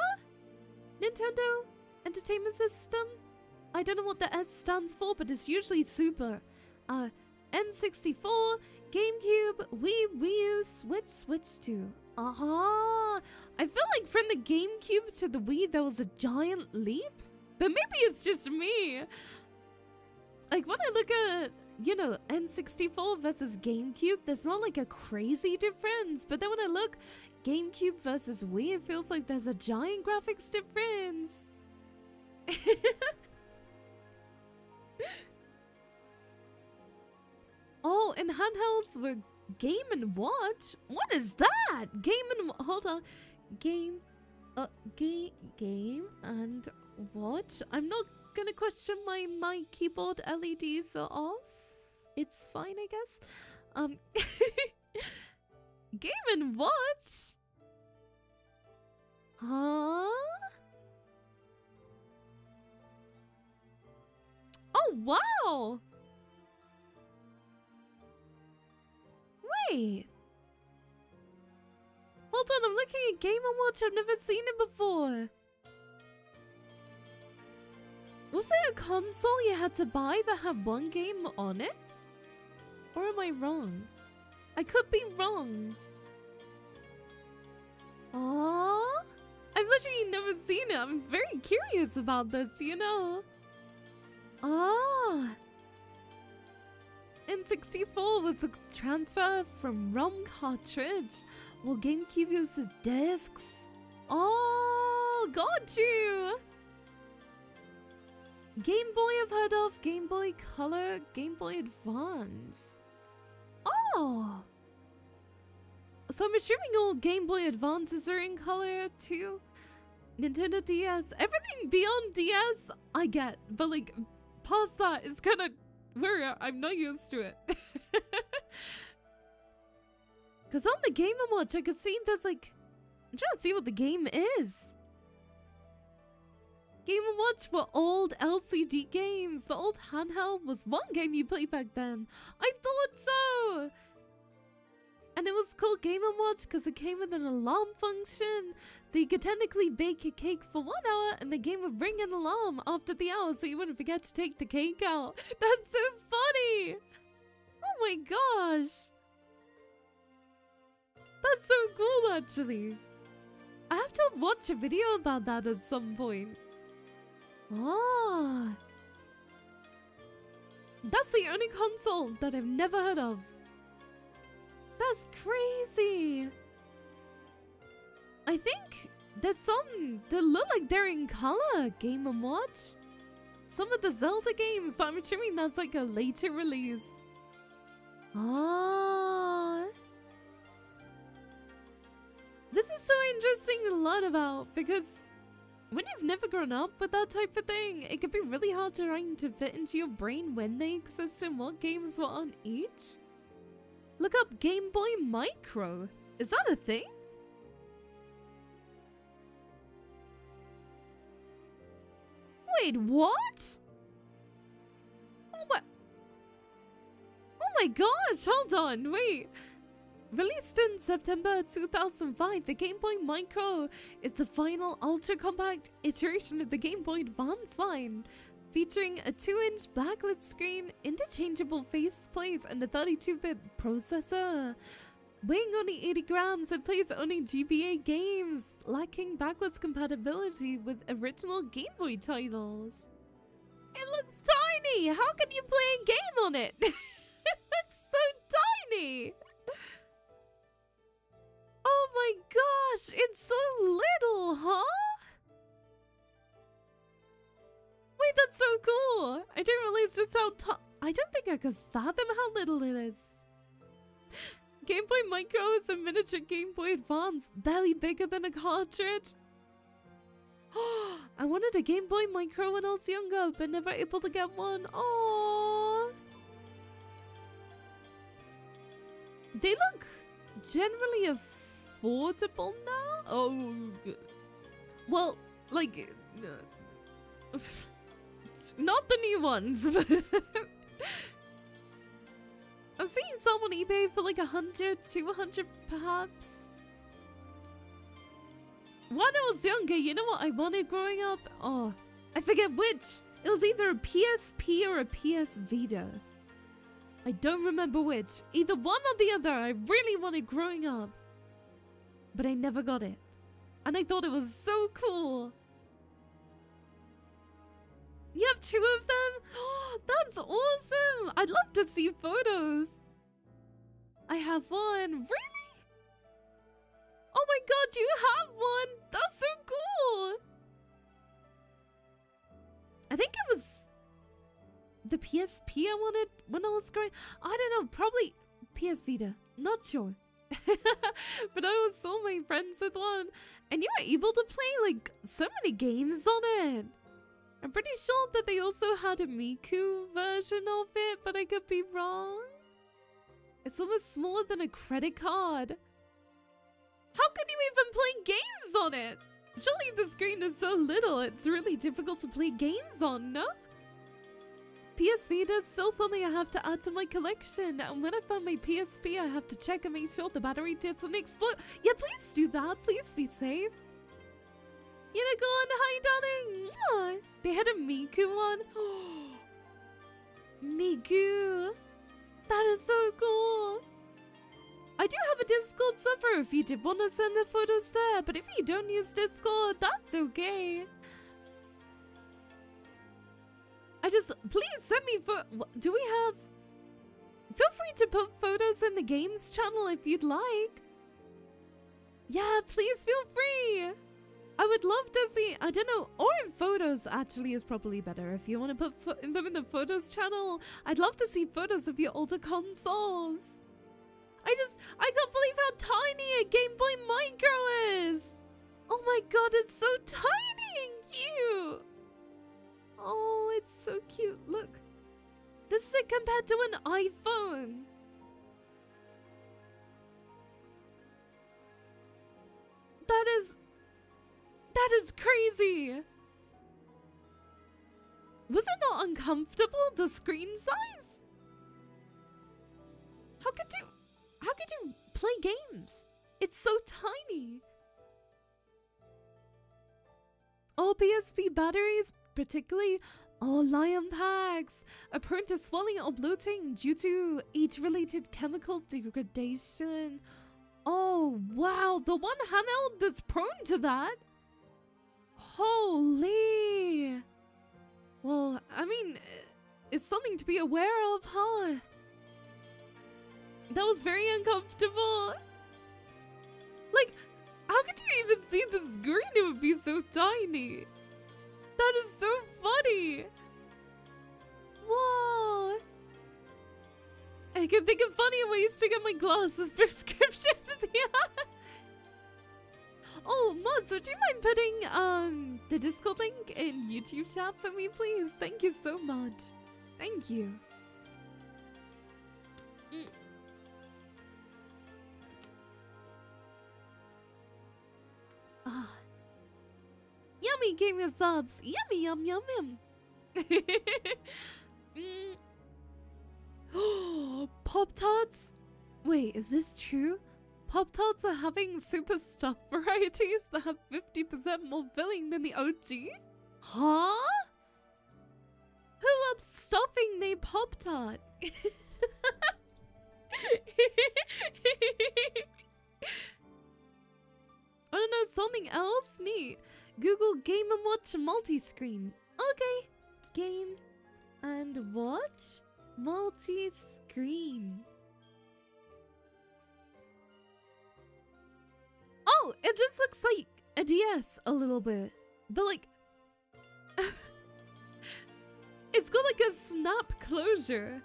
Nintendo Entertainment System? I don't know what the S stands for, but it's usually Super. N64, GameCube, Wii U, Switch 2. Aha! I feel like from the GameCube to the Wii there was a giant leap. But maybe it's just me. Like, when I look at, you know, N64 versus GameCube, there's not like a crazy difference. But then when I look GameCube versus Wii, it feels like there's a giant graphics difference. Oh, and handhelds were Game and Watch? What is that? Game and... Hold on. Game and Watch? I'm not gonna question my keyboard LEDs are off. It's fine, I guess. Game and Watch? Huh? Oh, wow! Wait. Hold on, I'm looking at Game & Watch. I've never seen it before. Was there a console you had to buy that had one game on it? Or am I wrong? I could be wrong. Oh, I've literally never seen it. I'm very curious about this, you know. Ah. N64 was the transfer from ROM cartridge, while GameCube uses discs. Oh, got you! Game Boy I've heard of, Game Boy Color, Game Boy Advance. Oh! So I'm assuming all Game Boy Advances are in color too? Nintendo DS, everything beyond DS I get, but like past that is kind of where I'm not used to it. Because on the Game & Watch I could see there's like, I'm trying to see what the game is. Game & Watch were old LCD games. The old handheld was one game you played back then. I thought so! And it was called Game & Watch because it came with an alarm function. So you could technically bake a cake for 1 hour and the game would ring an alarm after the hour so you wouldn't forget to take the cake out. That's so funny! Oh my gosh! That's so cool actually. I have to watch a video about that at some point. Ah, that's the only console that I've never heard of. That's crazy. I think there's some that look like they're in color, Game & Watch. Some of the Zelda games, but I'm assuming that's like a later release. Ah. This is so interesting to learn about because when you've never grown up with that type of thing, it can be really hard trying to fit into your brain when they exist and what games were on each. Look up Game Boy Micro. Is that a thing? Wait, what? Oh my gosh, hold on, wait. Released in September 2005, the Game Boy Micro is the final ultra-compact iteration of the Game Boy Advance line, featuring a 2-inch backlit screen, interchangeable faceplates, and a 32-bit processor. Weighing only 80 grams, it plays only GBA games, lacking backwards compatibility with original Game Boy titles. It looks tiny! How can you play a game on it? It's so tiny! Oh my gosh, it's so little, huh? Wait, that's so cool. I didn't realize just how I don't think I could fathom how little it is. Game Boy Micro is a miniature Game Boy Advance, barely bigger than a cartridge. I wanted a Game Boy Micro when I was younger, but never able to get one. Aww. They look generally affordable now? Oh, well, like, not the new ones, but I'm seeing some on eBay for like 100, 200 perhaps. When I was younger, you know what I wanted growing up? Oh, I forget which. It was either a PSP or a PS Vita. I don't remember which. Either one or the other I really wanted growing up. But I never got it. And I thought it was so cool. You have 2 of them? Oh, that's awesome! I'd love to see photos. I have one. Really? Oh my god, you have one! That's so cool! I think it was the PSP I wanted when I was growing. I don't know, probably PS Vita. Not sure. But I saw my friends with one, and you were able to play like so many games on it. I'm pretty sure that they also had a Miku version of it, but I could be wrong. It's almost smaller than a credit card. How can you even play games on it? Surely the screen is so little, it's really difficult to play games on, no? PS Vita is still something I have to add to my collection, and when I find my PSP, I have to check and make sure the battery doesn't explode. Yeah, please do that. Please be safe. Unicorn, hi darling. Mwah. They had a Miku one. Miku. That is so cool. I do have a Discord server if you did want to send the photos there, but if you don't use Discord, that's okay. Please send me do we have... Feel free to put photos in the games channel if you'd like. Yeah, please feel free. I would love to see, I don't know, or in photos actually is probably better. If you want to put them in the photos channel, I'd love to see photos of your older consoles. I can't believe how tiny a Game Boy Micro is. Oh my god, it's so tiny and cute. Oh, it's so cute. Look, this is it compared to an iPhone. That is crazy. Was it not uncomfortable, the screen size? How could you play games? It's so tiny. Oh, PSP batteries, particularly lion packs, are prone to swelling or bloating due to age-related chemical degradation. Oh, wow, the one handheld that's prone to that? Holy! Well, I mean, it's something to be aware of, huh? That was very uncomfortable. Like, how could you even see the screen? It would be so tiny. That is so funny. Whoa. I can think of funnier ways to get my glasses prescriptions. Yeah. Oh, Mods, would you mind putting the Discord link in YouTube chat for me, please? Thank you so much. Thank you. Ah. Yummy gamer subs. Yummy, yum, yum, yum. Pop-Tarts? Wait, is this true? Pop-Tarts are having super stuffed varieties that have 50% more filling than the OG? Huh? Who loves stuffing they Pop-Tart? I don't know, something else? Neat. Google Game & Watch multi-screen. Okay. Game and Watch multi-screen. Oh, it just looks like a DS a little bit. But like... it's got like a snap closure.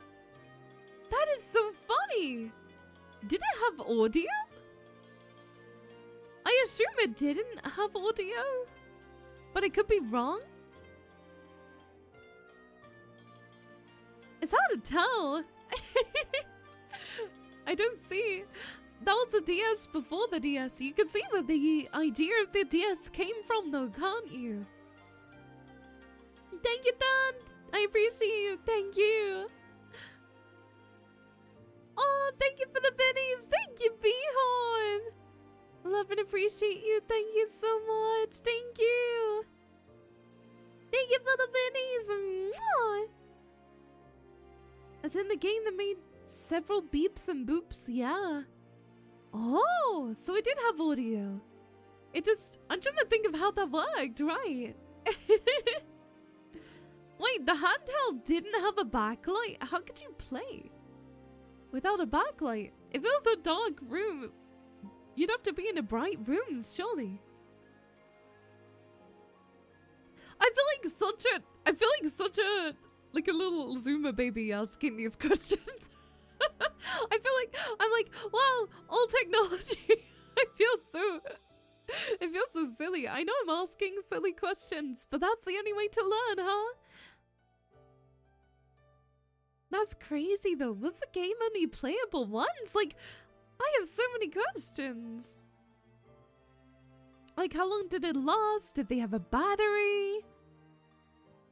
That is so funny. Did it have audio? I assume it didn't have audio. But it could be wrong. It's hard to tell. I don't see... That was the DS before the DS. You can see where the idea of the DS came from though, can't you? Thank you, Dan! I appreciate you. Thank you. Oh, thank you for the bennies. Thank you, Behorn. Love and appreciate you. Thank you so much. Thank you. Thank you for the bennies. Mwah. It's in the game that made several beeps and boops. Yeah. Oh, so it did have audio. It just... I'm trying to think of how that worked, right? Wait, the handheld didn't have a backlight? How could you play without a backlight? If it was a dark room, you'd have to be in a bright room, surely. I feel like such a like a little Zoomer baby asking these questions. I feel like I'm like, wow, all technology. It feels so silly. I know I'm asking silly questions, but that's the only way to learn, huh? That's crazy though. Was the game only playable once? Like, I have so many questions. Like, how long did it last? Did they have a battery?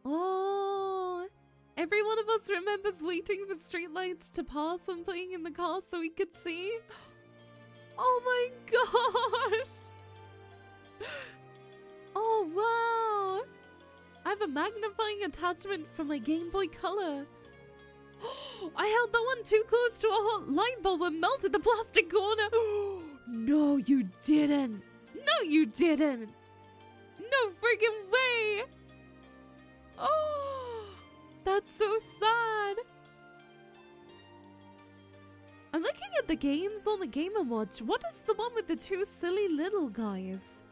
Oh, every one of us remembers waiting for streetlights to pass and playing in the car so we could see. Oh my gosh. Oh wow. I have a magnifying attachment for my Game Boy Color. I held that one too close to a hot light bulb and melted the plastic corner. No, you didn't. No, you didn't. No friggin' way. Oh, that's so sad. I'm looking at the games on the Game & Watch. What is the one with the two silly little guys?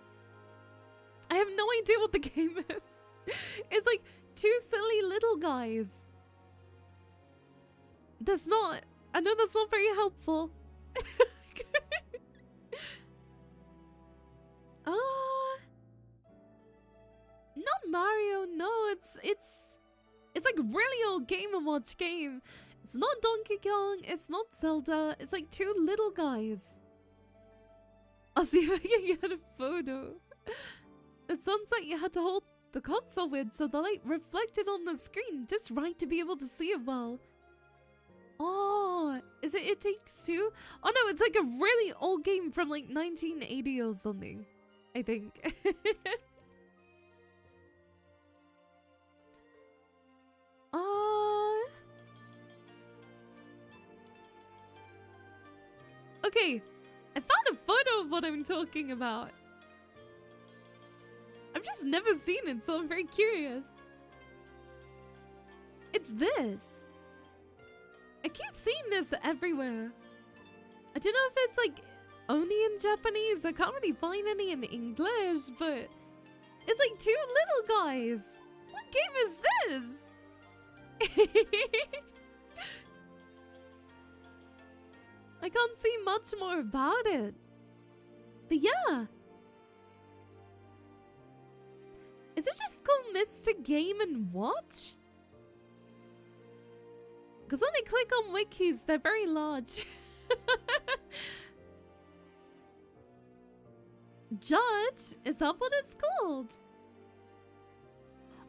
I have no idea what the game is. It's like two silly little guys. That's not... I know that's not very helpful. Not Mario, no, it's like a really old Game & Watch game. It's not Donkey Kong, it's not Zelda, it's like two little guys. I'll see if I can get a photo. The sunset you had to hold the console with so the light reflected on the screen just right to be able to see it well. Oh, is it It Takes Two? Oh no, it's like a really old game from like 1980 or something, I think. Okay, I found a photo of what I'm talking about. I've just never seen it, so I'm very curious. It's this. I keep seeing this everywhere. I don't know if it's like only in Japanese. I can't really find any in English, but it's like two little guys. What game is this? I can't see much more about it. But yeah. Is it just called Mr. Game & Watch? Because when I click on wikis, they're very large. Judge? Is that what it's called?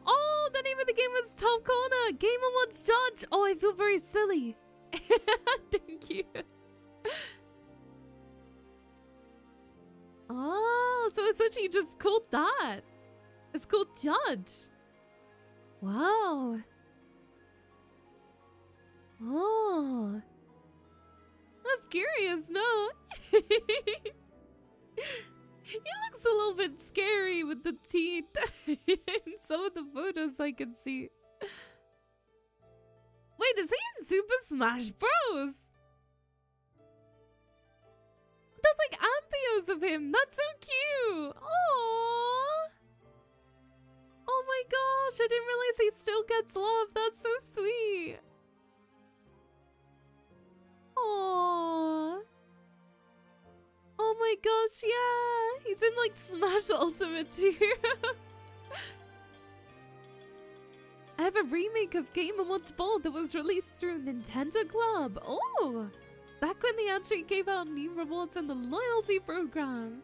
Oh, the name of the game is Top Corner. Game & Watch Judge. Oh, I feel very silly. Thank you. Oh, so it's actually just called that. It's called Judge. Wow. Oh. That's curious, no? He looks a little bit scary with the teeth. In some of the photos I can see. Wait, is he in Super Smash Bros? There's like ambios of him. That's so cute. Aww. Oh my gosh, I didn't realize he still gets love. That's so sweet. Aww. Oh my gosh, yeah. He's in like Smash Ultimate too. I have a remake of Game & Watch Ball that was released through Nintendo Club. Oh, back when they actually gave out new rewards in the loyalty program.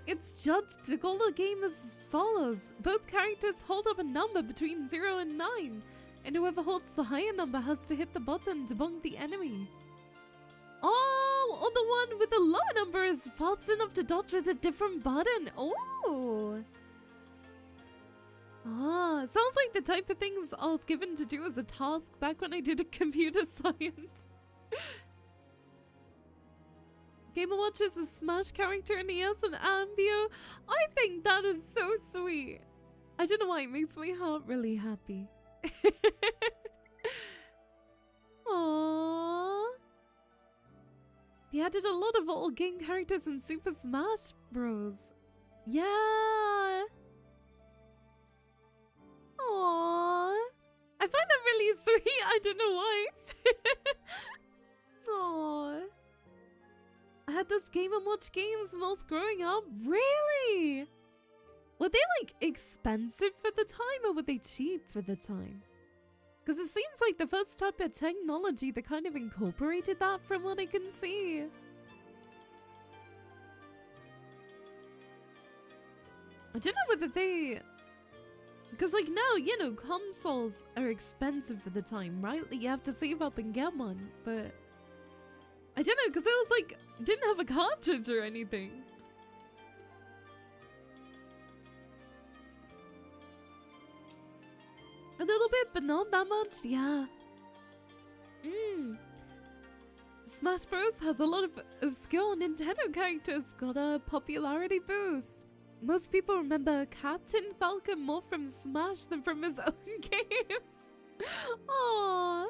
It's judged to call the game as follows. Both characters hold up a number between 0 and 9, and whoever holds the higher number has to hit the button to bonk the enemy. Oh, or the one with the lower number is fast enough to dodge with a different button. Oh. Ah, sounds like the type of things I was given to do as a task back when I did a computer science. Game & Watch is a Smash character in ES and Ambio. I think that is so sweet. I don't know why, it makes my heart really happy. Aww. They added a lot of old game characters in Super Smash Bros. Yeah. Aww. I find that really sweet. I don't know why. Aww. I had this Game & Watch games when I was growing up. Really? Were they like expensive for the time or were they cheap for the time? Because it seems like the first type of technology that kind of incorporated that from what I can see. I don't know whether they... Because like now, you know, consoles are expensive for the time, right? Like you have to save up and get one, but... I don't know, because it was like, didn't have a cartridge or anything. A little bit, but not that much, yeah. Smash Bros has a lot of obscure Nintendo characters, got a popularity boost. Most people remember Captain Falcon more from Smash than from his own games. Aww.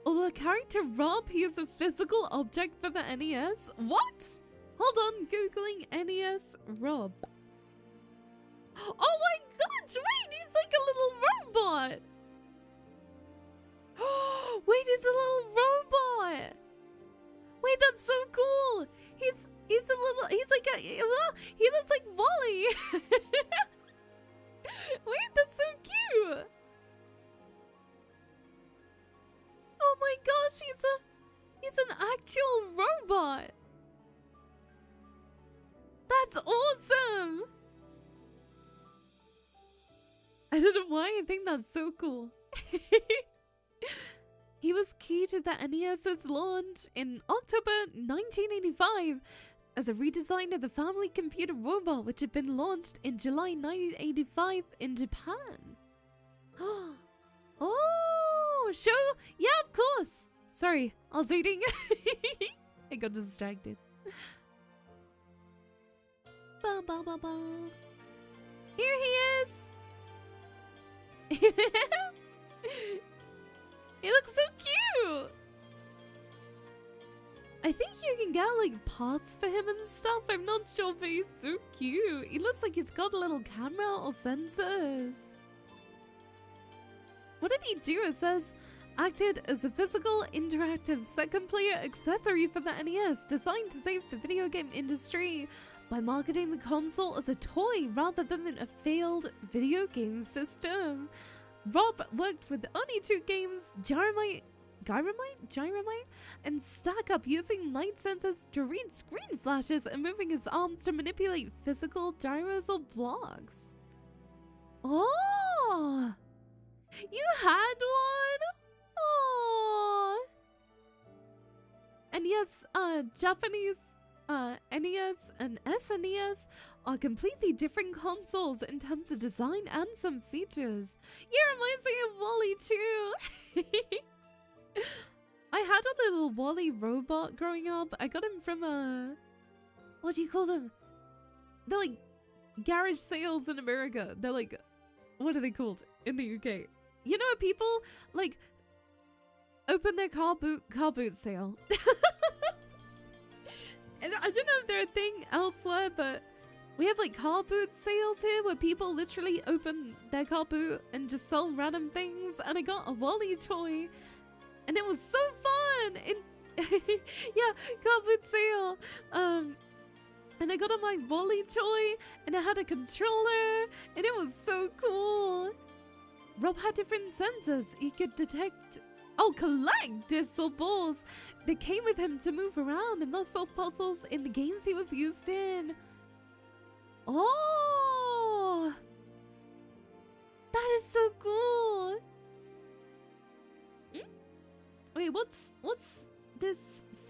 Although character Rob, he is a physical object for the NES. What? Hold on, googling NES Rob. Oh my god, wait, he's like a little robot. Wait, he's a little robot. Wait, that's so cool. He's like a, he looks like Wally. Wait, that's so cute. Oh my gosh, he's an actual robot. That's awesome. I don't know why I think that's so cool. He was key to the NES's launch in October 1985 as a redesign of the family computer robot, which had been launched in July 1985 in Japan. Oh, show? Yeah, of course. Sorry, I was reading. I got distracted. Ba, ba, ba, ba. Here he is. He looks so cute. I think you can get like parts for him and stuff. I'm not sure, but he's so cute. He looks like he's got a little camera or sensors. What did he do? It says, acted as a physical, interactive second player accessory for the NES, designed to save the video game industry by marketing the console as a toy rather than a failed video game system. Rob worked with only two games, Gyromite, and Stack Up, using light sensors to read screen flashes and moving his arms to manipulate physical gyros or blocks. Oh! You had one? Oh! And yes, Japanese NES and SNES are completely different consoles in terms of design and some features. Yeah, reminds me of Wally too. I had a little Wally robot growing up. I got him from a... What do you call them? They're like garage sales in America. They're like... What are they called in the UK? You know what people like open their car boot sale. And I don't know if they're a thing elsewhere, but we have like car boot sales here where people literally open their car boot and just sell random things. And I got a Wally toy and it was so fun. Yeah, car boot sale. And I got on my Wally toy and it had a controller and it was so cool. Rob had different sensors. He could detect, collect distal balls that came with him to move around and thus solve puzzles in the games he was used in. Oh! That is so cool. Wait, what's this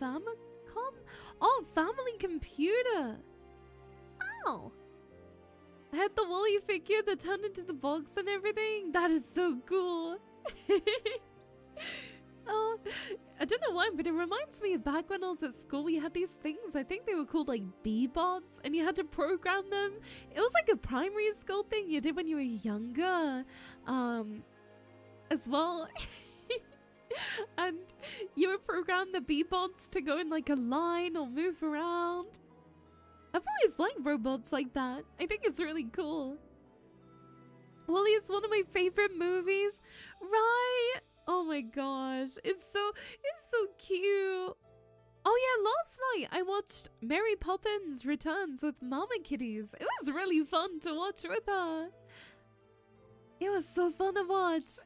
Famicom? Oh, family computer. Oh. I had the Wally figure that turned into the box and everything. That is so cool. Oh, I don't know why, but it reminds me of back when I was at school, we had these things. I think they were called like B-bots, and you had to program them. It was like a primary school thing you did when you were younger, as well. And you would program the B-bots to go in like a line or move around. I've always liked robots like that. I think it's really cool. Wally is one of my favorite movies, right? Oh my gosh, it's so cute. Oh yeah, last night I watched Mary Poppins Returns with Mama Kitties. It was really fun to watch with her. It was so fun to watch.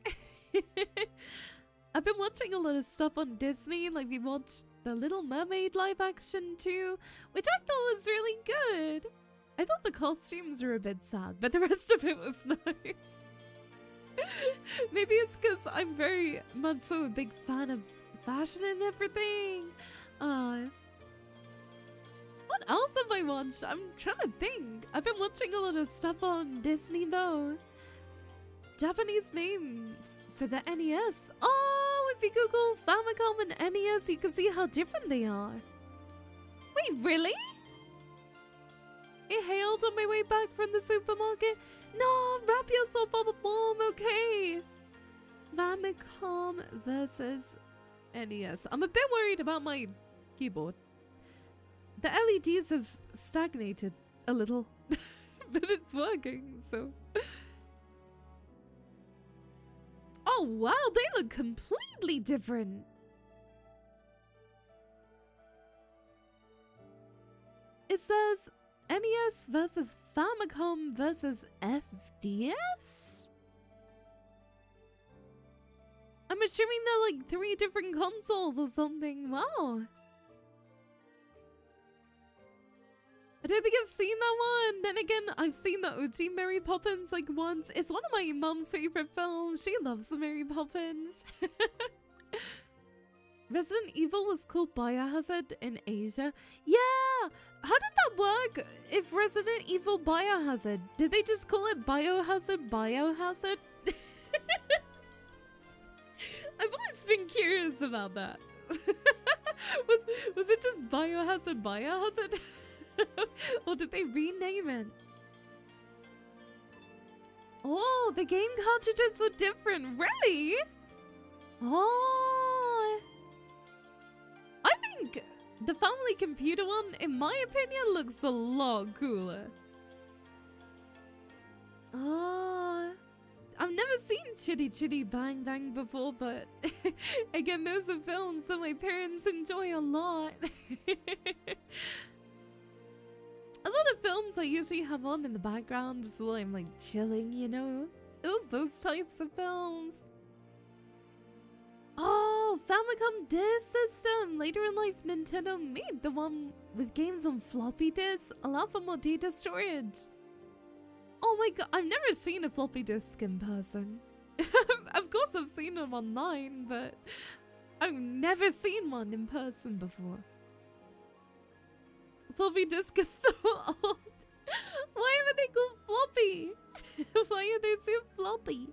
I've been watching a lot of stuff on Disney, like we watched the Little Mermaid live action too, which I thought was really good. I thought the costumes were a bit sad, but the rest of it was nice. Maybe it's because I'm very much so a big fan of fashion and everything. What else have I watched? I'm trying to think. I've been watching a lot of stuff on Disney though. Japanese names for the NES. Oh, if you Google Famicom and NES, you can see how different they are. Wait, really? It hailed on my way back from the supermarket. No, wrap yourself up a bomb, okay? Famicom versus NES. I'm a bit worried about my keyboard. The LEDs have stagnated a little, but it's working, so. Oh wow, they look completely different. It says NES versus Famicom versus FDS? I'm assuming they're like 3 different consoles or something. Wow. I don't think I've seen that one. Then again, I've seen the OG Mary Poppins like once. It's one of my mom's favorite films. She loves the Mary Poppins. Resident Evil was called Biohazard in Asia. Yeah! How did that work? If Resident Evil Biohazard, did they just call it Biohazard? I've always been curious about that. was it just Biohazard? Or did they rename it? Oh, the game cartridges were different. Really? Oh. I think the Family Computer one, in my opinion, looks a lot cooler. Oh. I've never seen Chitty Chitty Bang Bang before, but again, those are films that my parents enjoy a lot. A lot of films I usually have on in the background just while I'm like chilling, you know? It was those types of films. Oh, Famicom Disk System! Later in life, Nintendo made the one with games on floppy disks, allow for more data storage. Oh my god, I've never seen a floppy disk in person. Of course I've seen them online, but I've never seen one in person before. Floppy disk is so old. Why are they called floppy? Why are they so floppy?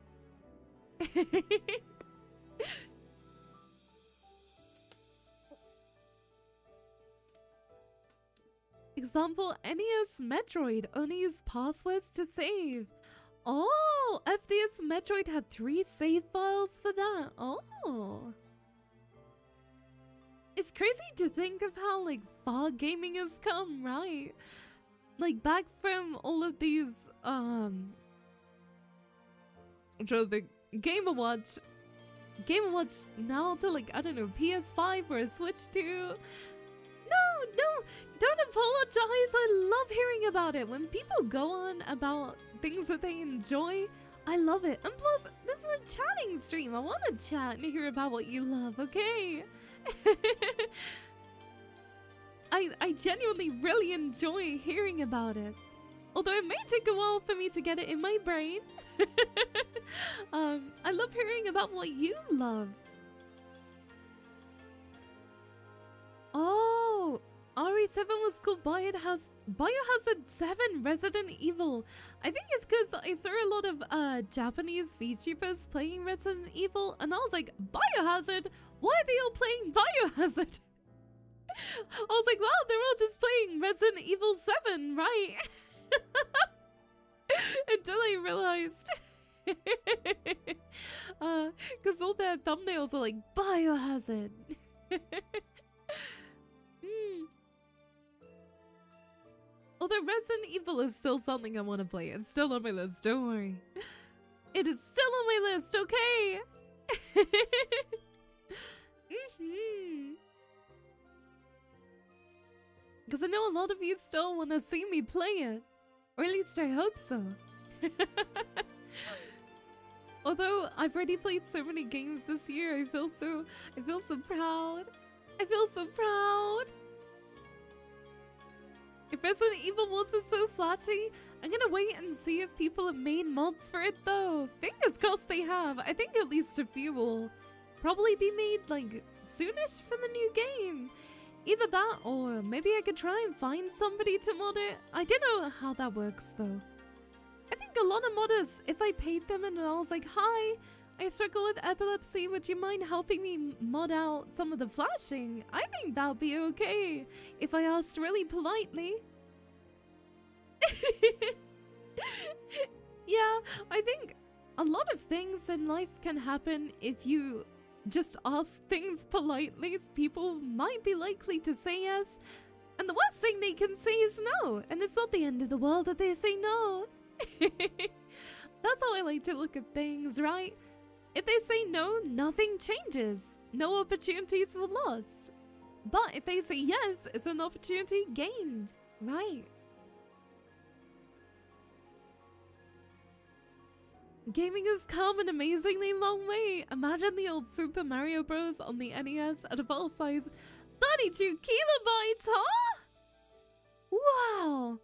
Example, NES Metroid only used passwords to save. Oh, FDS Metroid had 3 save files for that. Oh. It's crazy to think of how like far gaming has come, right? Like back from all of these the Game & Watch now to like, I don't know, PS5 or a Switch 2. No, don't apologize. I love hearing about it. When people go on about things that they enjoy, I love it. And plus, this is a chatting stream. I want to chat and hear about what you love, okay? I genuinely really enjoy hearing about it. Although it may take a while for me to get it in my brain. I love hearing about what you love. Oh, RE7 was called Biohazard 7 Resident Evil. I think it's because I saw a lot of Japanese VTubers playing Resident Evil, and I was like, Biohazard? Why are they all playing Biohazard? I was like, wow, they're all just playing Resident Evil 7, right? Until I realized. Because all their thumbnails are like, Biohazard. Although Resident Evil is still something I want to play. It's still on my list, don't worry. It is still on my list, okay? Because I know a lot of you still want to see me play it. Or at least I hope so. Although I've already played so many games this year, I feel so proud. I feel so proud. If Resident Evil wasn't so flashy, I'm gonna wait and see if people have made mods for it though. Fingers crossed they have. I think at least a few will probably be made like soonish for the new game. Either that or maybe I could try and find somebody to mod it. I don't know how that works though. I think a lot of modders, if I paid them and I was like, hi, I struggle with epilepsy. Would you mind helping me mod out some of the flashing? I think that would be okay if I asked really politely. Yeah, I think a lot of things in life can happen if you just ask things politely. People might be likely to say yes, and the worst thing they can say is no, and it's not the end of the world that they say no. That's how I like to look at things, right? If they say no, nothing changes. No opportunities were lost. But if they say yes, it's an opportunity gained, right? Gaming has come an amazingly long way. Imagine the old Super Mario Bros. On the NES at a file size 32 kilobytes, huh? Wow!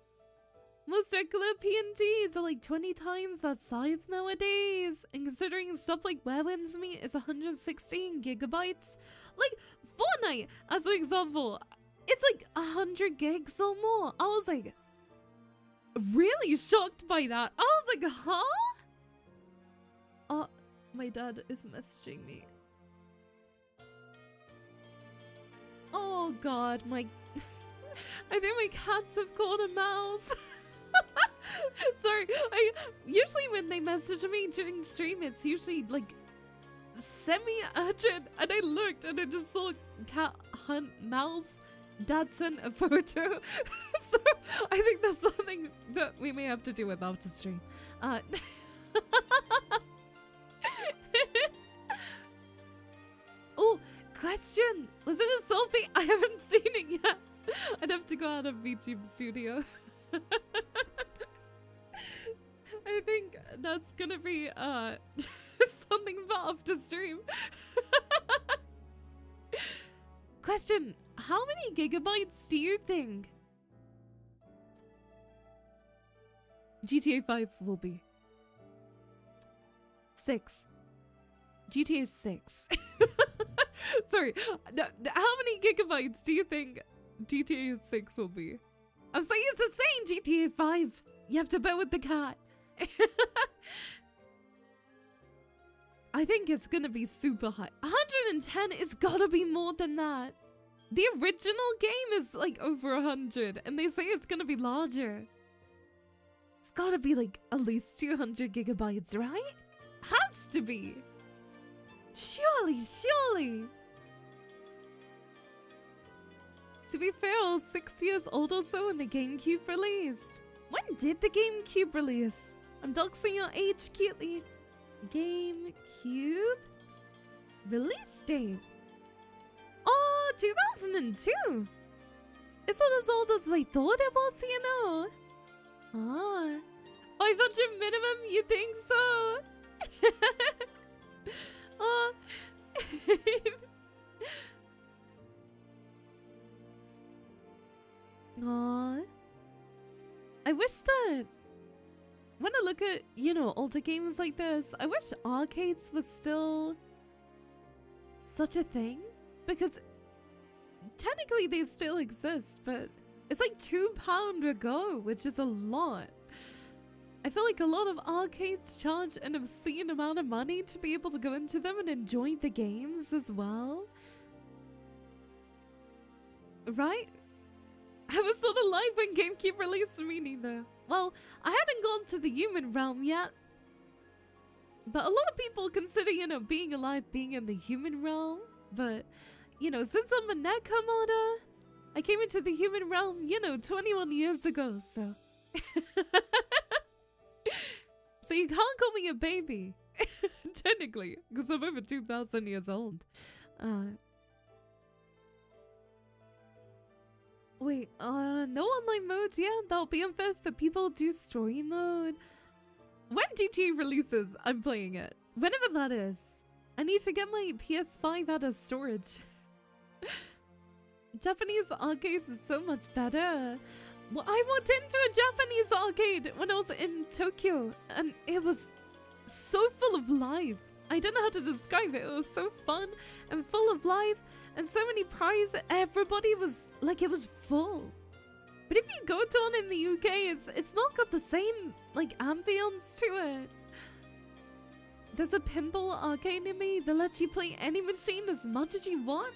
Most regular PNGs are like 20 times that size nowadays. And considering stuff like Where Winds Meet is 116 gigabytes, like Fortnite as an example, it's like 100 gigs or more. I was like really shocked by that. I was like, huh? Oh, my dad is messaging me. Oh god, I think my cats have caught a mouse. Sorry, usually when they message me during stream, it's usually like semi-urgent, and I looked and I just saw cat hunt mouse. Dad sent a photo. So I think that's something that we may have to do with after stream. Oh, question! Was it a selfie? I haven't seen it yet. I'd have to go out of VTube studio. I think that's gonna be something for after stream. Question: how many gigabytes do you think GTA 5 will be? 6. GTA 6. Sorry, how many gigabytes do you think GTA 6 will be? I'm so used to saying GTA 5. You have to bet with the cat. I think it's gonna be super high. 110 is gotta be more than that. The original game is like over 100, and they say it's gonna be larger. It's gotta be like at least 200 gigabytes, right? Has to be. Surely, surely. To be fair, I was 6 years old or so when the GameCube released. When did the GameCube release? I'm doxing your age cutely. GameCube? Release date? Oh, 2002. It's not as old as they thought it was, you know. Ah, 500 minimum, you think so? Oh. Aww. I wish that when I look at, you know, older games like this, I wish arcades was still such a thing, because technically they still exist, but it's like £2 a go, which is a lot. I feel like a lot of arcades charge an obscene amount of money to be able to go into them and enjoy the games as well. Right? I was not alive when GameCube released, me neither. Well, I hadn't gone to the human realm yet. But a lot of people consider, you know, being alive being in the human realm. But, you know, since I'm a Nekomata, I came into the human realm, you know, 21 years ago, so... So you can't call me a baby, technically, because I'm over 2,000 years old. Wait, no online mode? Yeah, that'll be unfair for people who do story mode. When GTA releases, I'm playing it. Whenever that is. I need to get my PS5 out of storage. Japanese arcades is so much better. Well, I walked into a Japanese arcade when I was in Tokyo, and it was so full of life. I don't know how to describe it. It was so fun and full of life, and so many prizes. Everybody was like, it was full. But if you go to one in the UK, it's not got the same like ambience to it. There's a pinball arcade near me that lets you play any machine as much as you want.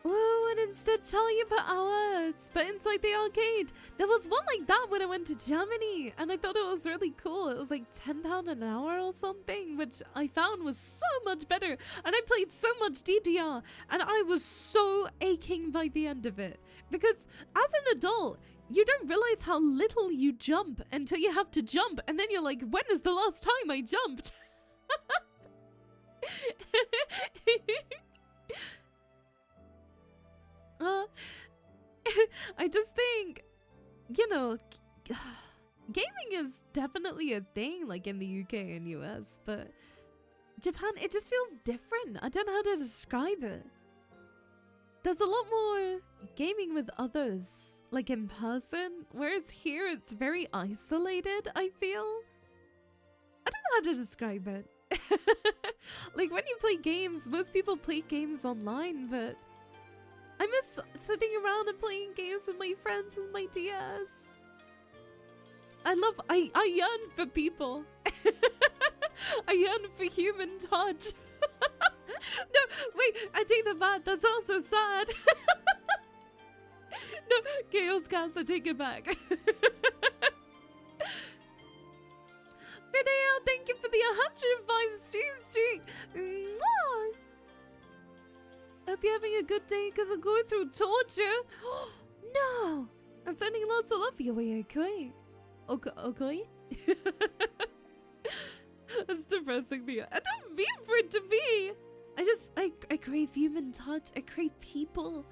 Oh, and instead charge you per hour, but inside the arcade. There was one like that when I went to Germany, and I thought it was really cool. It was like £10 an hour or something, which I found was so much better. And I played so much DDR, and I was so aching by the end of it. Because as an adult, you don't realize how little you jump until you have to jump, and then you're like, when is the last time I jumped? I just think, you know, gaming is definitely a thing, like in the UK and US, but Japan, it just feels different. I don't know how to describe it. There's a lot more gaming with others, like in person, whereas here it's very isolated, I feel. I don't know how to describe it. Like when you play games, most people play games online, but I miss sitting around and playing games with my friends and my DS. I yearn for people. I yearn for human touch. No, wait, I take that back. That's also sad. No, Chaos Cats, I take it back. Video, thank you for the 105 stream streak. Mwah! Hope you're having a good day because I'm going through torture. No! I'm sending lots of love your way, okay? Okay? That's depressing, Leah. I don't mean for it to be. I crave human touch. I crave people.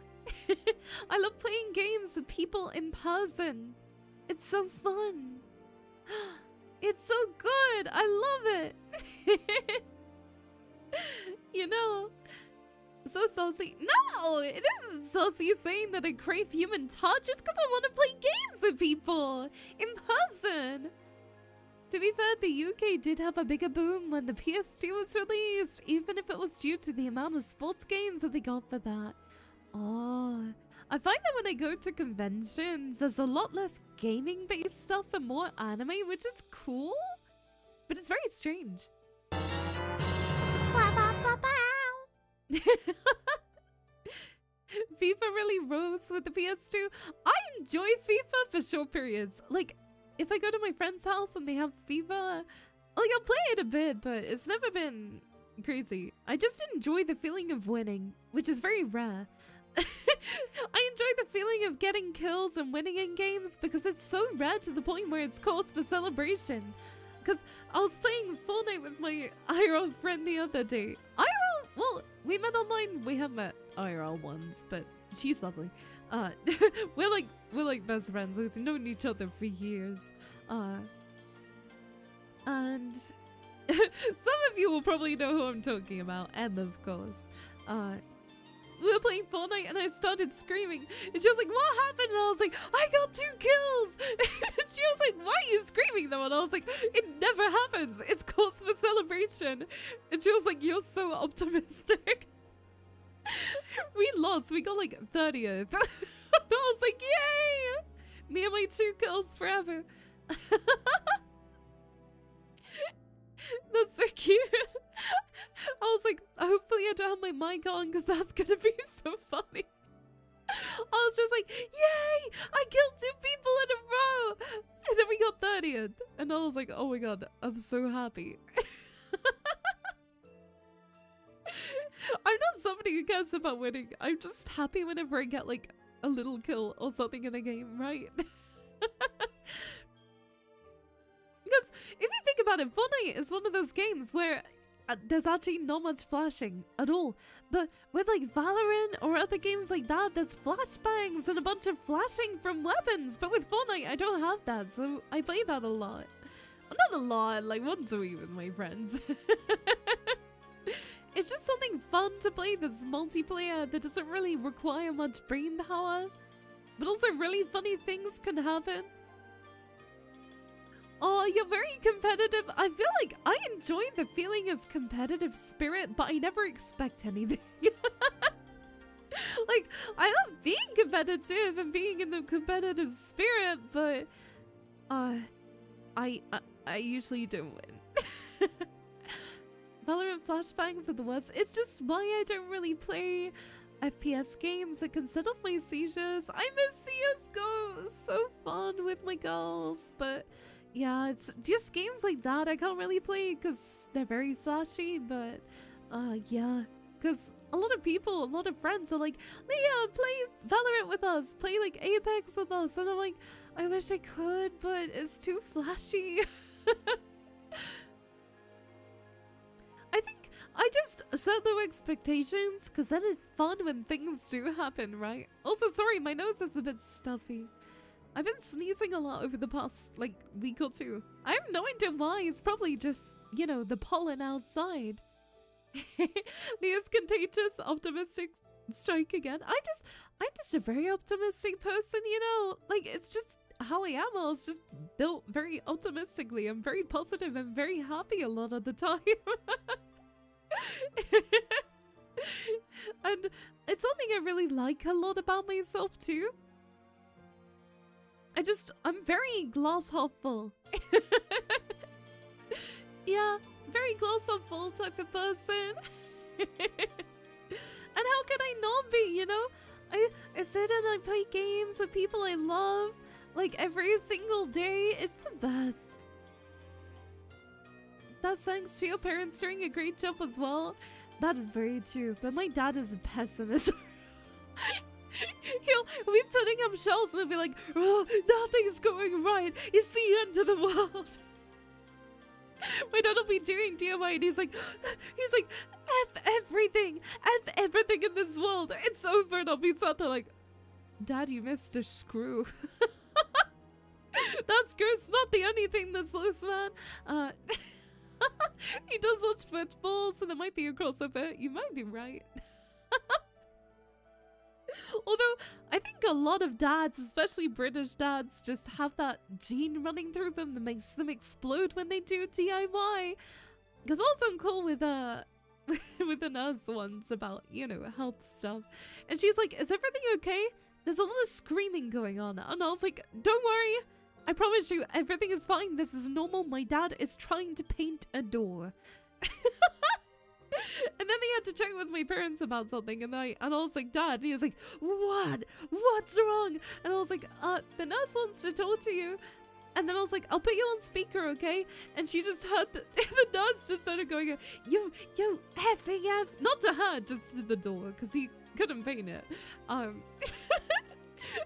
I love playing games with people in person. It's so fun. It's so good. I love it. You know, so saucy. No, it isn't saucy saying that I crave human touch. It's because I want to play games with people in person. To be fair, the UK did have a bigger boom when the PS2 was released, even if it was due to the amount of sports games that they got for that. Oh, I find that when I go to conventions, there's a lot less gaming-based stuff and more anime, which is cool, but it's very strange. FIFA really rose with the PS2. I enjoy FIFA for short periods. Like, if I go to my friend's house and they have FIFA, like, I'll play it a bit, but it's never been crazy. I just enjoy the feeling of winning, which is very rare. I enjoy the feeling of getting kills and winning in games because it's so rare to the point where it's cause for celebration. Because I was playing Fortnite with my IRL friend the other day. IRL? Well, we met online. We have met IRL once, but she's lovely. We're like best friends. We've known each other for years. And some of you will probably know who I'm talking about. Em, of course. We were playing Fortnite and I started screaming. And she was like, what happened? And I was like, I got 2 kills. And she was like, why are you screaming though? And I was like, it never happens. It's cause for celebration. And she was like, you're so optimistic. We lost. We got like 30th. I was like, yay! Me and my 2 kills forever. That's so cute. I was like, hopefully I don't have my mic on because that's gonna be so funny. I was just like, yay! I killed 2 people in a row! And then we got 30th. And I was like, oh my god, I'm so happy. I'm not somebody who cares about winning. I'm just happy whenever I get like a little kill or something in a game, right? Because if you think about it, Fortnite is one of those games where there's actually not much flashing at all. But with like Valorant or other games like that, there's flashbangs and a bunch of flashing from weapons. But with Fortnite, I don't have that, so I play that a lot. Well, not a lot, like once a week with my friends. It's just something fun to play that's multiplayer that doesn't really require much brain power. But also really funny things can happen. Oh, you're very competitive. I feel like I enjoy the feeling of competitive spirit, but I never expect anything. Like, I love being competitive and being in the competitive spirit, but I usually don't win. Valorant flashbangs are the worst. It's just why I don't really play FPS games. It can set off my seizures. I miss CSGO. It was so fun with my girls. But yeah, it's just games like that I can't really play because they're very flashy. But yeah, because a lot of people, a lot of friends are like, Leah, play Valorant with us. Play like Apex with us. And I'm like, I wish I could, but it's too flashy. I think I just set low expectations because that is fun when things do happen, right? Also, sorry, my nose is a bit stuffy. I've been sneezing a lot over the past, like, week or two. I have no idea why. It's probably just, you know, the pollen outside. Leah's contagious, optimistic strike again. I'm just a very optimistic person, you know? Like, it's just how I am. I was just built very optimistically. I'm very positive and very happy a lot of the time. And it's something I really like a lot about myself too. I'm very glass half full. Yeah, very glass half full type of person. And how can I not be, you know? I sit and I play games with people I love, like every single day. It's the best. That's thanks to your parents doing a great job as well. That is very true. But my dad is a pessimist. He'll be putting up shelves and he'll be like, oh, nothing's going right. It's the end of the world. My dad will be doing DIY and he's like, F everything in this world. It's over. And I'll be sat there like, Dad, you missed a screw. That screw's not the only thing that's loose, man. He does watch football, so there might be a crossover. You might be right. Although, I think a lot of dads, especially British dads, just have that gene running through them that makes them explode when they do DIY. Because I was on call with a nurse once about, you know, health stuff. And she's like, is everything okay? There's a lot of screaming going on. And I was like, don't worry. I promise you, everything is fine. This is normal. My dad is trying to paint a door. And then they had to check with my parents about something, and I was like, Dad, and he was like, what? What's wrong? And I was like, the nurse wants to talk to you. And then I was like, I'll put you on speaker, okay? And she just heard the nurse just started going, you effing F. Not to her, just to the door, because he couldn't paint it. And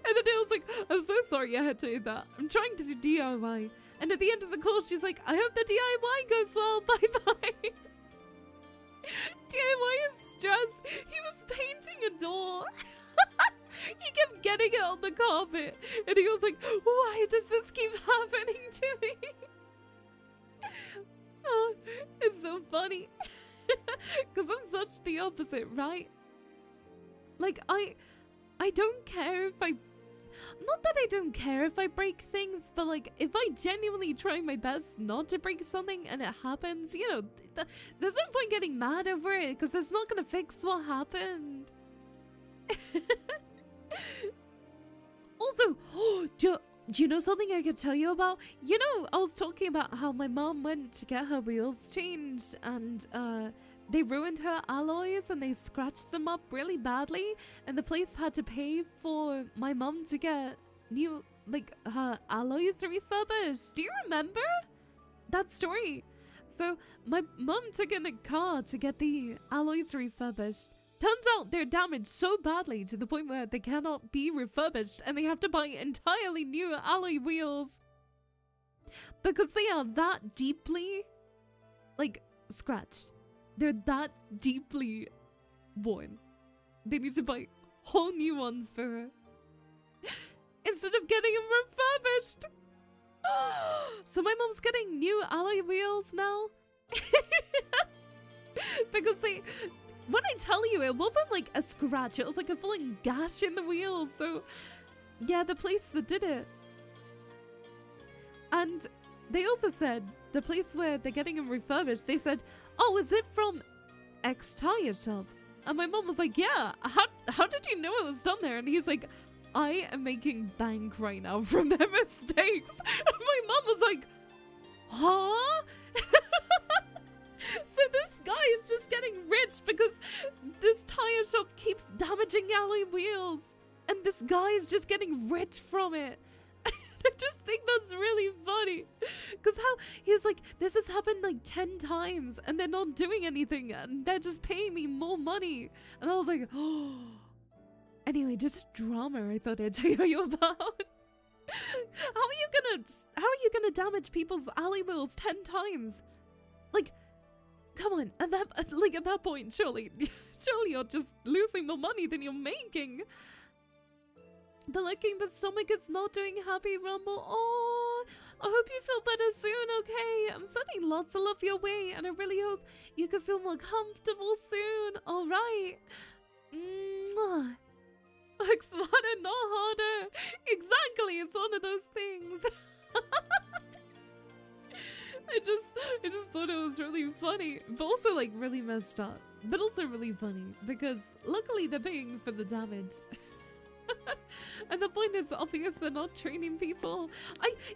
then I was like, I'm so sorry I had to do that. I'm trying to do DIY. And at the end of the call, she's like, I hope the DIY goes well. Bye-bye. DIY is stress. He was painting a door. He kept getting it on the carpet. And he was like, why does this keep happening to me? Oh, it's so funny. Because I'm such the opposite, right? Like, I don't care if I... Not that I don't care if I break things, but like, if I genuinely try my best not to break something and it happens, you know, there's no point getting mad over it, because it's not going to fix what happened. Also, do you know something I could tell you about? You know, I was talking about how my mom went to get her wheels changed, and they ruined her alloys and they scratched them up really badly, and the place had to pay for my mom to get new, like, her alloys refurbished. Do you remember that story? So my mom took in a car to get the alloys refurbished. Turns out they're damaged so badly to the point where they cannot be refurbished, and they have to buy entirely new alloy wheels because they are that deeply, like, scratched. They're that deeply worn. They need to buy whole new ones for her instead of getting them refurbished. So my mom's getting new alloy wheels now. Because when I tell you, it wasn't like a scratch, it was like a full gash in the wheels. So yeah, the place that did it. And they also said, the place where they're getting them refurbished, they said, oh, is it from X tire shop? And my mom was like, yeah, how did you know it was done there? And he's like, I am making bank right now from their mistakes. And my mom was like, huh? So this guy is just getting rich because this tire shop keeps damaging alloy wheels. And this guy is just getting rich from it. I just think that's really funny. Because how he's like, this has happened like 10 times and they're not doing anything and they're just paying me more money. And I was like, oh. Anyway, just drama I thought I'd tell you about. How are you gonna damage people's alley wheels 10 times? Like, come on, at that point, surely you're just losing more money than you're making. But looking, but stomach is not doing happy rumble. Oh, I hope you feel better soon, okay? I'm sending lots of love your way, and I really hope you can feel more comfortable soon. All right. Mwah. Work smarter, not harder. Exactly, it's one of those things. I just thought it was really funny, but also like really messed up, but also really funny because luckily they're paying for the damage. And the point is obvious, they're not training people.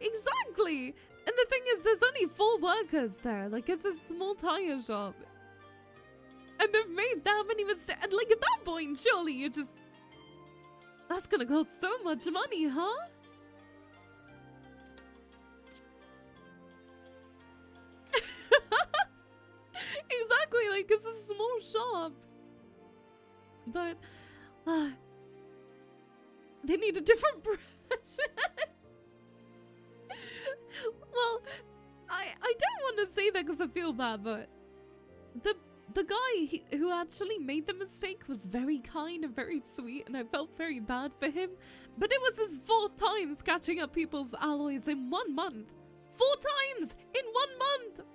Exactly. And the thing is, there's only 4 workers there. Like, it's a small tire shop, and they've made that many mistakes. And like at that point, surely you just, that's gonna cost so much money, huh? Exactly, like it's a small shop. But they need a different profession. Well, I don't want to say that because I feel bad, but the guy who actually made the mistake was very kind and very sweet, and I felt very bad for him. But it was his 4th time scratching up people's alloys in 1 month. 4 times in 1 month!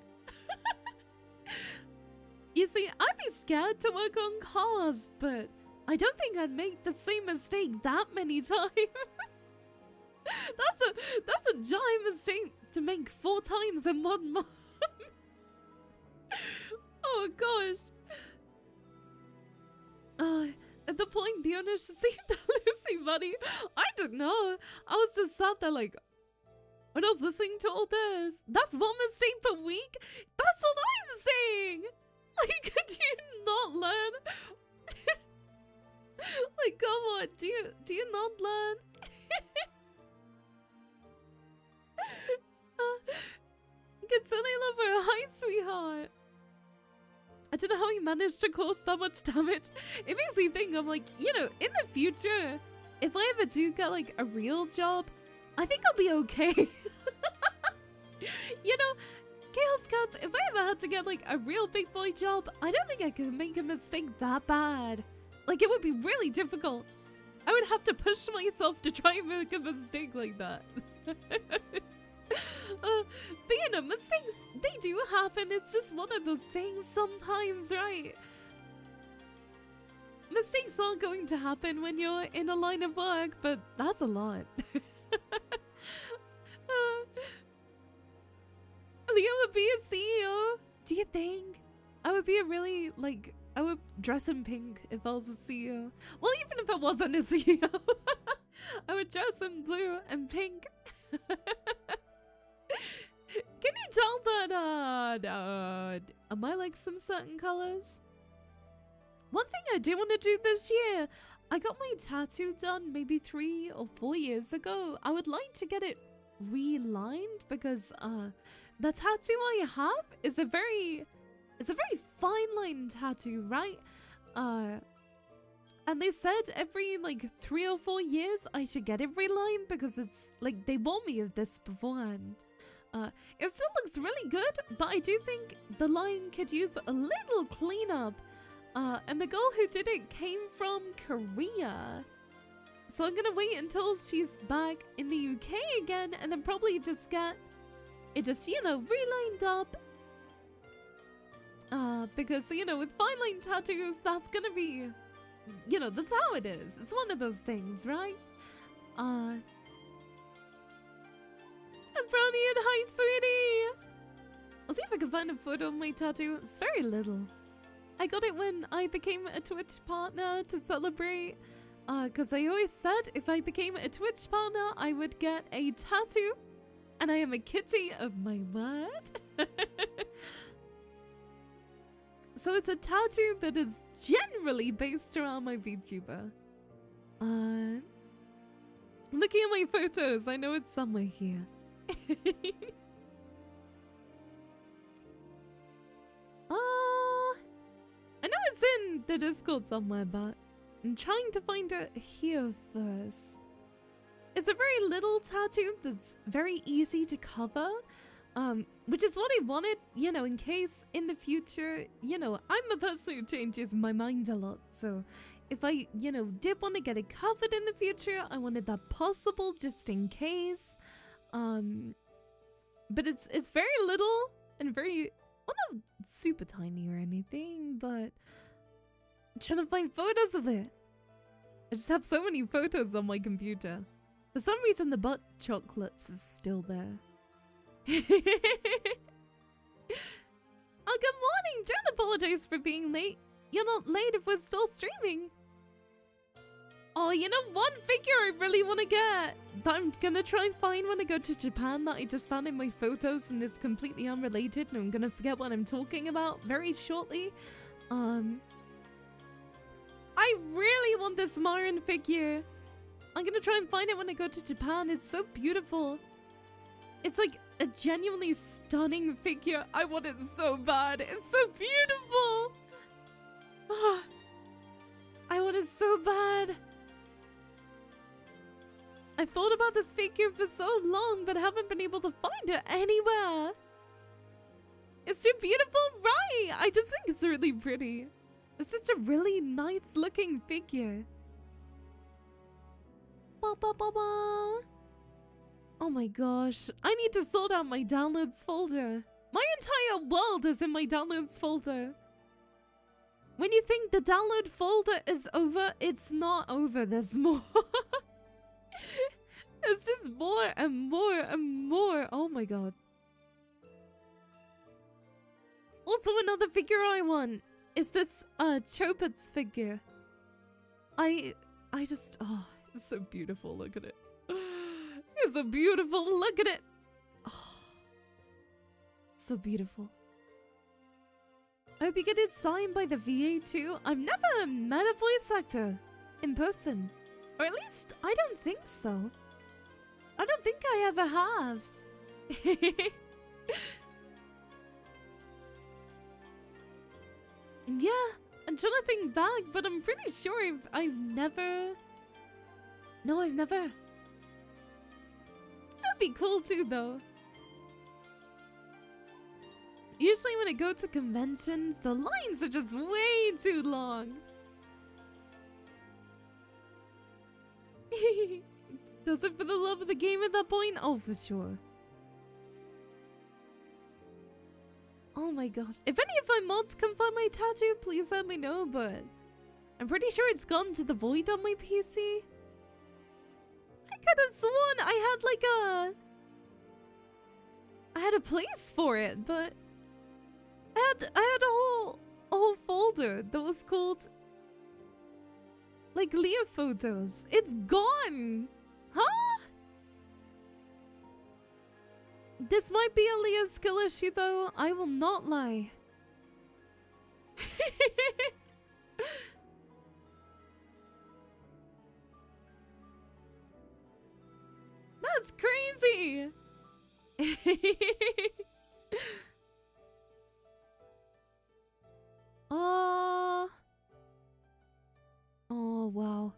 You see, I'd be scared to work on cars, but I don't think I'd make the same mistake that many times. That's a giant mistake to make 4 times in 1 month. Oh gosh. At the point the owner should see the Lucy money. I don't know. I was just sat there like, when I was listening to all this, that's 1 mistake per week? That's what I'm saying! Like, could you not learn? Like, come on, do you not learn? Kitsune lover, hi sweetheart. I don't know how he managed to cause that much damage. It makes me think, I'm like, you know, in the future, if I ever do get like a real job, I think I'll be okay. You know, Chaos Cats, if I ever had to get like a real big boy job, I don't think I could make a mistake that bad. Like, it would be really difficult. I would have to push myself to try and make a mistake like that. But you know, mistakes, they do happen. It's just one of those things sometimes, right? Mistakes are going to happen when you're in a line of work, but that's a lot. Leo would be a CEO. Do you think? I would be a really, like, I would dress in pink if I was a CEO. Well, even if I wasn't a CEO, I would dress in blue and pink. Can you tell that, am I like some certain colors? One thing I do want to do this year, I got my tattoo done maybe 3 or 4 years ago. I would like to get it relined because, the tattoo I have is a very fine line tattoo, right? And they said every like 3 or 4 years I should get it relined because it's like they warned me of this beforehand. It still looks really good, but I do think the line could use a little cleanup. And the girl who did it came from Korea. So I'm gonna wait until she's back in the UK again and then probably just get it just, you know, relined up. Because, you know, with fine line tattoos, that's gonna be, you know, that's how it is. It's one of those things, right? And Brownie and hi, sweetie! I'll see if I can find a photo of my tattoo. It's very little. I got it when I became a Twitch partner to celebrate. Because I always said if I became a Twitch partner, I would get a tattoo. And I am a kitty of my word. So it's a tattoo that is generally based around my VTuber. Looking at my photos, I know it's somewhere here. I know it's in the Discord somewhere, but I'm trying to find it here first. It's a very little tattoo that's very easy to cover, which is what I wanted, you know, in case in the future, you know, I'm a person who changes my mind a lot, so if I, you know, did want to get it covered in the future, I wanted that possible just in case. But it's very little and very, well, not super tiny or anything, but I'm trying to find photos of it. I just have so many photos on my computer. For some reason, the butt chocolates is still there. Oh, good morning! Don't apologize for being late. You're not late if we're still streaming. Oh, you know, one figure I really want to get that I'm gonna try and find when I go to Japan that I just found in my photos and is completely unrelated and I'm gonna forget what I'm talking about very shortly. I really want this Marin figure. I'm gonna try and find it when I go to Japan. It's so beautiful. It's like a genuinely stunning figure. I want it so bad. It's so beautiful. Oh, I want it so bad. I've thought about this figure for so long, but haven't been able to find it anywhere. It's too beautiful, right? I just think it's really pretty. It's just a really nice looking figure. Ba, ba, ba, ba. Oh my gosh, I need to sort out my downloads folder. My entire world is in my downloads folder. When you think the download folder is over, it's not over, there's more. It's just more and more and more. Oh my god. Also, another figure I want is this Chopet's figure. I just, oh, it's so beautiful. Look at it. It's so beautiful. Look at it. Oh, so beautiful. I hope you get it signed by the VA too. I've never met a voice actor in person. Or at least, I don't think so. I don't think I ever have. Yeah, I'm trying to think back, but I'm pretty sure I've never... No, I've never. That'd be cool too, though. Usually when I go to conventions, the lines are just way too long. Does it for the love of the game at that point? Oh, for sure. Oh my gosh. If any of my mods can find my tattoo, please let me know, but I'm pretty sure it's gone to the void on my PC. I could have sworn I had like I had a place for it, but I had a whole folder that was called like Leah photos. It's gone! Huh? This might be a Leah skill issue though, I will not lie. That's crazy! Oh wow.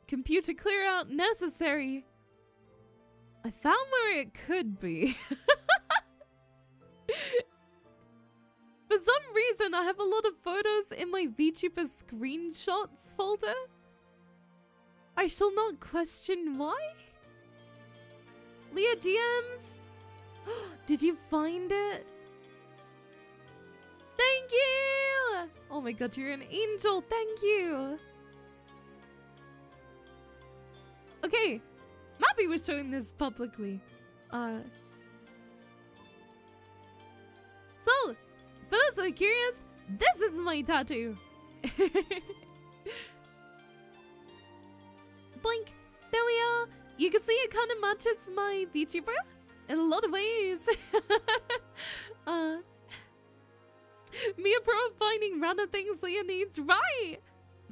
Computer clear out necessary. I found where it could be. For some reason, I have a lot of photos in my VTuber screenshots folder. I shall not question why. Leah DMs. Did you find it? Thank you! Oh my god, you're an angel. Thank you. Okay, Mappy was showing this publicly. So, for those who are curious, this is my tattoo. Blink. There we are. You can see it kind of matches my VTuber in a lot of ways. Mia Pro finding random things Leah needs. Right!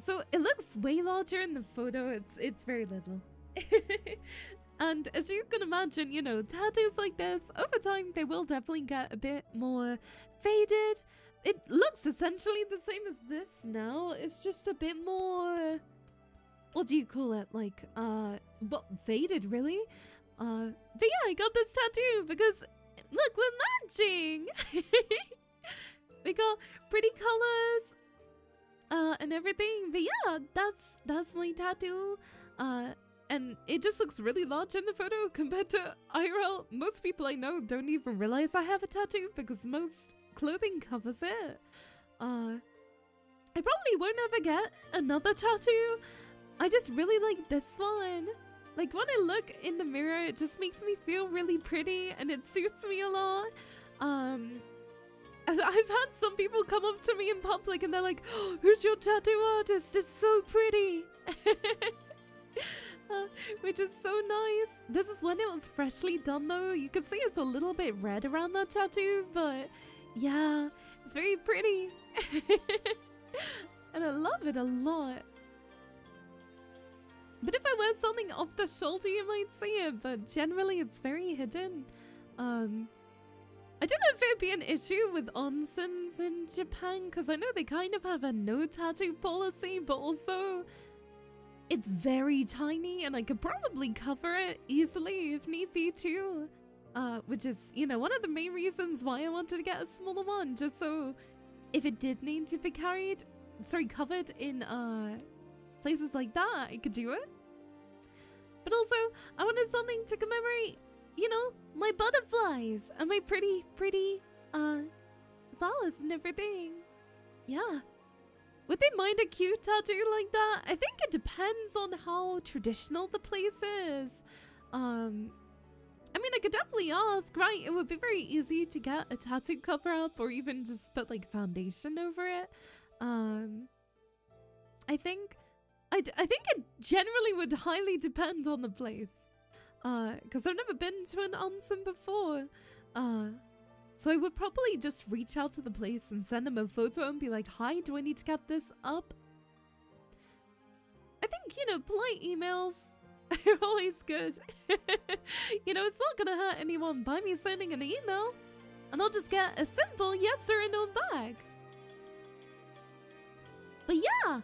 So it looks way larger in the photo. It's very little. And as you can imagine, you know, tattoos like this, over time, they will definitely get a bit more faded. It looks essentially the same as this now. It's just a bit more... What do you call it? Like, but faded, really? But yeah, I got this tattoo because, look, we're matching! We got pretty colors, and everything. But yeah, that's my tattoo. And it just looks really large in the photo compared to IRL. Most people I know don't even realize I have a tattoo because most clothing covers it. I probably won't ever get another tattoo. I just really like this one. Like, when I look in the mirror, it just makes me feel really pretty and it suits me a lot. I've had some people come up to me in public and they're like, oh, who's your tattoo artist? It's so pretty. Which is so nice. This is when it was freshly done though. You can see it's a little bit red around that tattoo, but yeah, it's very pretty. And I love it a lot. But if I wear something off the shoulder, you might see it, but generally it's very hidden. I don't know if it'd be an issue with onsens in Japan, because I know they kind of have a no tattoo policy, but also it's very tiny and I could probably cover it easily if need be too. Which is, you know, one of the main reasons why I wanted to get a smaller one, just so if it did need to be covered in places like that, I could do it. But also, I wanted something to commemorate, you know, my butterflies and my pretty, flowers and everything. Yeah. Would they mind a cute tattoo like that? I think it depends on how traditional the place is. I mean, I could definitely ask, right? It would be very easy to get a tattoo cover up or even just put like foundation over it. I think it generally would highly depend on the place. Because I've never been to an onsen before. So I would probably just reach out to the place and send them a photo and be like, hi, do I need to get this up? I think, you know, polite emails are always good. You know, it's not gonna hurt anyone by me sending an email. And I'll just get a simple yes or a no back. But yeah,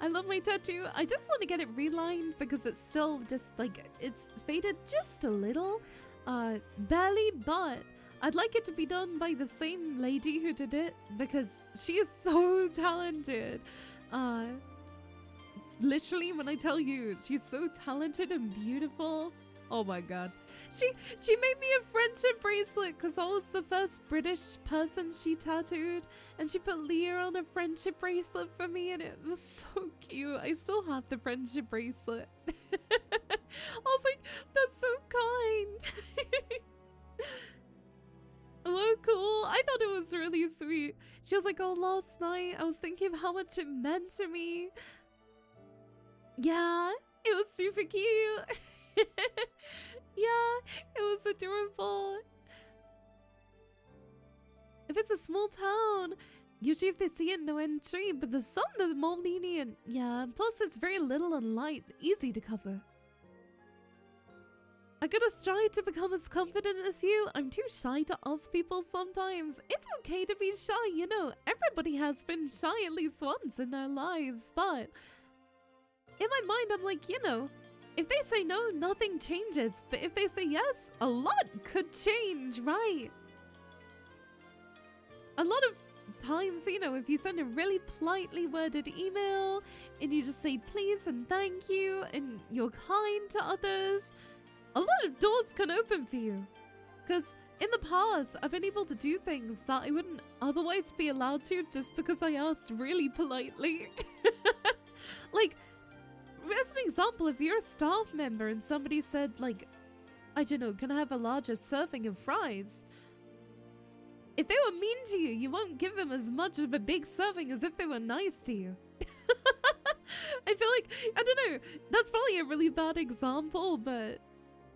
I love my tattoo. I just want to get it relined because it's still just like, it's faded just a little. Barely, but I'd like it to be done by the same lady who did it because she is so talented. Literally, when I tell you, she's so talented and beautiful. Oh my god. She made me a friendship bracelet because I was the first British person she tattooed. And she put Leah on a friendship bracelet for me and it was so cute. I still have the friendship bracelet. I was like, that's so kind. Oh, cool. I thought it was really sweet. She was like, oh, last night I was thinking of how much it meant to me. Yeah, it was super cute. Yeah, it was adorable. If it's a small town, usually if they see it, no entry, but there's some that's more lenient. Yeah, plus it's very little and light, easy to cover. I gotta strive to become as confident as you. I'm too shy to ask people sometimes. It's okay to be shy, you know. Everybody has been shy at least once in their lives, but in my mind, I'm like, you know, if they say no, nothing changes. But if they say yes, a lot could change, right? A lot of times, you know, if you send a really politely worded email and you just say please and thank you and you're kind to others, a lot of doors can open for you. Because in the past, I've been able to do things that I wouldn't otherwise be allowed to just because I asked really politely. Like, as an example, if you're a staff member and somebody said, like, I don't know, can I have a larger serving of fries? If they were mean to you, you won't give them as much of a big serving as if they were nice to you. I feel like, I don't know, that's probably a really bad example, but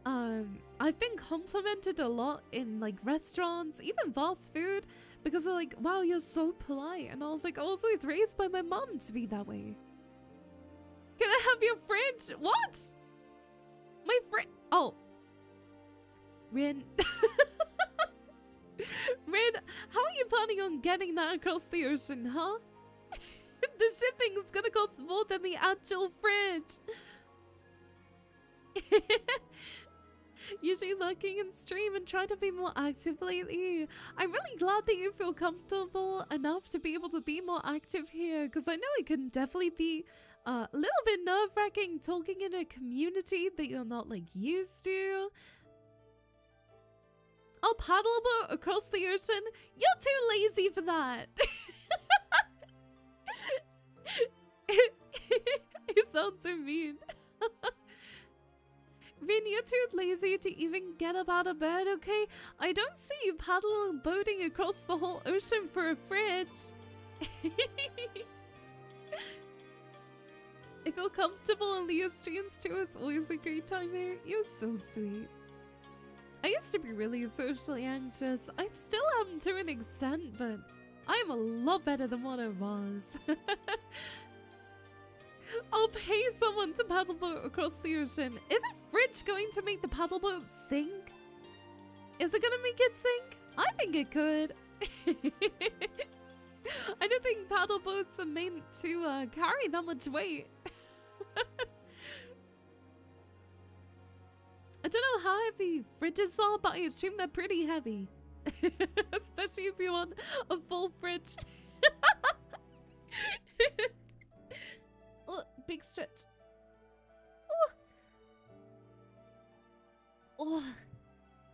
I've been complimented a lot in like restaurants, even fast food, Because they're like, wow, you're so polite. And I was like, also, it's raised by my mom to be that way. Can I have your fridge? What? My fridge? Oh. Rin. Rin, how are you planning on getting that across the ocean, huh? The shipping's gonna cost more than the actual fridge. Usually lurking in stream and trying to be more active lately. I'm really glad that you feel comfortable enough to be able to be more active here, because I know it can definitely be a little bit nerve-wracking talking in a community that you're not like used to. I'll paddle a boat across the ocean. You're too lazy for that. It sounds so mean. Vin, you're too lazy to even get up out of bed, okay? I don't see you paddling boating across the whole ocean for a fridge. I feel comfortable in Leah's streams too. It's always a great time there. You're so sweet. I used to be really socially anxious. I still am to an extent, but I'm a lot better than what I was. I'll pay someone to paddle boat across the ocean. Is a fridge going to make the paddle boat sink? Is it gonna make it sink? I think it could. I don't think paddle boats are meant to carry that much weight. I don't know how heavy fridges are, but I assume they're pretty heavy. Especially if you want a full fridge. Oh, big stretch. Oh.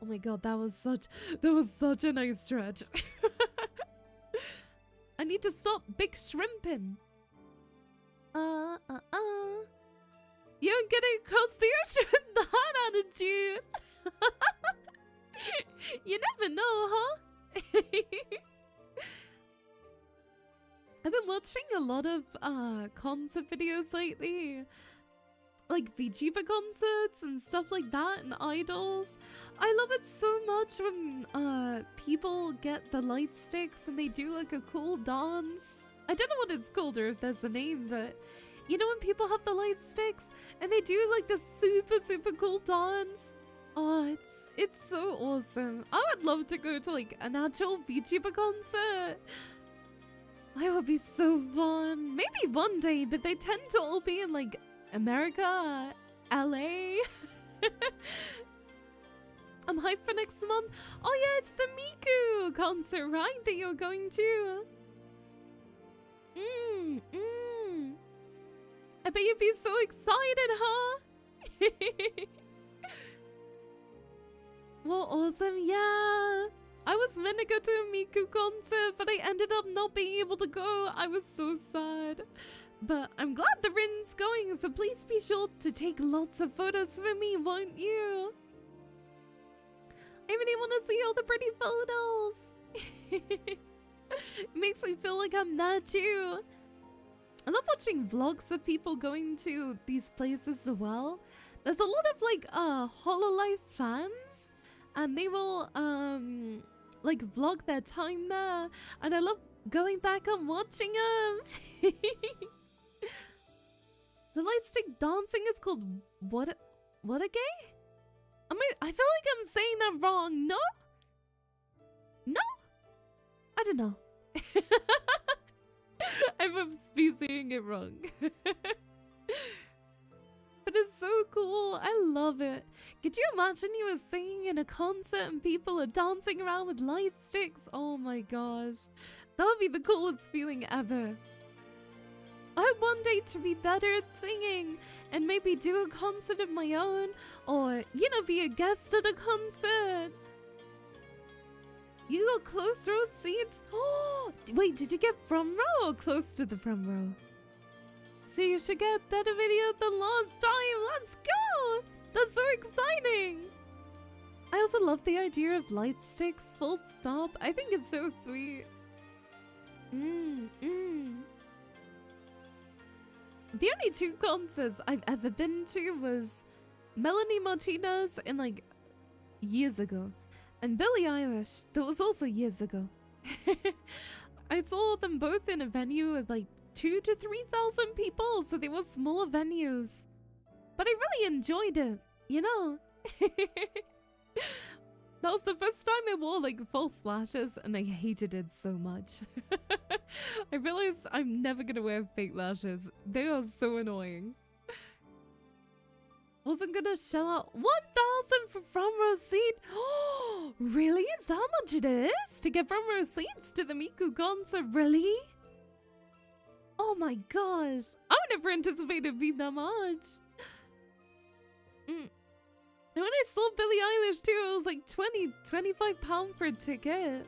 Oh my god, that was such a nice stretch. I need to stop big shrimping. You're getting across the ocean with that attitude. You never know, huh? I've been watching a lot of concert videos lately. Like VTuber concerts and stuff like that and idols. I love it so much when people get the light sticks and they do like a cool dance. I don't know what it's called or if there's a name, but you know when people have the light sticks and they do like the super cool dance? Oh, it's so awesome. I would love to go to like an actual VTuber concert. That would be so fun. Maybe one day, but they tend to all be in like America, LA. I'm hyped for next month. Oh yeah, it's the Miku concert, right? That you're going to. I bet you'd be so excited, huh? Well, awesome, yeah. I was meant to go to a Miku concert, but I ended up not being able to go. I was so sad. But I'm glad the Rin's going, so please be sure to take lots of photos for me, won't you? I really want to see all the pretty photos. It makes me feel like I'm there too. I love watching vlogs of people going to these places as well. There's a lot of like HoloLive fans, and they will like vlog their time there, and I love going back and watching them. The light stick dancing is called what a gay? I feel like I'm saying that wrong. No? No? I don't know. I must be saying it wrong. But it's so cool. I love it. Could you imagine you were singing in a concert and people are dancing around with light sticks? Oh my gosh. That would be the coolest feeling ever. I hope one day to be better at singing and maybe do a concert of my own, or, you know, be a guest at a concert. You got close row seats? Oh, wait, did you get front row or close to the front row? So you should get a better video than last time. Let's go! That's so exciting! I also love the idea of light sticks, full stop. I think it's so sweet. The only two concerts I've ever been to was Melanie Martinez in like years ago, and Billie Eilish. That was also years ago. I saw them both in a venue with like 2,000 to 3,000 people, so they were smaller venues. But I really enjoyed it, you know? That was the first time I wore like false lashes and I hated it so much. I realized I'm never gonna wear fake lashes. They are so annoying. Wasn't gonna shell out 1,000 for front row seat. Oh, really? Is that how much it is to get front row seats to the Miku concert? Really? Oh my gosh. I would never anticipated it being that much. And when I saw Billie Eilish too, it was like £25 for a ticket.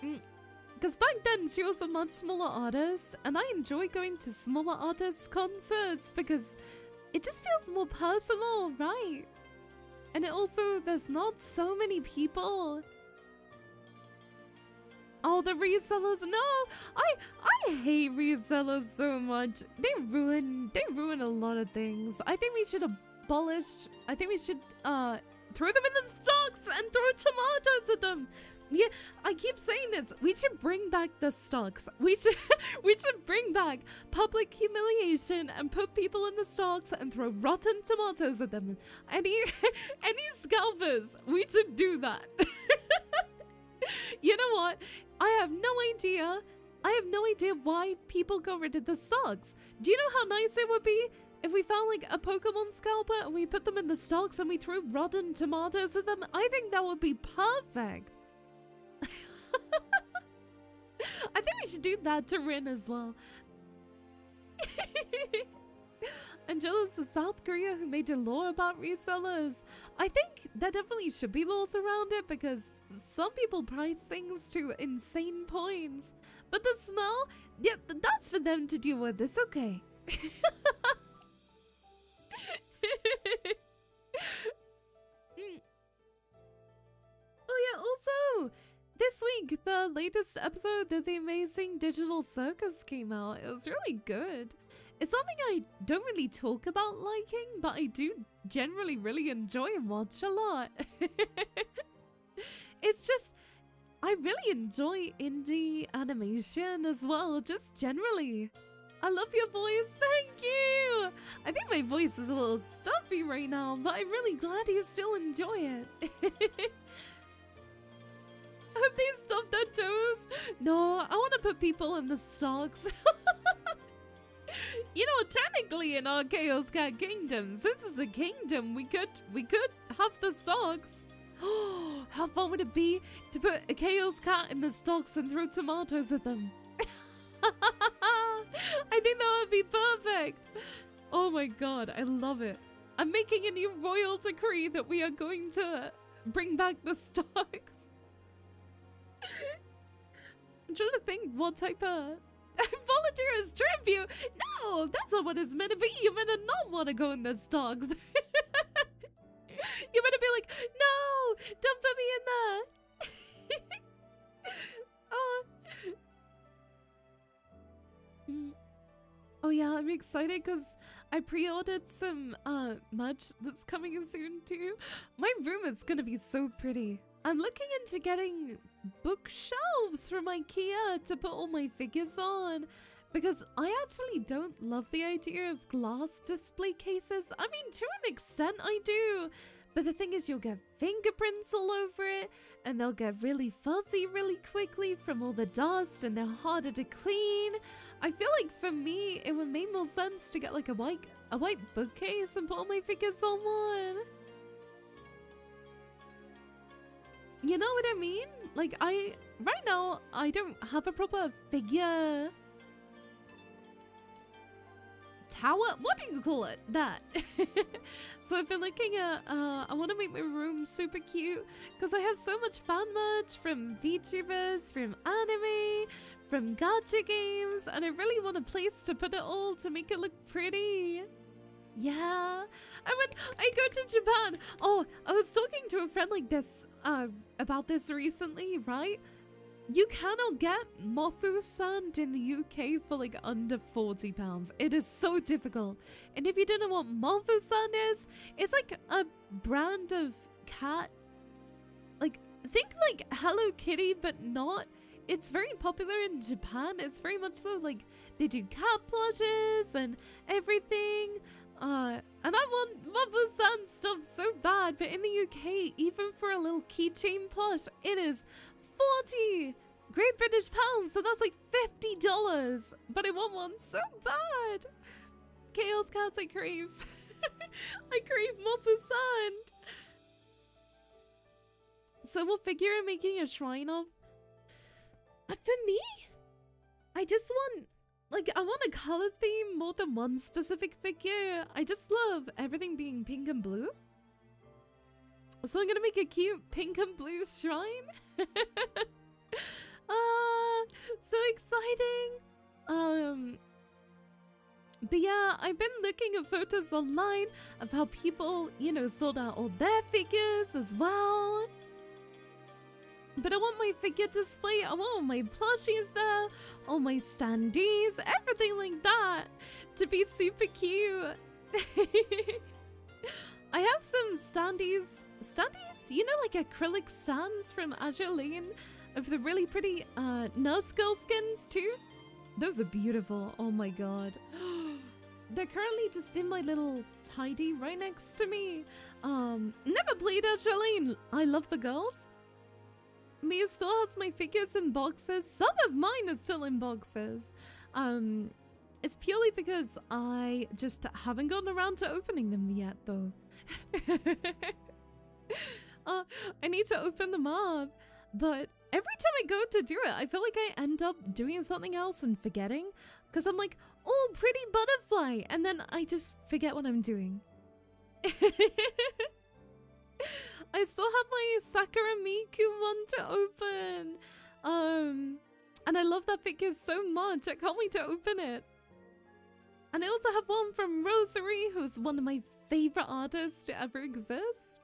Because back then she was a much smaller artist, and I enjoy going to smaller artists' concerts because it just feels more personal, right? And it also, there's not so many people. Oh, the resellers, no! I hate resellers so much. They ruin a lot of things. I think we should throw them in the stocks and throw tomatoes at them. Yeah, I keep saying this. We should bring back the stocks. We should bring back public humiliation and put people in the stocks and throw rotten tomatoes at them. Any scalpers, we should do that. You know what? I have no idea why people got rid of the stocks. Do you know how nice it would be if we found like a Pokemon scalper and we put them in the stocks and we threw rotten tomatoes at them? I think that would be perfect. I think we should do that to Rin as well. I'm jealous of South Korea who made a law about resellers. I think there definitely should be laws around it because some people price things to insane points. But the smell, yeah, that's for them to deal with. It's okay. Oh yeah, also, this week, the latest episode of The Amazing Digital Circus came out. It was really good. It's something I don't really talk about liking, but I do generally really enjoy and watch a lot. It's just, I really enjoy indie animation as well, just generally. I love your voice, thank you! I think my voice is a little stuffy right now, but I'm really glad you still enjoy it. Have they stuffed their toes? No, I want to put people in the stocks. You know, technically in our Chaos Cat kingdom, since it's a kingdom, we could have the stocks. Oh, how fun would it be to put a Chaos Cat in the stocks and throw tomatoes at them? I think that would be perfect. Oh my god, I love it. I'm making a new royal decree that we are going to bring back the stocks. I'm trying to think what type of... Volunteer as tribute! No, that's not what it's meant to be. You meant to not want to go in the stocks. You meant to be like, no, don't put me in there. Oh yeah, I'm excited because I pre-ordered some merch that's coming in soon too. My room is gonna be so pretty. I'm looking into getting bookshelves from IKEA to put all my figures on because I actually don't love the idea of glass display cases. I mean, to an extent I do, but the thing is you'll get fingerprints all over it and they'll get really fuzzy really quickly from all the dust and they're harder to clean. I feel like for me it would make more sense to get like a white bookcase and put all my figures on one. You know what I mean? Like right now, I don't have a proper figure tower. What do you call it? That. So I've been looking at, I want to make my room super cute because I have so much fan merch from VTubers, from anime, from gacha games, and I really want a place to put it all to make it look pretty. Yeah. And when I go to Japan, oh, I was talking to a friend like this, about this recently, right? You cannot get Mofu sand in the UK for like under £40. It is so difficult. And if you don't know what Mofu sand is, it's like a brand of cat. Like, think like Hello Kitty, but not. It's very popular in Japan. It's very much so like they do cat plushes and everything. And I want Mabu-san stuff so bad, but in the UK, even for a little keychain plush, it is 40 Great British pounds, so that's like $50. But I want one so bad. Chaos cats, I crave. I crave Mabu-san. So what figure am I making a shrine of? For me, I just want, like, I want a color theme more than one specific figure. I just love everything being pink and blue. So I'm gonna make a cute pink and blue shrine. So exciting. But yeah, I've been looking at photos online of how people, you know, sold out all their figures as well. But I want my figure display, I want all my plushies there, all my standees, everything like that to be super cute. I have some standees, you know, like acrylic stands from Azure Lane of the really pretty nurse girl skins too. Those are beautiful, oh my god. They're currently just in my little tidy right next to me. Never played Azure Lane. I love the girls. Mia still has my figures in boxes. Some of mine are still in boxes. It's purely because I just haven't gotten around to opening them yet, though. I need to open them up. But every time I go to do it, I feel like I end up doing something else and forgetting. Because I'm like, oh, pretty butterfly. And then I just forget what I'm doing. I still have my Sakura Miku one to open. And I love that figure so much. I can't wait to open it. And I also have one from Rosary, who's one of my favorite artists to ever exist.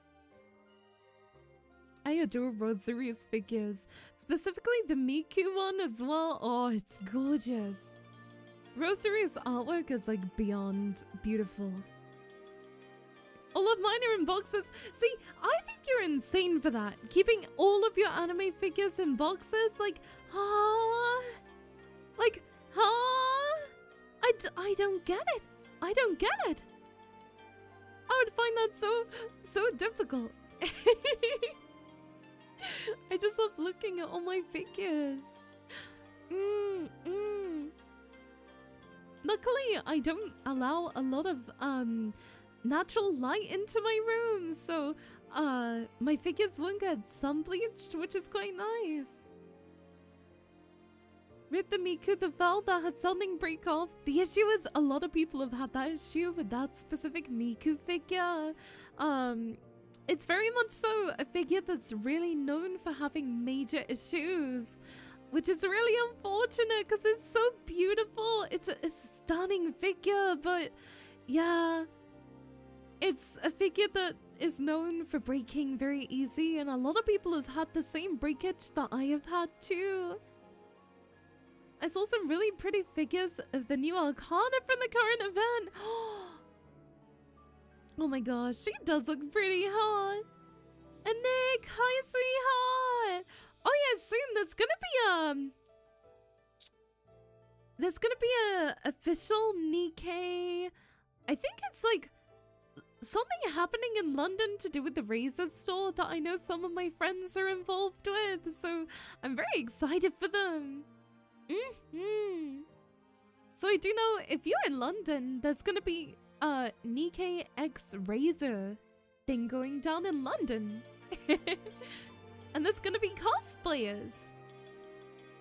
I adore Rosary's figures. Specifically the Miku one as well. Oh, it's gorgeous. Rosary's artwork is like beyond beautiful. All of mine are in boxes. See, I think you're insane for that. Keeping all of your anime figures in boxes, like, huh? Like, huh? I don't get it. I don't get it. I would find that so difficult. I just love looking at all my figures. Luckily, I don't allow a lot of natural light into my room, so my figures won't get sun bleached, which is quite nice. With the Miku the Val that has something break off. The issue is a lot of people have had that issue with that specific Miku figure. It's very much so a figure that's really known for having major issues, which is really unfortunate because it's so beautiful. It's a stunning figure, but yeah, it's a figure that is known for breaking very easy, and a lot of people have had the same breakage that I have had too. I saw some really pretty figures of the new Arcana from the current event. Oh my gosh, she does look pretty hot. And Nick, hi sweetheart. Oh yeah, soon there's gonna be a official Nikkei. I think it's like something happening in London to do with the Razer store that I know some of my friends are involved with, so I'm very excited for them. So I do know if you're in London, there's gonna be a Nikkei X Razer thing going down in London. And there's gonna be cosplayers.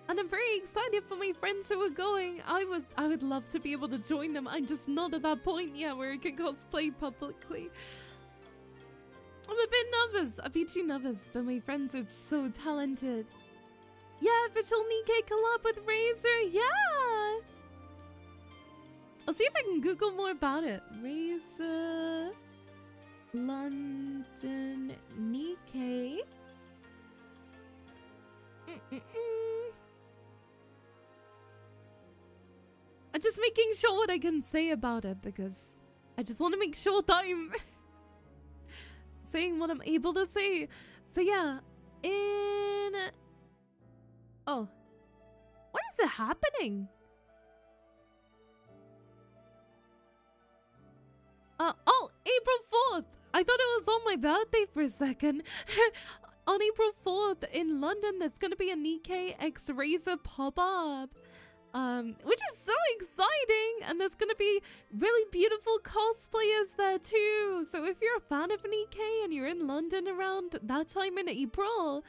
And I'm very excited for my friends who are going. I would love to be able to join them. I'm just not at that point yet where I can cosplay publicly. I'm a bit nervous. I'd be too nervous, but my friends are so talented. Yeah, official Nikkei collab with Razer. Yeah. I'll see if I can Google more about it. Razer London Nikkei. I'm just making sure what I can say about it because I just want to make sure that I'm saying what I'm able to say. So yeah, in... Oh. What is it happening? Oh, April 4th! I thought it was on my birthday for a second. On April 4th in London, there's gonna be a Nikkei X Razor pop-up. Which is so exciting! And there's gonna be really beautiful cosplayers there too. So if you're a fan of Nikkei and you're in London around that time in April,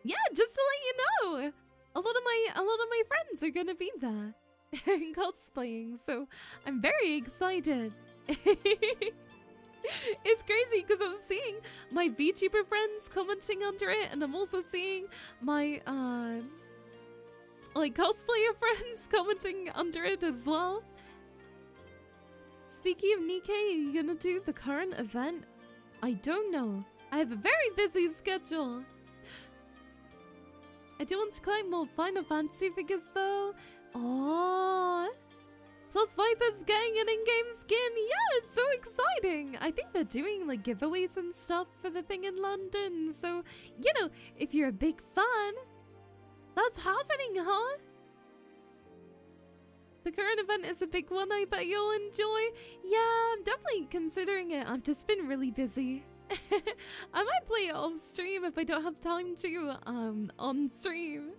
yeah, just to let you know, a lot of my friends are gonna be there cosplaying. So I'm very excited. It's crazy because I'm seeing my VTuber friends commenting under it, and I'm also seeing my like cosplayer friends commenting under it as well. Speaking of Nikkei, are you gonna do the current event? I don't know. I have a very busy schedule. I do want to collect more Final Fantasy figures though. Oh, plus Viper's getting an in-game skin. Yeah, it's so exciting. I think they're doing like giveaways and stuff for the thing in London. So, you know, if you're a big fan, that's happening, huh? The current event is a big one. I bet you'll enjoy. Yeah, I'm definitely considering it. I've just been really busy. I might play it off stream if I don't have time to on stream.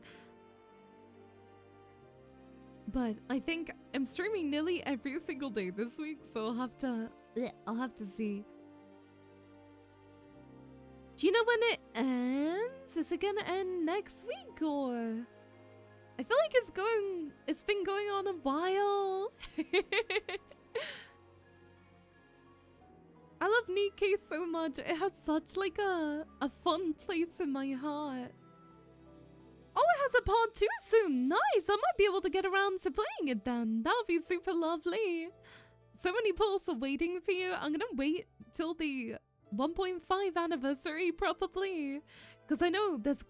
But I think I'm streaming nearly every single day this week, so I'll have to see. Do you know when it ends? Is it gonna end next week or? I feel like it's been going on a while. I love Nikkei so much. It has such like a fun place in my heart. Oh, it has a part 2 soon. Nice. I might be able to get around to playing it then. That would be super lovely. So many polls are waiting for you. I'm gonna wait till the 1.5 anniversary probably, because I know there's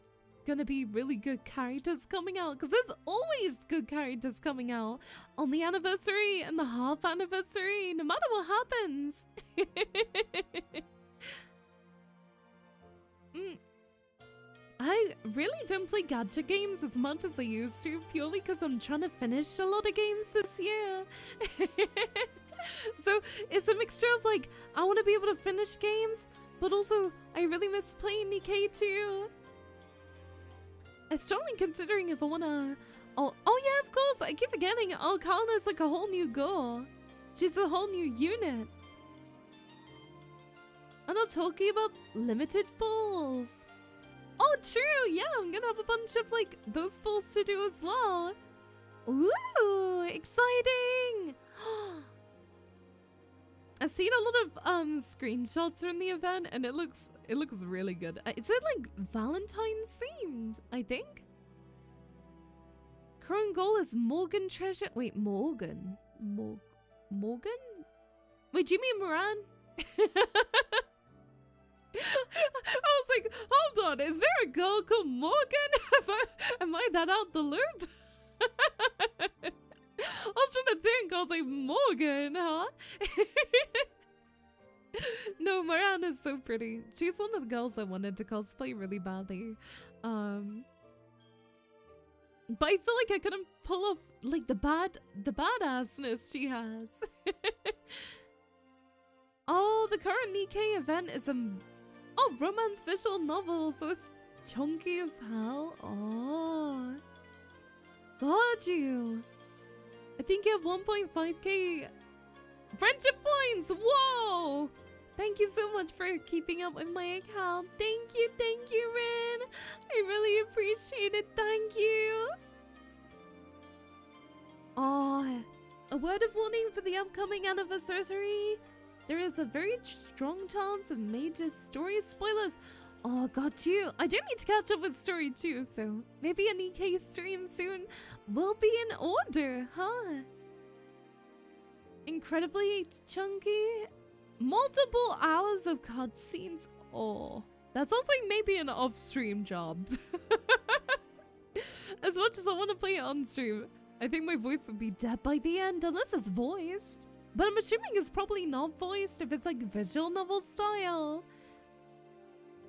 gonna be really good characters coming out, because there's always good characters coming out on the anniversary and the half anniversary, no matter what happens. I really don't play gacha games as much as I used to, purely because I'm trying to finish a lot of games this year. So it's a mixture of like, I want to be able to finish games, but also I really miss playing Nikkei too. I'm strongly considering if I want to... Oh yeah, of course, I keep forgetting Alcana's like a whole new goal. She's a whole new unit. I'm not talking about limited balls. Oh, true, yeah, I'm gonna have a bunch of, like, those balls to do as well. Ooh, exciting! I've seen a lot of, screenshots from the event, and it looks really good. Is it, like, Valentine's themed, I think? Current goal is Morgan treasure. Wait, Morgan? Morgan? Wait, do you mean Moran? I was like, hold on, is there a girl called Morgan? Am I that out the loop? I was trying to think, I was like, Morgan, huh? No, Moran is so pretty. She's one of the girls I wanted to cosplay really badly. But I feel like I couldn't pull off like the badassness she has. Oh, the current Nikkei event is romance visual novel, so it's chunky as hell. Oh, got you. I think you have 1.5k friendship points. Whoa! Thank you so much for keeping up with my account. Thank you, Rin. I really appreciate it. Thank you. Oh, a word of warning for the upcoming anniversary. There is a very strong chance of major story spoilers. Oh, got you. I do need to catch up with story 2, so maybe an EK stream soon will be in order, huh? Incredibly chunky. Multiple hours of cutscenes. Oh, that sounds like maybe an off-stream job. As much as I want to play it on stream, I think my voice would be dead by the end unless it's voiced. But I'm assuming it's probably not voiced if it's like visual novel style.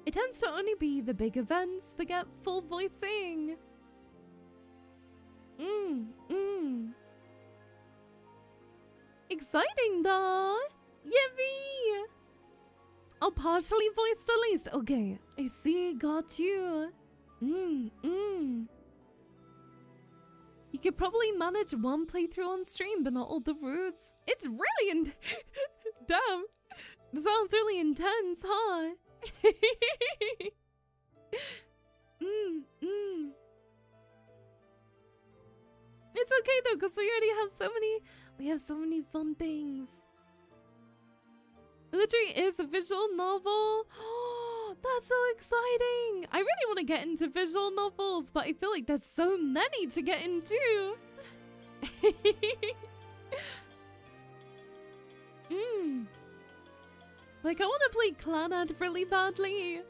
It tends to only be the big events that get full voicing. Exciting though! Yippee! Oh, partially voiced at least. Okay, I see, got you. You could probably manage one playthrough on stream, but not all the routes. It's really damn, that sounds really intense, huh? It's okay though, because we already have so many fun things. Literally is a visual novel. Oh, that's so exciting. I really want to get into visual novels, but I feel like there's so many to get into. Like, I want to play Fanart really badly,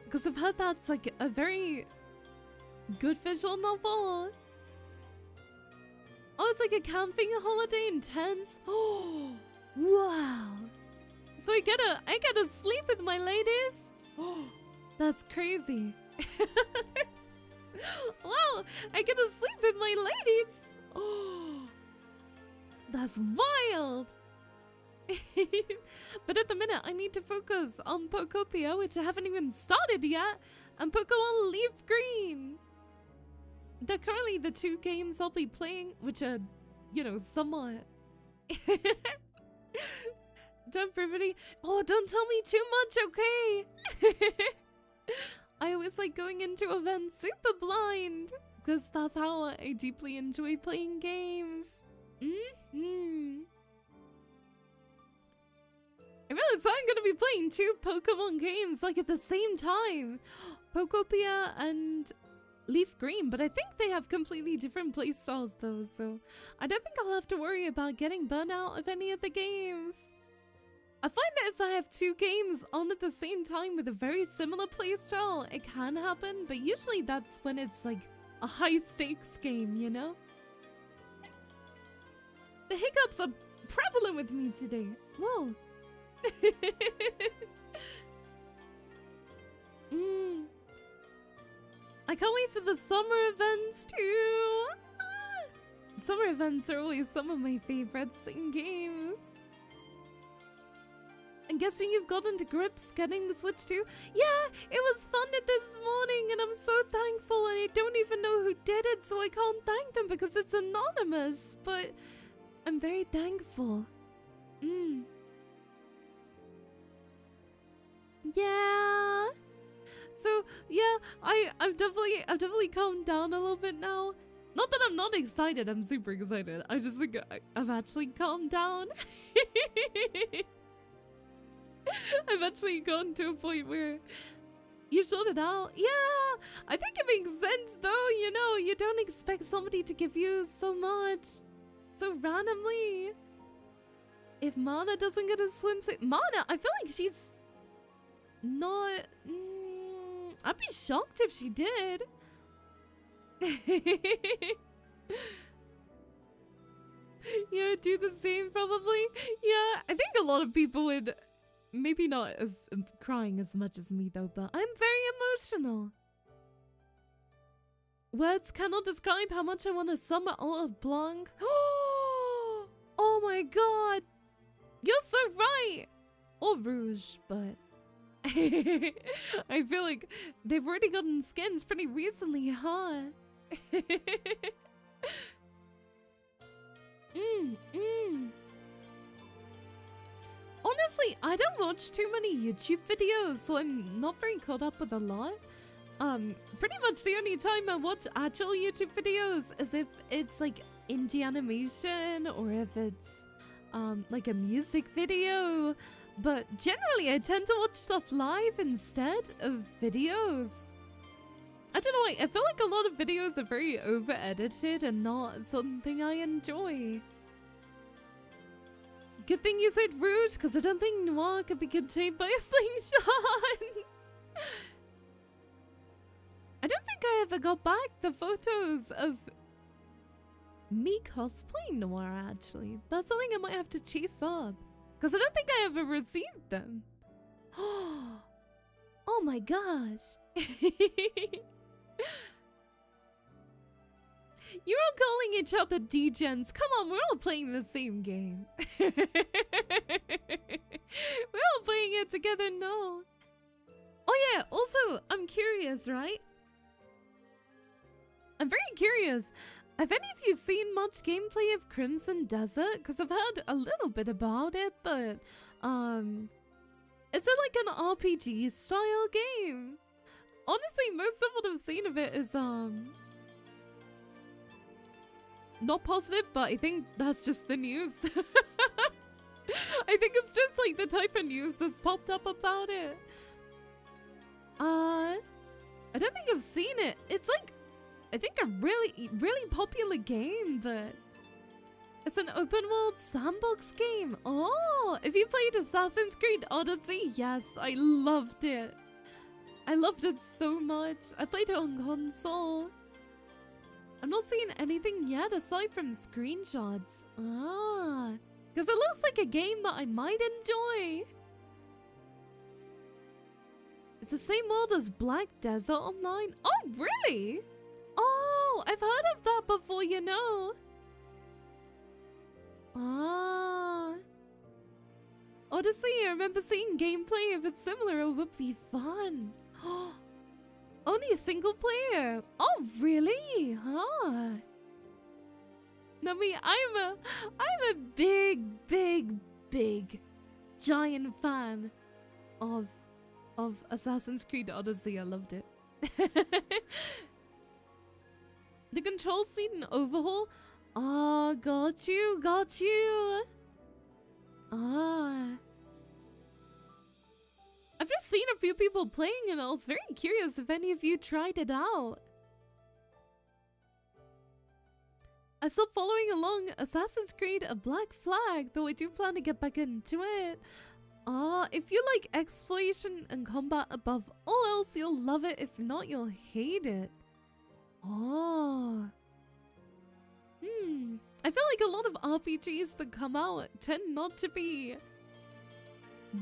because I've heard that's like a very good visual novel. Oh, it's like a camping holiday intense. Oh, wow. So I get to sleep with my ladies? Oh, that's crazy. Wow, I get to sleep with my ladies. Oh, that's wild. But at the minute, I need to focus on Pokopia, which I haven't even started yet, and Pokemon Leaf Green. They're currently the two games I'll be playing, which are, you know, somewhat. Don't everybody. Oh, don't tell me too much, okay? I always like going into events super blind, because that's how I deeply enjoy playing games. I realized I'm going to be playing two Pokemon games like at the same time. Pokopia and Leaf Green, but I think they have completely different playstyles though, so I don't think I'll have to worry about getting burnt out of any of the games. I find that if I have two games on at the same time with a very similar playstyle, it can happen, but usually that's when it's like a high stakes game, you know? The hiccups are prevalent with me today. Whoa. I can't wait for the summer events too. Summer events are always some of my favorites in games. I'm guessing you've gotten to grips getting the Switch too? Yeah, it was fun this morning and I'm so thankful, and I don't even know who did it, so I can't thank them because it's anonymous, but I'm very thankful. Yeah. So yeah, I've definitely calmed down a little bit now. Not that I'm not excited, I'm super excited. I just think I've actually calmed down. I've actually gotten to a point where you sort it out. Yeah, I think it makes sense though, you know, you don't expect somebody to give you so much so randomly. If Mana doesn't get a swimsuit, Mana, I feel like she's not... I'd be shocked if she did. Yeah, do the same probably. Yeah, I think a lot of people would... Maybe not as crying as much as me though, but I'm very emotional. Words cannot describe how much I want to summer all of Blanc. Oh my god. You're so right. Or Rouge, but... I feel like they've already gotten skins pretty recently, huh? Honestly, I don't watch too many YouTube videos, so I'm not very caught up with a lot. Pretty much the only time I watch actual YouTube videos is if it's like indie animation or if it's like a music video. But generally, I tend to watch stuff live instead of videos. I don't know, I feel like a lot of videos are very over-edited and not something I enjoy. Good thing you said Rouge, because I don't think Noir could be contained by a slingshot. I don't think I ever got back the photos of me cosplaying Noir, actually. That's something I might have to chase up. Because I don't think I ever received them. Oh my gosh. You're all calling each other degens. Come on, we're all playing the same game. We're all playing it together, no. Oh yeah, also, I'm curious, right? I'm very curious. Have any of you seen much gameplay of Crimson Desert? Because I've heard a little bit about it, but is it like an RPG style game? Honestly, most of what I've seen of it is not positive, but I think that's just the news. I think it's just like the type of news that's popped up about it. I don't think I've seen it. It's like, I think a really popular game, but it's an open world sandbox game. Oh, if you played Assassin's Creed Odyssey, yes, I loved it. I loved it so much. I played it on console. I'm not seeing anything yet aside from screenshots. Ah, because it looks like a game that I might enjoy. It's the same world as Black Desert Online. Oh, really? Oh, I've heard of that before, you know. Ah. Odyssey, I remember seeing gameplay. If it's similar, it would be fun. Only a single player. Oh, really? Huh. No, me, I'm a big, giant fan of Assassin's Creed Odyssey. I loved it. The controls need an overhaul. Ah, got you. Ah. I've just seen a few people playing and I was very curious if any of you tried it out. I'm still following along Assassin's Creed A Black Flag, though I do plan to get back into it. Ah, if you like exploration and combat above all else, you'll love it. If not, you'll hate it. Oh. I feel like a lot of RPGs that come out tend not to be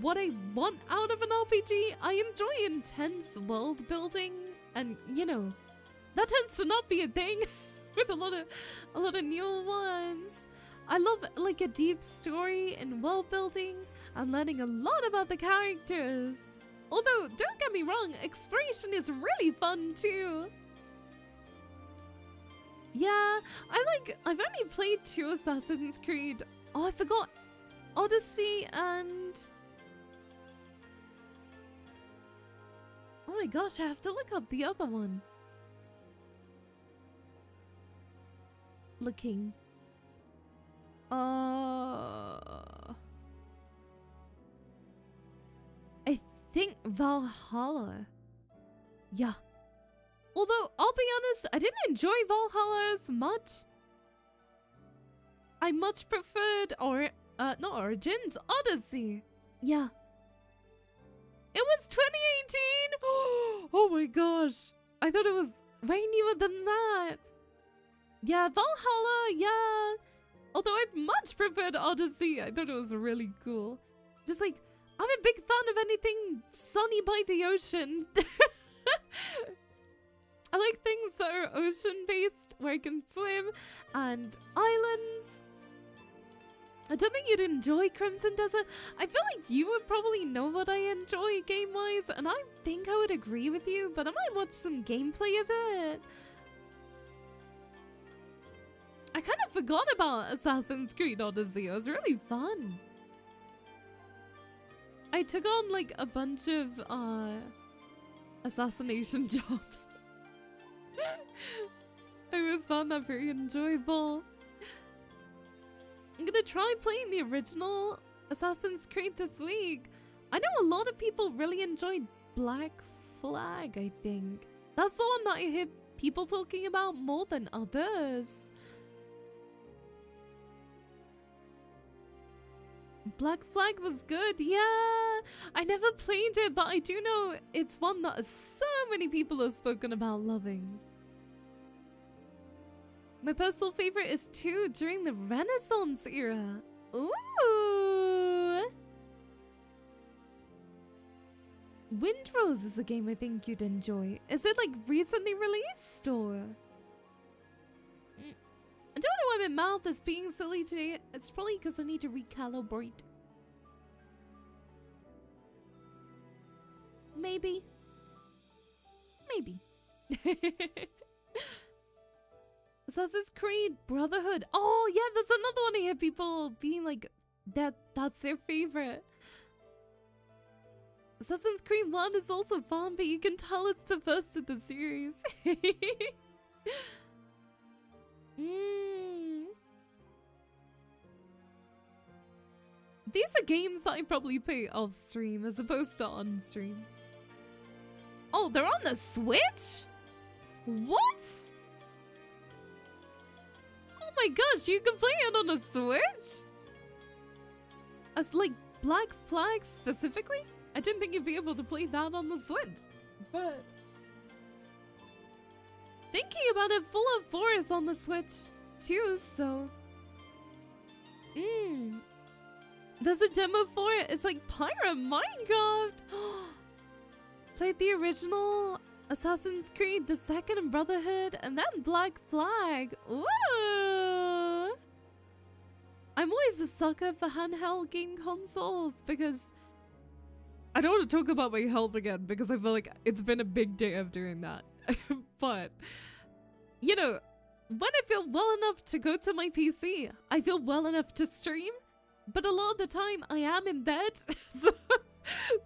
what I want out of an RPG. I enjoy intense world building, and you know, that tends to not be a thing with a lot of newer ones. I love like a deep story and world building and learning a lot about the characters. Although, don't get me wrong, exploration is really fun too. Yeah, I've only played 2 Assassin's Creed. Oh, I forgot Odyssey and... Oh my gosh, I have to look up the other one. Looking. I think Valhalla. Yeah. Although, I'll be honest, I didn't enjoy Valhalla as much. I much preferred, not Origins, Odyssey. Yeah. It was 2018! Oh my gosh. I thought it was way newer than that. Yeah, Valhalla, yeah. Although I much preferred Odyssey. I thought it was really cool. Just like, I'm a big fan of anything sunny by the ocean. I like things that are ocean-based, where I can swim, and islands. I don't think you'd enjoy Crimson Desert. I feel like you would probably know what I enjoy game-wise, and I think I would agree with you, but I might watch some gameplay of it. I kind of forgot about Assassin's Creed Odyssey. It was really fun. I took on like a bunch of assassination jobs. I always found that very enjoyable. I'm gonna try playing the original Assassin's Creed this week. I know a lot of people really enjoyed Black Flag, I think. That's the one that I hear people talking about more than others. Black Flag was good, yeah. I never played it, but I do know it's one that so many people have spoken about loving. My personal favorite is 2 during the Renaissance era. Ooh. Windrose is a game I think you'd enjoy. Is it like recently released or? I don't know why my mouth is being silly today. It's probably because I need to recalibrate. Maybe. Maybe. Assassin's Creed Brotherhood. Oh yeah, there's another one I hear people being like that's their favorite. Assassin's Creed 1 is also fun, but you can tell it's the first of the series. These are games that I probably play off stream as opposed to on stream. Oh, they're on the Switch? What? Oh my gosh, you can play it on a Switch? As like Black Flag specifically? I didn't think you'd be able to play that on the Switch. But thinking about it, Full of Forest on the Switch too, so there's a demo for it. It's like Pirate Minecraft. Played the original Assassin's Creed, the second Brotherhood, and then Black Flag. Ooh! I'm always a sucker for handheld game consoles because I don't want to talk about my health again because I feel like it's been a big day of doing that. But, you know, when I feel well enough to go to my PC, I feel well enough to stream. But a lot of the time, I am in bed. So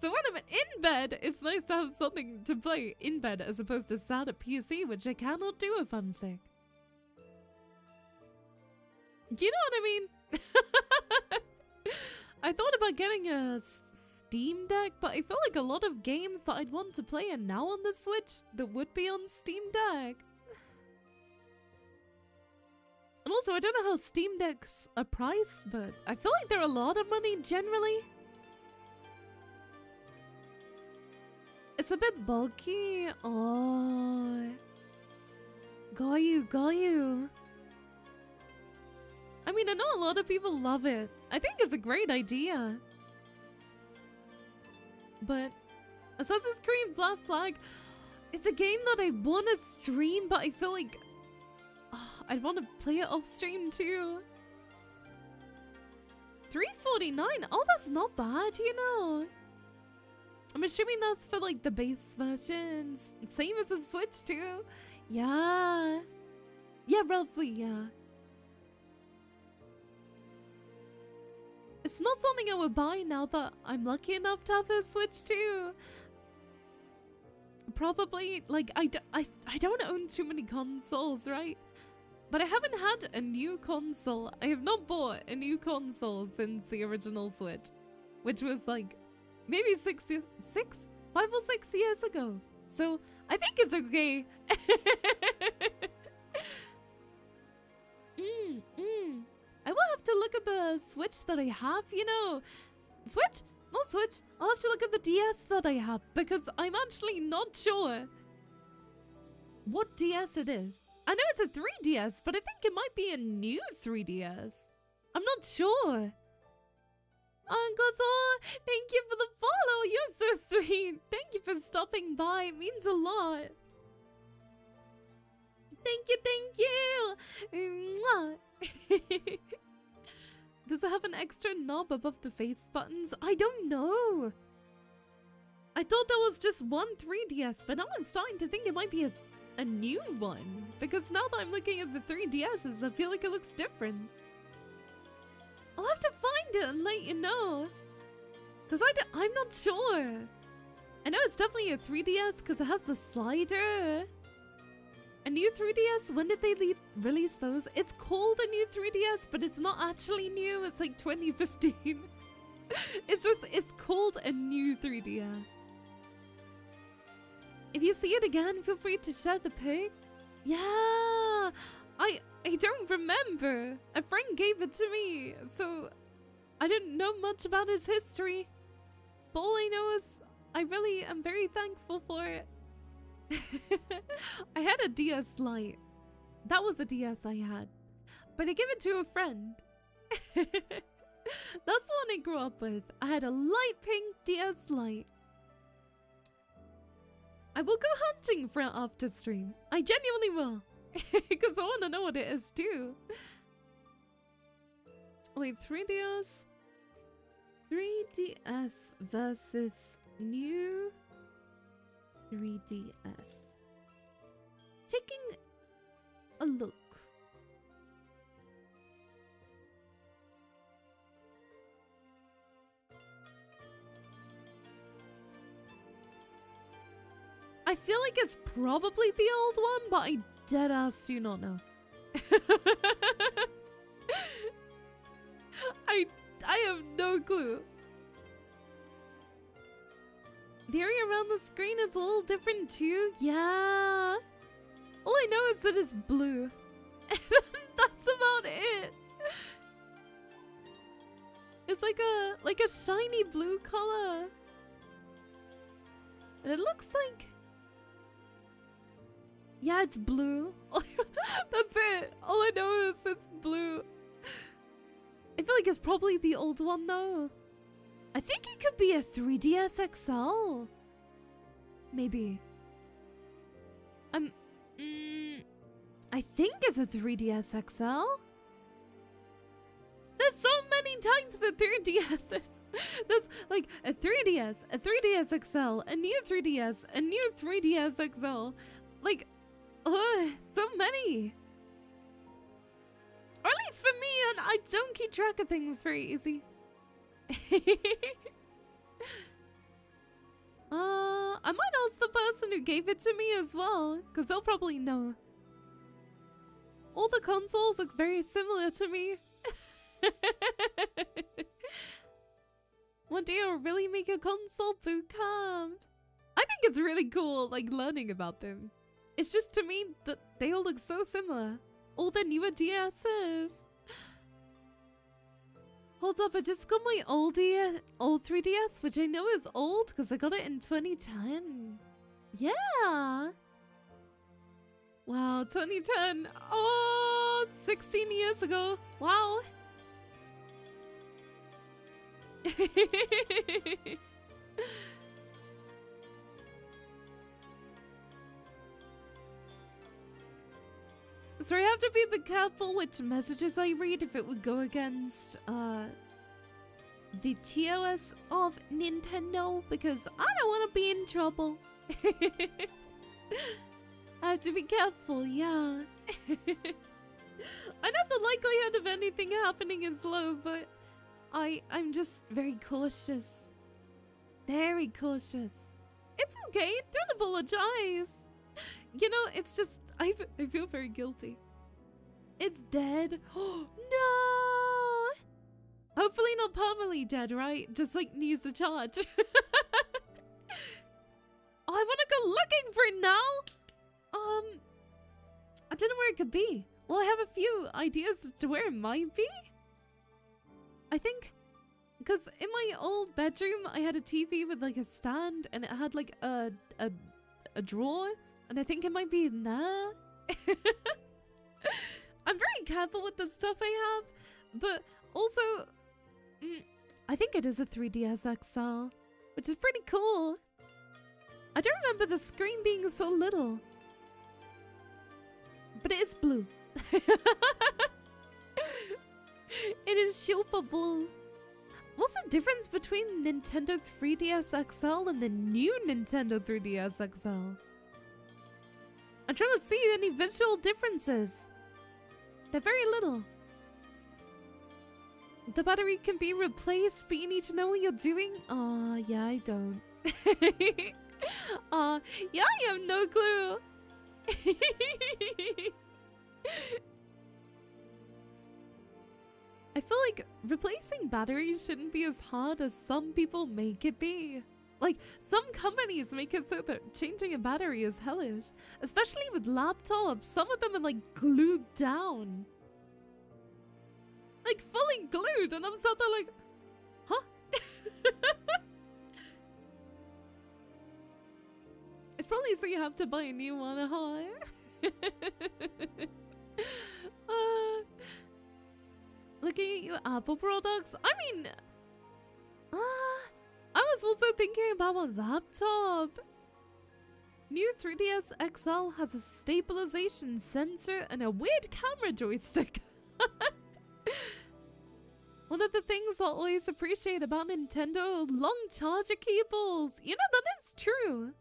when I'm in bed, it's nice to have something to play in bed as opposed to sat at PC, which I cannot do if I'm sick. Do you know what I mean? I thought about getting a Steam Deck, but I feel like a lot of games that I'd want to play are now on the Switch that would be on Steam Deck. And also, I don't know how Steam Decks are priced, but I feel like they're a lot of money generally. It's a bit bulky. Oh. Got you. I mean, I know a lot of people love it. I think it's a great idea. But Assassin's Creed Black Flag, it's a game that I want to stream, but I feel like I'd want to play it off stream too. $3.49? Oh, that's not bad, you know. I'm assuming that's for like the base versions. Same as the Switch too. Yeah. Yeah, roughly, yeah. It's not something I would buy now that I'm lucky enough to have a Switch too. Probably, like, I don't own too many consoles, right? But I haven't had a new console. I have not bought a new console since the original Switch, which was like maybe 5 or 6 years ago. So I think it's okay. I will have to look at the Switch that I have, you know. Switch? Not Switch. I'll have to look at the DS that I have because I'm actually not sure what DS it is. I know it's a 3DS, but I think it might be a new 3DS. I'm not sure. Uncle Saw, thank you for the follow. You're so sweet. Thank you for stopping by. It means a lot. Thank you. Does it have an extra knob above the face buttons? I don't know. I thought there was just one 3DS, but now I'm starting to think it might be a new one. Because now that I'm looking at the 3DSs, I feel like it looks different. I'll have to find it and let you know. Because I'm not sure. I know it's definitely a 3DS because it has the slider. A new 3DS? When did they release those? It's called a new 3DS, but it's not actually new. It's like 2015. It's called a new 3DS. If you see it again, feel free to share the pic. Yeah, I don't remember. A friend gave it to me, so I didn't know much about his history. But all I know is I really am very thankful for it. I had a DS Lite. That was a DS I had. But I gave it to a friend. That's the one I grew up with. I had a light pink DS Lite. I will go hunting for it after stream. I genuinely will. Because I want to know what it is too. Wait, 3DS? 3DS versus new 3DS. Taking a look. I feel like it's probably the old one, but I deadass do not know. I have no clue. The area around the screen is a little different too. Yeah. All I know is that it's blue. That's about it. It's like a shiny blue color. And it looks like... Yeah, it's blue. That's it. All I know is it's blue. I feel like it's probably the old one though. I think it could be a 3DS XL. Maybe. I think it's a 3DS XL. There's so many types of 3DSs. There's like a 3DS, a 3DS XL, a new 3DS, a new 3DS XL. Like, so many. Or at least for me, and I don't keep track of things very easy. I might ask the person who gave it to me as well, because they'll probably know. All the consoles look very similar to me. One day I'll really make a console boot camp. I think it's really cool, like, learning about them. It's just to me that they all look so similar. All the newer DSs. Hold up, I just got my old 3DS, which I know is old because I got it in 2010. Yeah. Wow, 2010. Oh, 16 years ago. Wow. So I have to be a bit careful which messages I read if it would go against the TOS of Nintendo, because I don't want to be in trouble. I have to be careful, yeah. I know the likelihood of anything happening is low, but I'm just very cautious. Very cautious. It's okay, don't apologize. You know, it's just, I feel very guilty. It's dead. Oh, no! Hopefully not permanently dead, right? Just like needs a charge. Oh, I want to go looking for it now. I don't know where it could be. Well, I have a few ideas as to where it might be. I think, because in my old bedroom, I had a TV with like a stand and it had like a drawer. And I think it might be in there. I'm very careful with the stuff I have. But also, I think it is a 3DS XL. Which is pretty cool. I don't remember the screen being so little. But it is blue. It is super blue. What's the difference between Nintendo 3DS XL and the new Nintendo 3DS XL? I'm trying to see any visual differences. They're very little. The battery can be replaced, but you need to know what you're doing? Yeah, I don't. Yeah, I have no clue. I feel like replacing batteries shouldn't be as hard as some people make it be. Like, some companies make it so that changing a battery is hellish. Especially with laptops. Some of them are like glued down. Like fully glued, and I'm sat there like, huh? It's probably so you have to buy a new one, huh? Looking at your Apple products, I mean, I was also thinking about my laptop. New 3DS XL has a stabilization sensor and a weird camera joystick. One of the things I always appreciate about Nintendo, long charger cables. You know, that is true.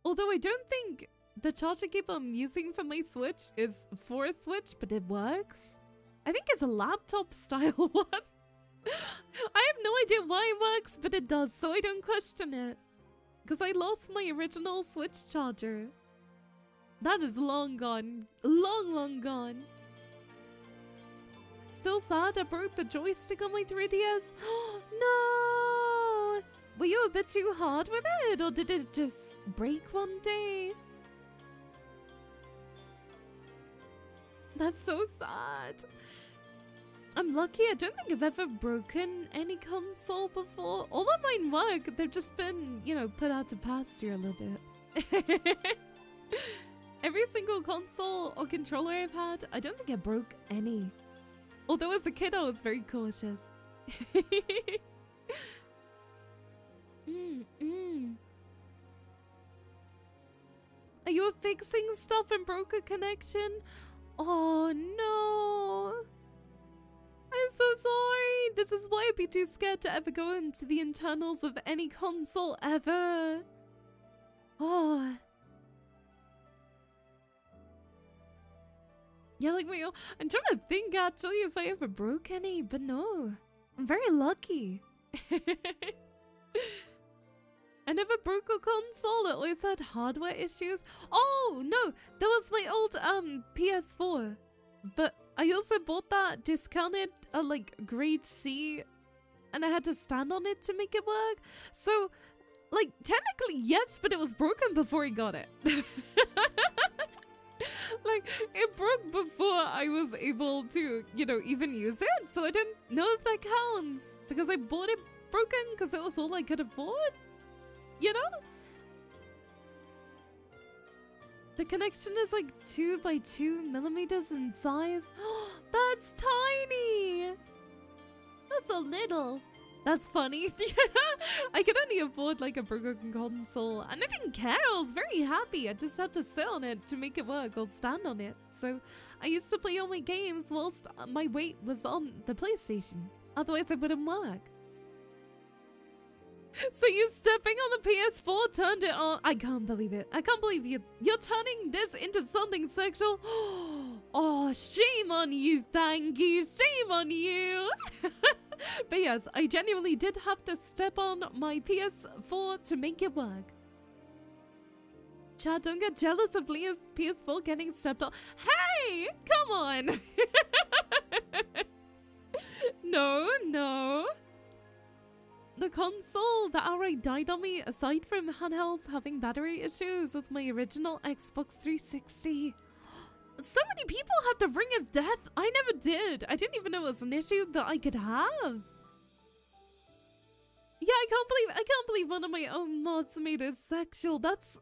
Although I don't think the charger cable I'm using for my Switch is for a Switch, but it works. I think it's a laptop style one. I have no idea why it works, but it does, so I don't question it. Because I lost my original Switch charger. That is long gone. Long, long gone. Still sad I broke the joystick on my 3DS. No! Were you a bit too hard with it, or did it just break one day? That's so sad. I'm lucky. I don't think I've ever broken any console before. All of mine work. They've just been, you know, put out to pasture a little bit. Every single console or controller I've had, I don't think I broke any. Although as a kid, I was very cautious. Are you fixing stuff and broke a connection? Oh no! I'm so sorry! This is why I'd be too scared to ever go into the internals of any console ever. Oh. Yeah, like I'm trying to think actually if I ever broke any, but no. I'm very lucky. I never broke a console. It always had hardware issues. Oh, no. That was my old PS4. But I also bought that discounted like grade C. And I had to stand on it to make it work. So, like, technically, yes, but it was broken before I got it. Like, it broke before I was able to, you know, even use it. So I don't know if that counts. Because I bought it broken because it was all I could afford. You know? The connection is like 2 by 2 millimeters in size. That's tiny! That's so little. That's funny. I could only afford like a broken console and I didn't care. I was very happy. I just had to sit on it to make it work or stand on it. So I used to play all my games whilst my weight was on the PlayStation. Otherwise it wouldn't work. So you stepping on the PS4 turned it on. I can't believe it. I can't believe you're turning this into something sexual. Oh, shame on you, thank you. Shame on you. But yes, I genuinely did have to step on my PS4 to make it work. Chad, don't get jealous of Leah's PS4 getting stepped on. Hey, come on. No, no. The console that outright died on me, aside from handhelds having battery issues, was my original Xbox 360. So many people had the Ring of Death. I never did. I didn't even know it was an issue that I could have. Yeah, I can't believe one of my own mods made it sexual. That's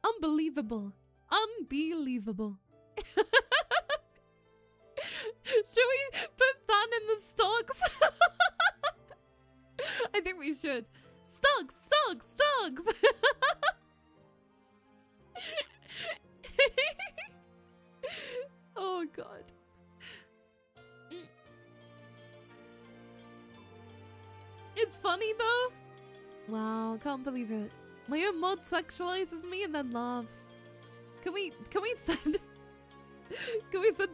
unbelievable. Unbelievable. Should we put that in the stocks? I think we should. Stocks, stocks, stocks. Oh god. It's funny though. Wow, can't believe it. My own mod sexualizes me and then laughs. Can we send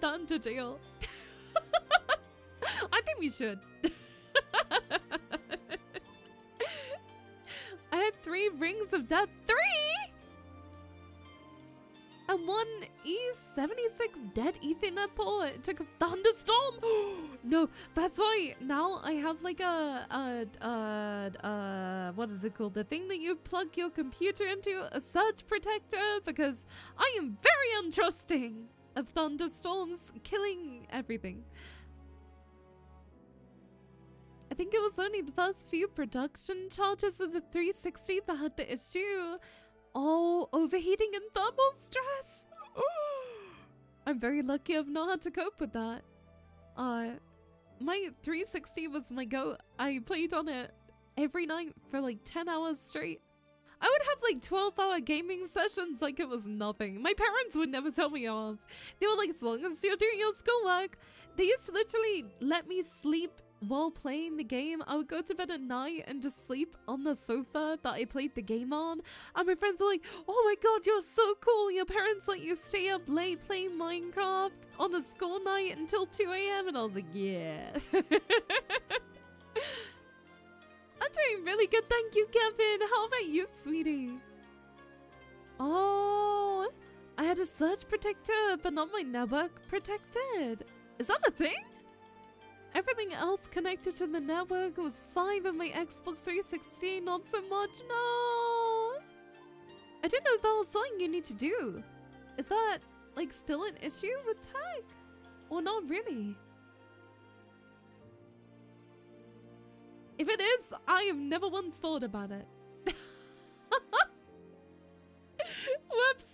Dan to jail? I think we should. I had 3 rings of death. 3! And 1 E76 dead Ethernet port. It took a thunderstorm. No, that's why now I have like what is it called? The thing that you plug your computer into, a surge protector, because I am very untrusting of thunderstorms killing everything. I think it was only the first few production charges of the 360 that had the issue. Oh, overheating and thermal stress. I'm very lucky I've not had to cope with that. My 360 was my go. I played on it every night for like 10 hours straight. I would have like 12-hour gaming sessions like it was nothing. My parents would never tell me off. They were like, as long as you're doing your schoolwork. They used to literally let me sleep while playing the game. I would go to bed at night and just sleep on the sofa that I played the game on. And my friends are like, oh my god, you're so cool. Your parents let you stay up late playing Minecraft on a school night until 2 AM. And I was like, yeah. I'm doing really good, thank you, Kevin. How about you, sweetie? Oh, I had a surge protector, but not my network protected. Is that a thing? Everything else connected to the network was fine, but my Xbox 360 not so much. No! I didn't know that was something you need to do. Is that, like, still an issue with tech? Or not really? If it is, I have never once thought about it. Whoops.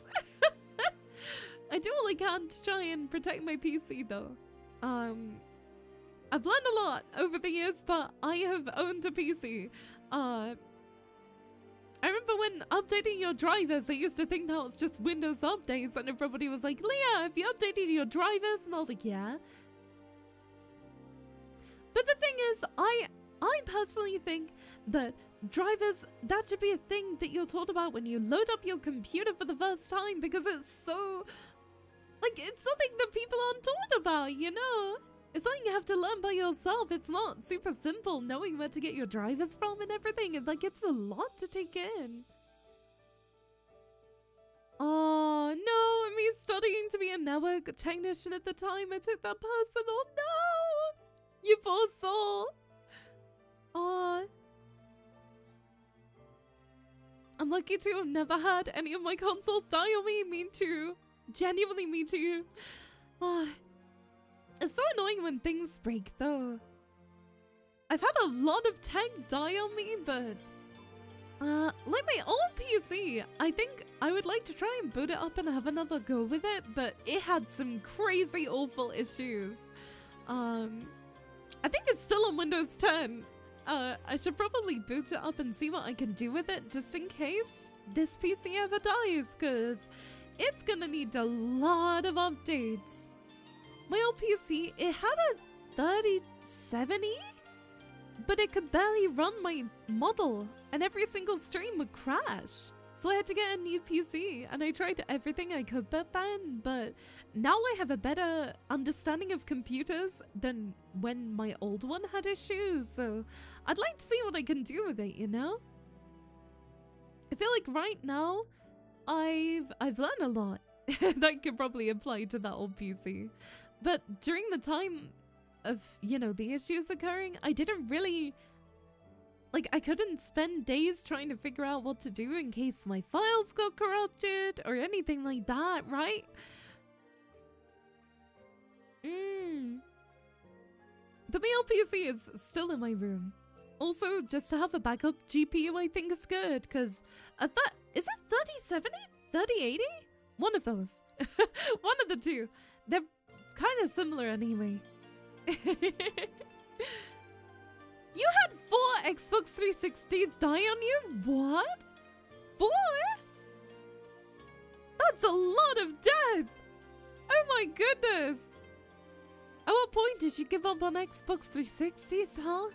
I do all I can to try and protect my PC though. I've learned a lot over the years that I have owned a PC. I remember when updating your drivers, I used to think that was just Windows updates, and everybody was like, Leah, have you updated your drivers? And I was like, yeah. But the thing is, I personally think that drivers, that should be a thing that you're taught about when you load up your computer for the first time, because it's so, like, it's something that people aren't taught about, you know? It's something you have to learn by yourself. It's not super simple knowing where to get your drivers from and everything. And like, it's a lot to take in. Oh no, me studying to be a network technician at the time, I took that personal. No! You poor soul. Oh. I'm lucky to have never had any of my consoles die on me. Me too. Genuinely me too. Oh. It's so annoying when things break though. I've had a lot of tech die on me, but like my old PC, I think I would like to try and boot it up and have another go with it, but it had some crazy awful issues. I think it's still on Windows 10. I should probably boot it up and see what I can do with it just in case this PC ever dies, because it's gonna need a lot of updates. My old PC, it had a 3070, but it could barely run my model, and every single stream would crash. So I had to get a new PC, and I tried everything I could back then, but now I have a better understanding of computers than when my old one had issues, so I'd like to see what I can do with it, you know? I feel like right now, I've learned a lot. That could probably apply to that old PC. But during the time of, you know, the issues occurring, I didn't really, like, I couldn't spend days trying to figure out what to do in case my files got corrupted or anything like that, right? But my old PC is still in my room. Also, just to have a backup GPU, I think is good, because is it 3070? 3080? One of those. One of the two. They're kind of similar anyway. You had 4 Xbox 360s die on you? What? 4? That's a lot of death! Oh my goodness! At what point did you give up on Xbox 360s, huh?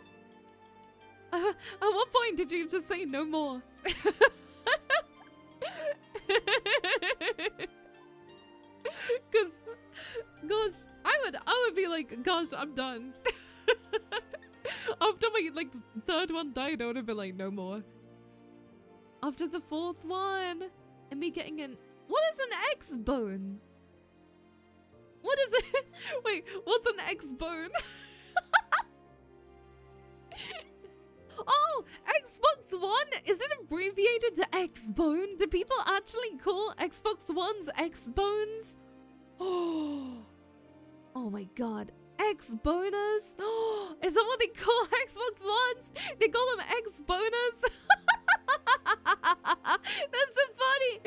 At what point did you just say no more? Cause, gosh, I would be like, gosh, I'm done. After my like 3rd one died, I would have been like, no more. After the 4th one, and me getting an, what is an X-bone? What is it? Wait, what's an X-bone? Oh, Xbox One? Is it abbreviated to X-bone? Do people actually call Xbox Ones X-bones? Oh my god. X-boners? Oh, is that what they call Xbox Ones? They call them X-boners? That's so funny.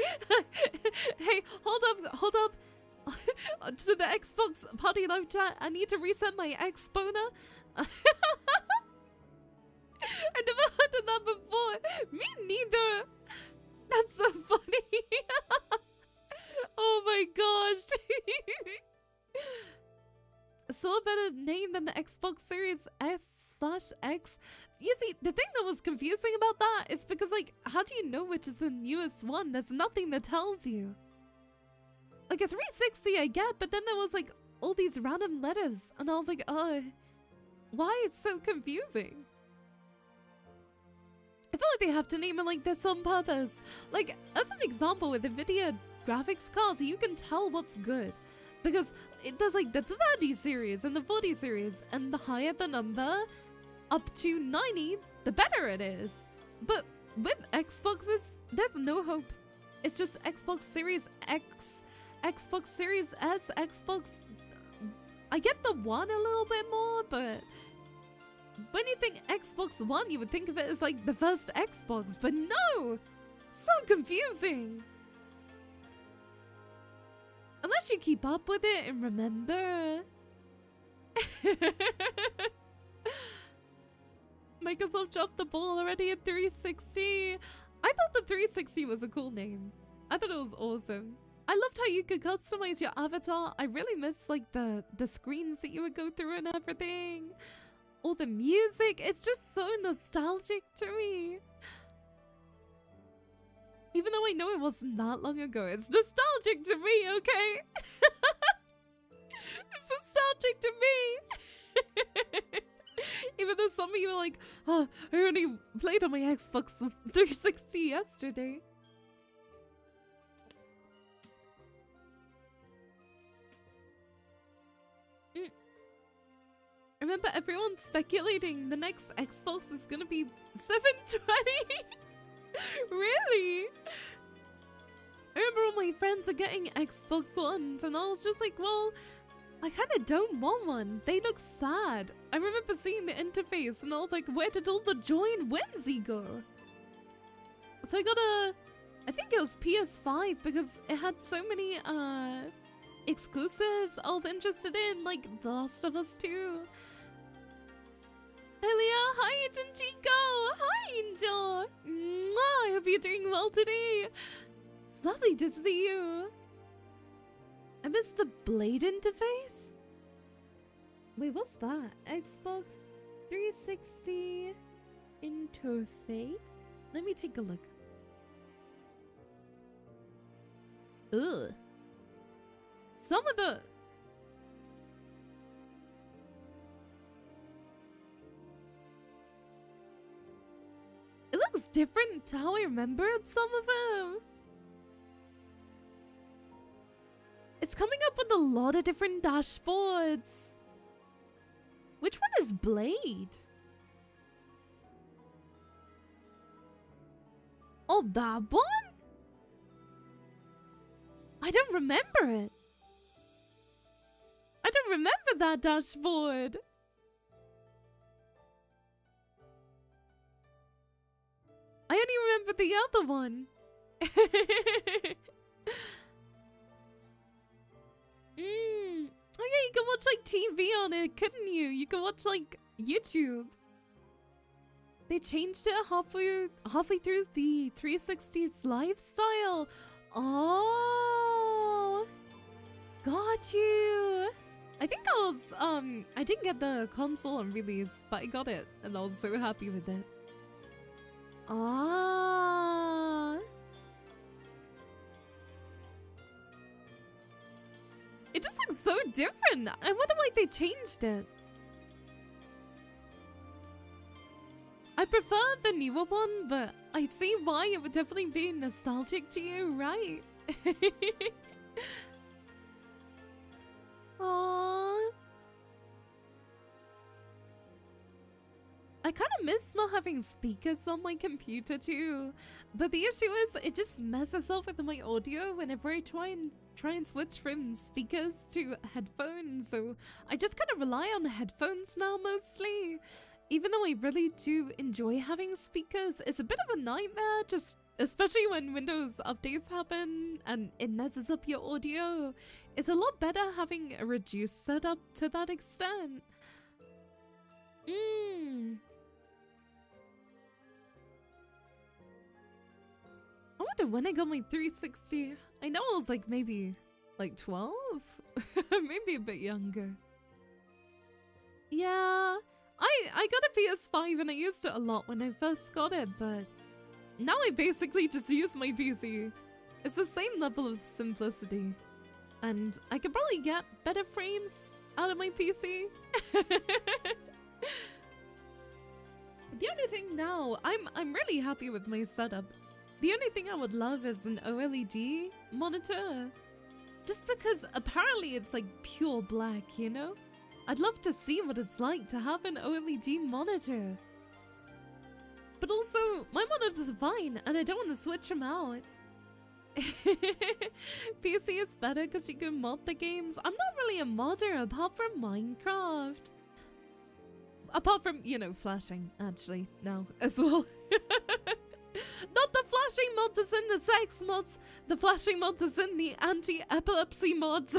Hey, hold up. To the Xbox Party Live chat, I need to reset my X-boner. I never heard of that before. Me neither. Xbox Series S/X. You see, the thing that was confusing about that is because, like, how do you know which is the newest one? There's nothing that tells you. Like, a 360 I get, but then there was, like, all these random letters. And I was like, why it's so confusing? I feel like they have to name it like this on purpose. Like, as an example, with NVIDIA graphics cards, you can tell what's good. Because there's like the 30 series and the 40 series, and the higher the number, up to 90, the better it is. But with Xboxes, there's no hope. It's just Xbox Series X, Xbox Series S, Xbox... I get the one a little bit more, but... when you think Xbox One, you would think of it as like the first Xbox, but no! So confusing! Unless you keep up with it and remember. Microsoft dropped the ball already at 360. I thought the 360 was a cool name. I thought it was awesome. I loved how you could customize your avatar. I really miss like the screens that you would go through and everything. All the music. It's just so nostalgic to me. Even though I know it wasn't that long ago, it's nostalgic to me, okay? It's nostalgic to me. Even though some of you are like, oh, I only played on my Xbox 360 yesterday. Remember, everyone's speculating the next Xbox is gonna be 720. Really? I remember all my friends are getting Xbox Ones, and I was just like, well, I kind of don't want one. They look sad. I remember seeing the interface, and I was like, where did all the joy and whimsy go? So I got I think it was PS5, because it had so many exclusives I was interested in, like The Last of Us 2. Hey Leah, hi Chico, hi Angel. Mwah, I hope you're doing well today. It's lovely to see you. I missed the blade interface. Wait, what's that? Xbox 360 interface? Let me take a look. Ugh. Some of the... it looks different to how I remembered some of them. It's coming up with a lot of different dashboards. Which one is Blade? Oh, that one? I don't remember it. I don't remember that dashboard. I only remember the other one. Oh yeah, you can watch like TV on it, couldn't you? You can watch like YouTube. They changed it halfway through the 360's lifestyle. Oh, got you. I think I was I didn't get the console on release, but I got it, and I was so happy with it. Ah. It just looks so different. I wonder why they changed it. I prefer the newer one, but I see why it would definitely be nostalgic to you, right? Aww. I kind of miss not having speakers on my computer too, but the issue is it just messes up with my audio whenever I try and switch from speakers to headphones, so I just kind of rely on headphones now mostly. Even though I really do enjoy having speakers, it's a bit of a nightmare, just especially when Windows updates happen and it messes up your audio. It's a lot better having a reduced setup to that extent. I wonder when I got my 360. I know I was like maybe like 12? Maybe a bit younger. Yeah, I got a PS5 and I used it a lot when I first got it, but now I basically just use my PC. It's the same level of simplicity. And I could probably get better frames out of my PC. The only thing now, I'm really happy with my setup. The only thing I would love is an OLED monitor. Just because apparently it's like pure black, you know? I'd love to see what it's like to have an OLED monitor. But also, my monitors are fine and I don't want to switch them out. PC is better because you can mod the games. I'm not really a modder apart from Minecraft. Apart from, you know, flashing, actually, no, as well. Not the flashing mods is in the sex mods. The flashing mods is in the anti-epilepsy mods.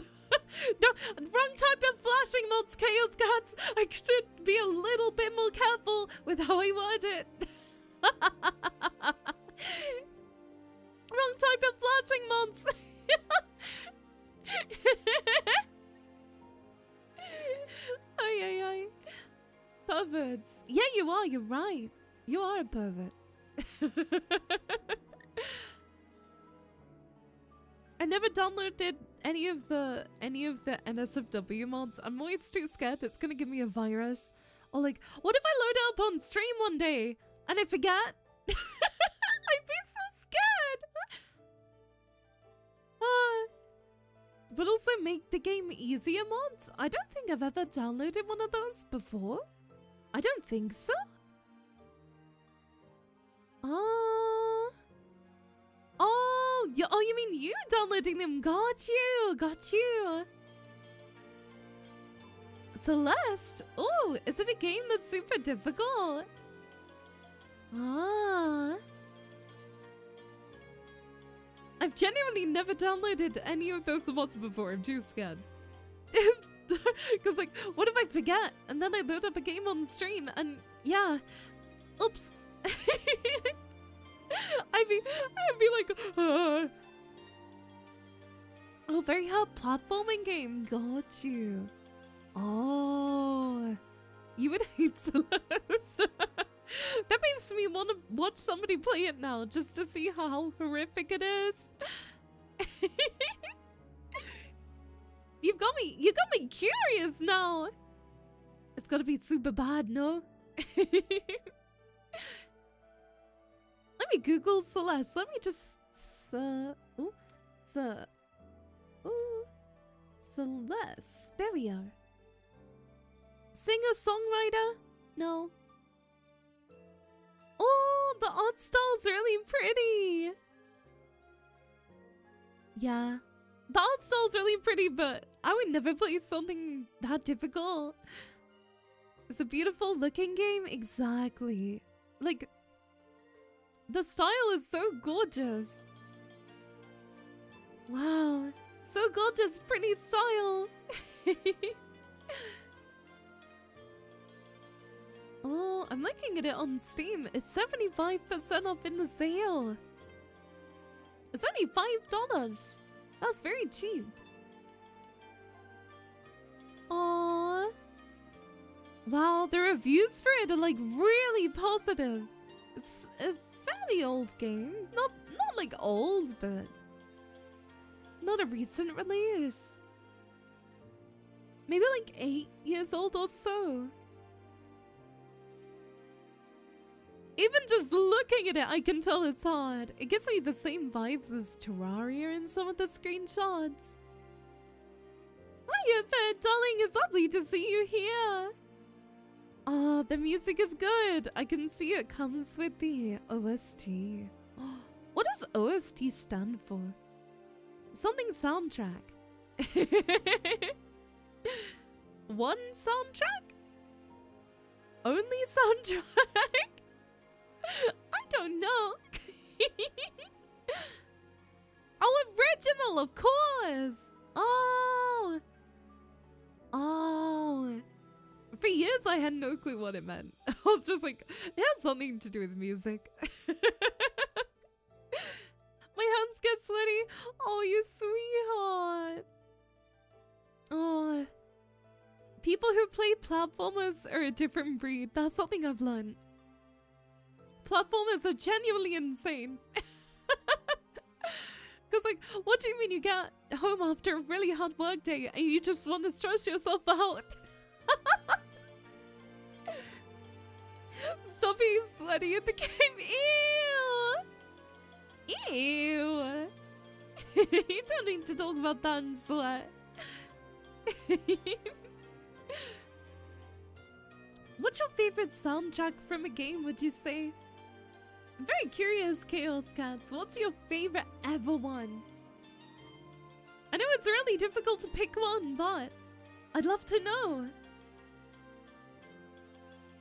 No, wrong type of flashing mods, Chaos Cats. I should be a little bit more careful with how I word it. Wrong type of flashing mods. Ay, ay, ay. Perverts. Yeah, you are. You're right. You are a pervert. I never downloaded any of the NSFW mods. I'm always too scared it's gonna give me a virus. Or like, what if I load it up on stream one day and I forget? I'd be so scared. But also make the game easier mods. I don't think I've ever downloaded one of those before. I don't think so. Oh, you mean you downloading them? Got you. Celeste. Oh, is it a game that's super difficult? I've genuinely never downloaded any of those mods before. I'm too scared. Because, like, what if I forget? And then I load up a game on stream and, yeah. Oops. I'd be like, Oh, very hard platforming game. Got you. Oh. You would hate Celeste. That makes me want to watch somebody play it now, just to see how horrific it is. You got me curious now. It's gotta be super bad, no? Let me Google Celeste. Let me just Celeste. There we are. Singer-songwriter? No. Oh, the art style's really pretty. Yeah. The art style's really pretty, but I would never play something that difficult. It's a beautiful looking game. Exactly. Like, the style is so gorgeous. Wow. So gorgeous, pretty style. Oh, I'm looking at it on Steam. It's 75% off in the sale. It's only $5. That's very cheap. Aww. Wow, the reviews for it are like really positive. It's a fairly old game. Not like old, but not a recent release. Maybe like 8 years old or so. Even just looking at it, I can tell it's hard. It gives me the same vibes as Terraria in some of the screenshots. Hiya, pet darling. It's lovely to see you here. Oh, the music is good. I can see it comes with the OST. What does OST stand for? Something soundtrack. One soundtrack? Only soundtrack? I don't know. Oh, original, of course. Oh. For years, I had no clue what it meant. I was just like, it has something to do with music. My hands get sweaty. Oh, you sweetheart. Oh. People who play platformers are a different breed. That's something I've learned. Platformers are genuinely insane. Because, like, what do you mean you get home after a really hard work day and you just want to stress yourself out? Stop being sweaty in the game. Ew! Ew! You don't need to talk about that in sweat. What's your favorite soundtrack from a game, would you say? I'm very curious, Chaos Cats. What's your favorite ever one? I know it's really difficult to pick one, but I'd love to know.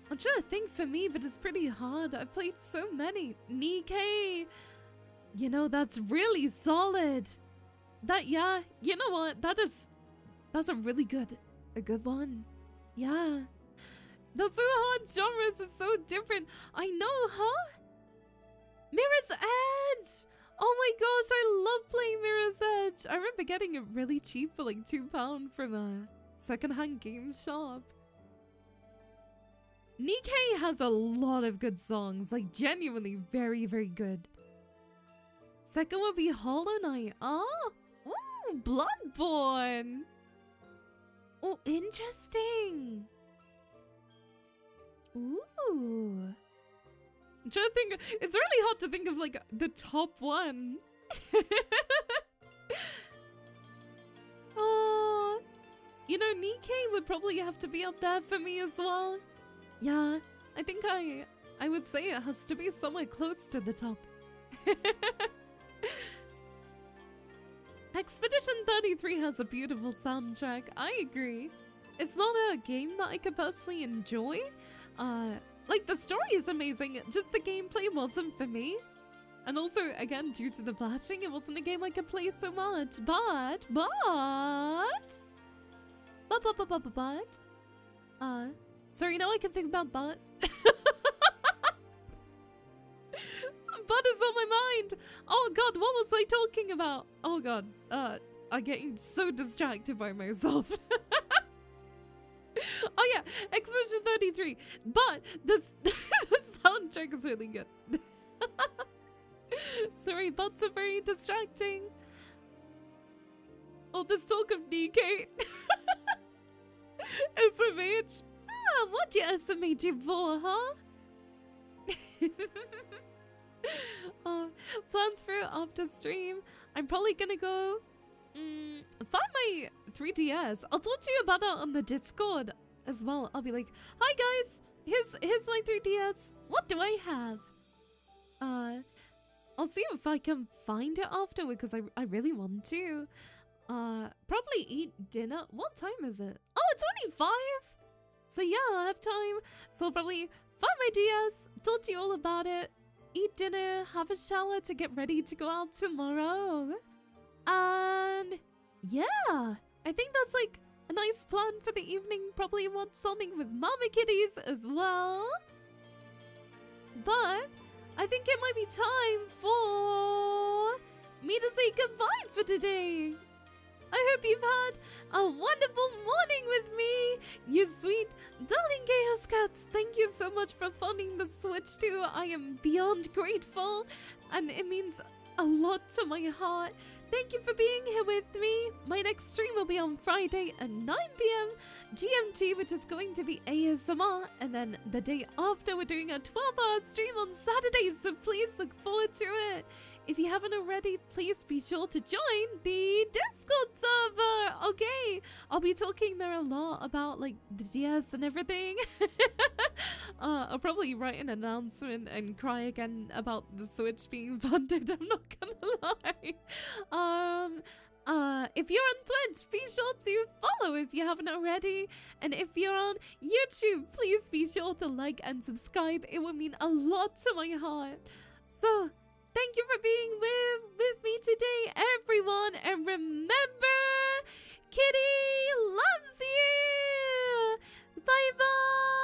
I'm trying to think for me, but it's pretty hard. I've played so many. Nikkei! You know, that's really solid. That, yeah, you know what? That's a really good one. Yeah. Those so hard genres are so different. I know, huh? Mirror's Edge! Oh my gosh, I love playing Mirror's Edge. I remember getting it really cheap for like £2 from a secondhand game shop. Nikkei has a lot of good songs, like genuinely very, very good. Second would be Hollow Knight. Oh, ooh, Bloodborne. Oh, interesting. Ooh. I'm trying to think. It's really hard to think of like the top one. Oh, you know, Nikkei would probably have to be up there for me as well. Yeah, I think I would say it has to be somewhere close to the top. Expedition 33 has a beautiful soundtrack. I agree. It's not a game that I could personally enjoy. Like, the story is amazing, just the gameplay wasn't for me. And also, again, due to the blasting, it wasn't a game I could play so much. But, sorry, now I can think about but. Butt is on my mind. Oh god, what was I talking about? Oh god, I'm getting so distracted by myself. Oh yeah, Expedition 33. But the soundtrack is really good. Sorry, butts are very distracting. Oh, this talk of Nikkei. SMH. Ah, what do you SMH you for, huh? Plans for after stream. I'm probably gonna go find my 3DS. I'll talk to you about it on the Discord as well. I'll be like, hi guys, here's my 3DS. What do I have? I'll see if I can find it after, because I really want to. Probably eat dinner. What time is it? Oh, it's only 5. So yeah, I have time. So I'll probably find my DS, talk to you all about it, eat dinner, have a shower to get ready to go out tomorrow. And yeah, I think that's like a nice plan for the evening. Probably want something with Mama Kitties as well. But I think it might be time for me to say goodbye for today. I hope you've had a wonderful morning with me, you sweet darling Chaos Cats. Thank you so much for funding the Switch too. I am beyond grateful, and it means a lot to my heart. Thank you for being here with me. My next stream will be on Friday at 9 PM GMT, which is going to be ASMR. And then the day after, we're doing a 12-hour stream on Saturday, so please look forward to it. If you haven't already, please be sure to join the Discord server. Okay, I'll be talking there a lot about like the DS and everything. I'll probably write an announcement and cry again about the Switch being funded. I'm not gonna lie. If you're on Twitch, be sure to follow if you haven't already. And if you're on YouTube, please be sure to like and subscribe. It would mean a lot to my heart. So thank you for being with me today, everyone. And remember, Kitty loves you. Bye-bye.